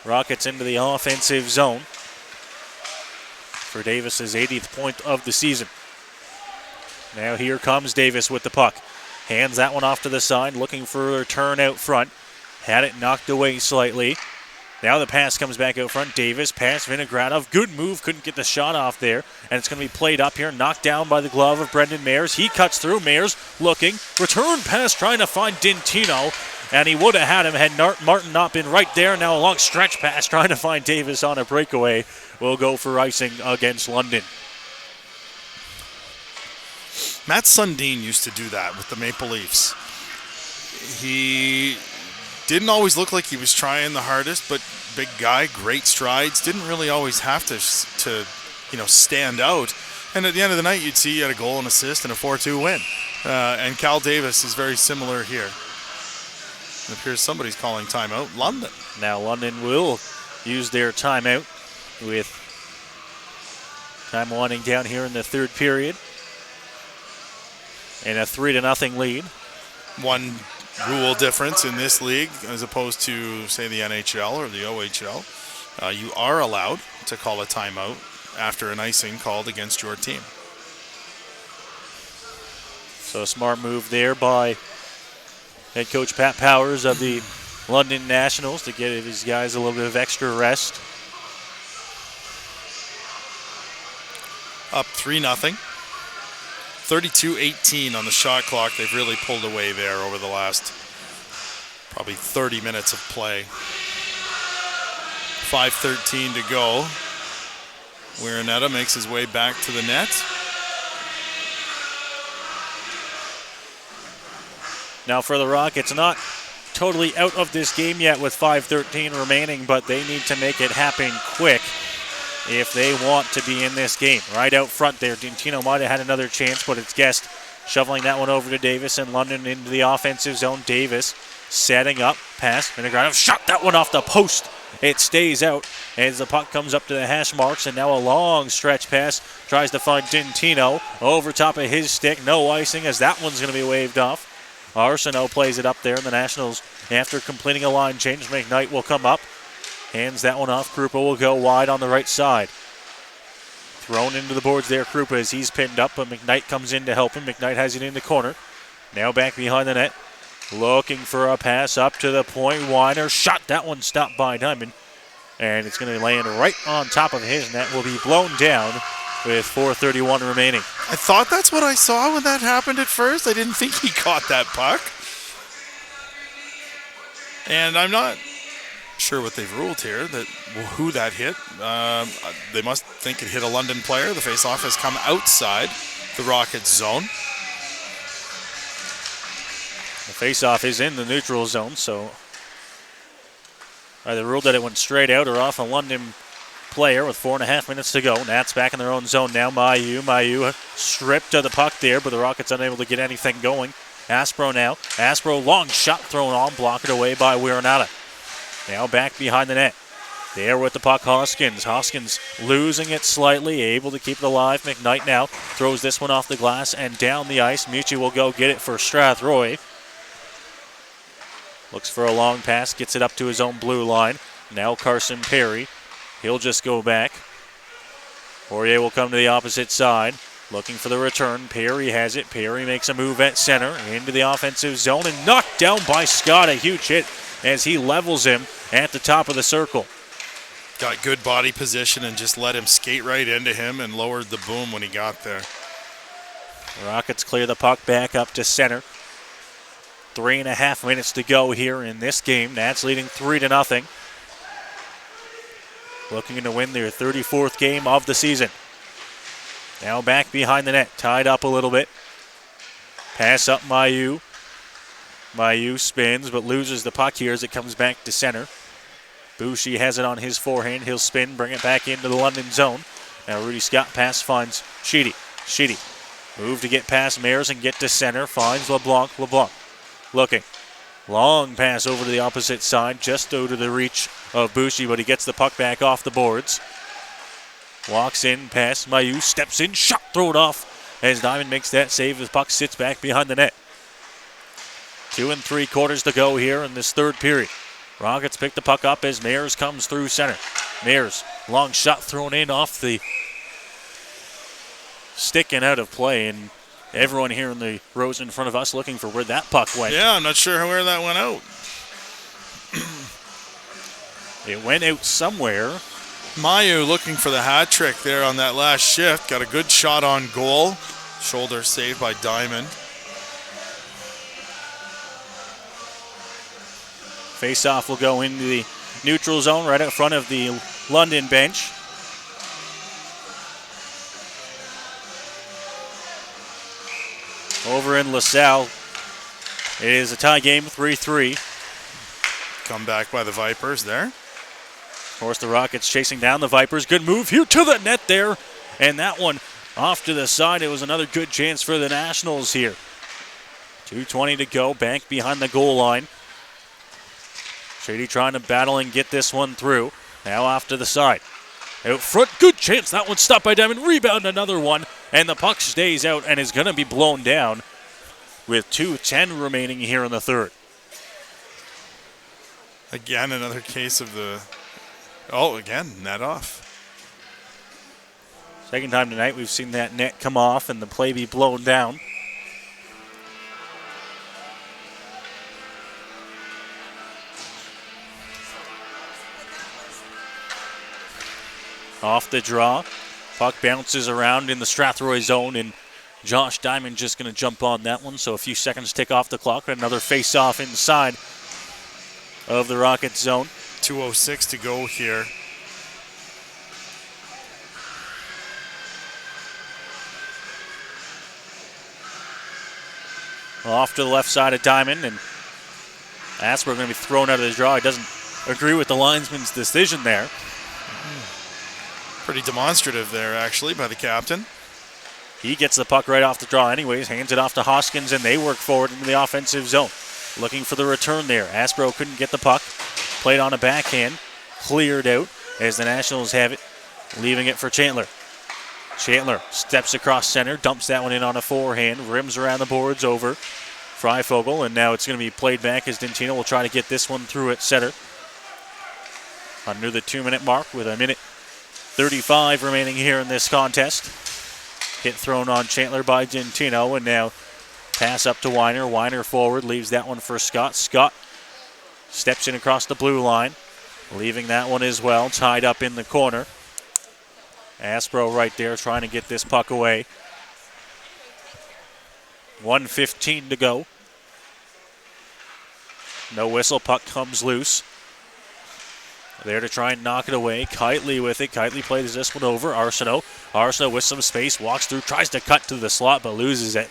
Rockets into the offensive zone for Davis's 80th point of the season. Now here comes Davis with the puck. Hands that one off to the side, looking for a turn out front. Had it knocked away slightly. Now the pass comes back out front. Davis, pass Vinogradov. Good move, couldn't get the shot off there. And it's going to be played up here, knocked down by the glove of Brendan Mears. He cuts through. Mears looking. Return pass trying to find Dentino. And he would have had him had Martin not been right there. Now a long stretch pass trying to find Davis on a breakaway. Will go for icing against London. Matt Sundin used to do that with the Maple Leafs. He didn't always look like he was trying the hardest, but big guy, great strides. Didn't really always have to stand out. And at the end of the night, you'd see he had a goal and assist and a 4-2 win. And Cal Davis is very similar here. It appears somebody's calling timeout. London. Now London will use their timeout with time winding down here in the third period. And a 3-0 lead. One rule difference in this league as opposed to, say, the NHL or the OHL. You are allowed to call a timeout after an icing called against your team. So a smart move there by head coach Pat Powers of the London Nationals to give his guys a little bit of extra rest. Up 3-0. 32-18 on the shot clock. They've really pulled away there over the last probably 30 minutes of play. 5:13 to go. Werenada makes his way back to the net. Now for the Rockets, not totally out of this game yet with 5:13 remaining, but they need to make it happen quick if they want to be in this game. Right out front there, Dentino might have had another chance, but it's Guest shoveling that one over to Davis and London into the offensive zone. Davis setting up, pass, Vinogradov shot that one off the post. It stays out as the puck comes up to the hash marks, and now a long stretch pass tries to find Dentino over top of his stick. No icing as that one's going to be waved off. Arsenault plays it up there, and the Nationals, after completing a line change, McKnight will come up. Hands that one off. Krupa will go wide on the right side. Thrown into the boards there, Krupa, as he's pinned up, but McKnight comes in to help him. McKnight has it in the corner. Now back behind the net. Looking for a pass up to the point. Weiner shot that one, stopped by Diamond. And it's going to land right on top of his net. Will be blown down with 4:31 remaining. I thought that's what I saw when that happened at first. I didn't think he caught that puck. And I'm not sure what they've ruled here, who that hit. They must think it hit a London player. The faceoff has come outside the Rockets zone. The faceoff is in the neutral zone, so either ruled that it went straight out or off a London player with 4.5 minutes to go. Nats back in their own zone now. Mailloux stripped of the puck there, but the Rockets unable to get anything going. Aspro now. Aspro, long shot thrown on, blocked away by Werenada. Now back behind the net. There with the puck, Hoskins. Hoskins losing it slightly, able to keep it alive. McKnight now throws this one off the glass and down the ice. Mucci will go get it for Strathroy. Looks for a long pass, gets it up to his own blue line. Now Carson Perry. He'll just go back. Poirier will come to the opposite side. Looking for the return. Perry has it. Perry makes a move at center into the offensive zone and knocked down by Scott. A huge hit as he levels him at the top of the circle. got good body position and just let him skate right into him and lowered the boom when he got there. Rockets clear the puck back up to center. 3.5 minutes to go here in this game. Nats leading 3-0. Looking to win their 34th game of the season. Now back behind the net, tied up a little bit. Pass up Mailloux. Mailloux spins but loses the puck here as it comes back to center. Boucher has it on his forehand. He'll spin, bring it back into the London zone. Now Rudy Scott pass finds Sheedy. Sheedy move to get past Mayers and get to center. Finds LeBlanc. LeBlanc looking. Long pass over to the opposite side, just out of the reach of Boucher, but he gets the puck back off the boards. Walks in, pass Mailloux, steps in, shot, throw it off as Diamond makes that save. The puck sits back behind the net. 2 3/4 to go here in this third period. Rockets pick the puck up as Mayers comes through center. Mayers, long shot thrown in off the stick and out of play, and everyone here in the rows in front of us looking for where that puck went. Yeah, I'm not sure where that went out. It went out somewhere. Mailloux looking for the hat trick there on that last shift. Got a good shot on goal. Shoulder saved by Diamond. Face-off will go into the neutral zone right in front of the London bench. Over in LaSalle, it is a tie game, 3-3. Come back by the Vipers there. Of course, the Rockets chasing down the Vipers. Good move here to the net there. And that one off to the side. It was another good chance for the Nationals here. 2:20 to go, back behind the goal line. Shady trying to battle and get this one through. Now off to the side. Out front, good chance. That one stopped by Diamond. Rebound, another one. And the puck stays out and is going to be blown down with 2:10 remaining here in the third. Again, another case of the... Oh, again, net off. Second time tonight we've seen that net come off and the play be blown down. Off the draw. Puck bounces around in the Strathroy zone, and Josh Diamond just going to jump on that one. So a few seconds tick off the clock. Another face-off inside of the Rockets zone. 2:06 to go here. Off to the left side of Diamond, and Asper going to be thrown out of the draw. He doesn't agree with the linesman's decision there. Pretty demonstrative there, actually, by the captain. He gets the puck right off the draw anyways, hands it off to Hoskins, and they work forward into the offensive zone. Looking for the return there. Aspro couldn't get the puck. Played on a backhand. Cleared out as the Nationals have it, leaving it for Chandler. Chandler steps across center, dumps that one in on a forehand, rims around the boards over Freifogel, and now it's going to be played back as Dentino will try to get this one through at center. Under the 2-minute mark with a minute 35 remaining here in this contest. Hit thrown on Chandler by Dentino, and now pass up to Weiner. Weiner forward, leaves that one for Scott. Scott steps in across the blue line, leaving that one as well, tied up in the corner. Aspro right there trying to get this puck away. 1:15 to go. No whistle, puck comes loose. There to try and knock it away. Kitely with it. Kitely plays this one over. Arsenault. Arsenault with some space. Walks through. Tries to cut to the slot but loses it.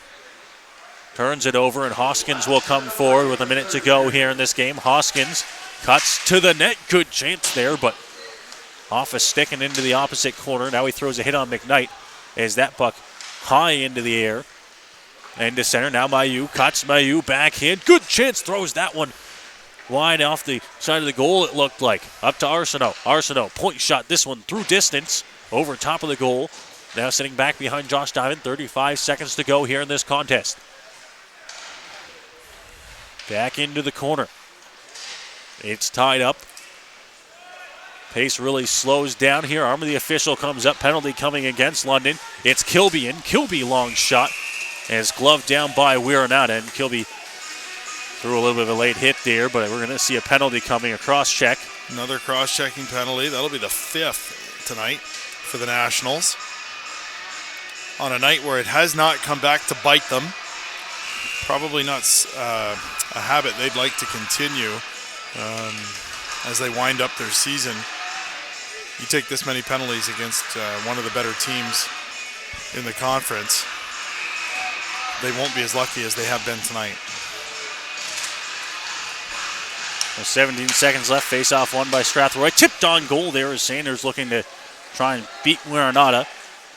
Turns it over and Hoskins will come forward with a minute to go here in this game. Hoskins cuts to the net. Good chance there, but off a stick and into the opposite corner. Now he throws a hit on McKnight as that puck high into the air. And to center. Now Mailloux cuts. Mailloux backhand. Good chance. Throws that one wide off the side of the goal, it looked like. Up to Arsenault. Arsenault, point shot. This one through distance. Over top of the goal. Now sitting back behind Josh Diamond. 35 seconds to go here in this contest. Back into the corner. It's tied up. Pace really slows down here. Arm of the official comes up. Penalty coming against London. It's Kilby in. Kilby long shot. As gloved down by Wierenata. And Kilby threw a little bit of a late hit there, but we're going to see a penalty coming. A cross check. Another cross-checking penalty. That'll be the 5th tonight for the Nationals. On a night where it has not come back to bite them. Probably not a habit they'd like to continue as they wind up their season. You take this many penalties against one of the better teams in the conference, they won't be as lucky as they have been tonight. 17 seconds left. Face-off won by Strathroy. Tipped on goal there as Sanders looking to try and beat Wiranata.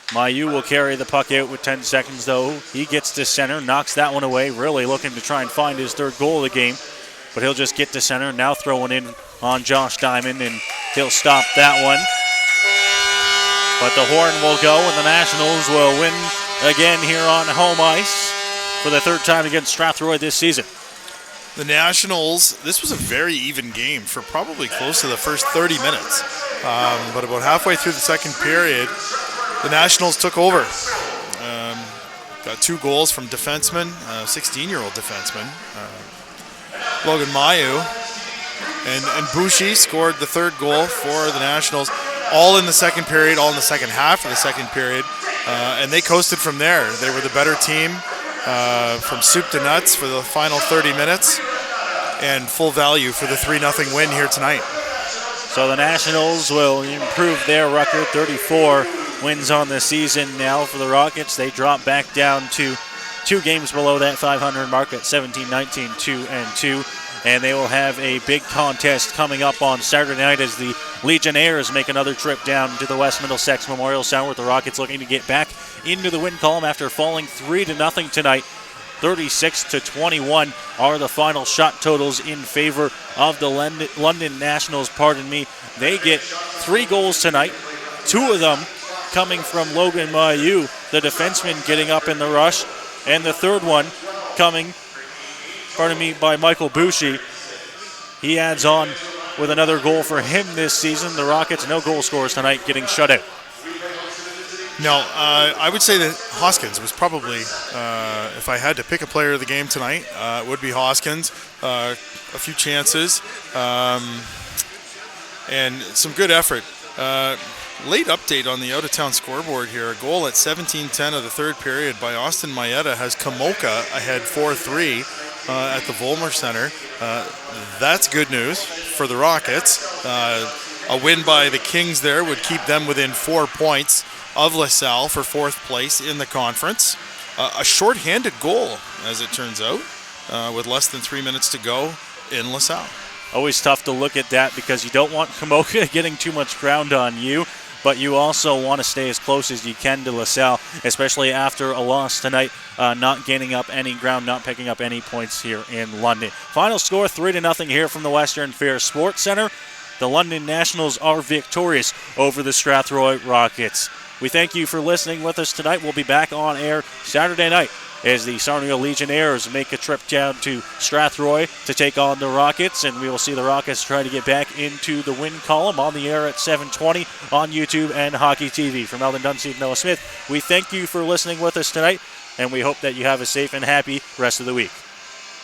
Mayu will carry the puck out with 10 seconds, though. He gets to center, knocks that one away, really looking to try and find his 3rd goal of the game. But he'll just get to center, now throwing in on Josh Diamond, and he'll stop that one. But the horn will go, and the Nationals will win again here on home ice for the 3rd time against Strathroy this season. The Nationals, this was a very even game for probably close to the first 30 minutes. But about halfway through the second period, the Nationals took over. Got 2 goals from defenseman, 16-year-old defenseman, Logan Mayu. And Bushi scored the 3rd goal for the Nationals, all in the second period, all in the second half of the second period. And they coasted from there. They were the better team from soup to nuts for the final 30 minutes, and full value for the 3-0 win here tonight. So the Nationals will improve their record, 34 wins on the season now for the Rockets. They drop back down to 2 games below that 500 mark at 17-19, 2-2. And they will have a big contest coming up on Saturday night as the Legionnaires make another trip down to the West Middlesex Memorial Center, with the Rockets looking to get back into the win column after falling 3-0 tonight. 36-21 are the final shot totals in favor of the London Nationals. They get 3 goals tonight, 2 of them coming from Logan Mayu, the defenseman, getting up in the rush, and the 3rd one coming by Michael Bushi. He adds on with another goal for him this season. The Rockets, no goal scorers tonight, getting shut out. No, I would say that Hoskins was probably, if I had to pick a player of the game tonight, it would be Hoskins. A few chances and some good effort. Late update on the out-of-town scoreboard here. A goal at 17:10 of the 3rd period by Austin Maeda has Kamoka ahead 4-3 at the Volmer Center. That's good news for the Rockets. A win by the Kings there would keep them within 4 points of LaSalle for 4th place in the conference. A shorthanded goal, as it turns out, with less than 3 minutes to go in LaSalle. Always tough to look at that because you don't want Kamoka getting too much ground on you, but you also want to stay as close as you can to LaSalle, especially after a loss tonight, not gaining up any ground, not picking up any points here in London. Final score 3-0 here from the Western Fair Sports Center. The London Nationals are victorious over the Strathroy Rockets. We thank you for listening with us tonight. We'll be back on air Saturday night as the Sarnia Legionnaires make a trip down to Strathroy to take on the Rockets, and we will see the Rockets try to get back into the win column on the air at 7:20 on YouTube and Hockey TV. From Eldon Dunseith and Noah Smith, we thank you for listening with us tonight, and we hope that you have a safe and happy rest of the week.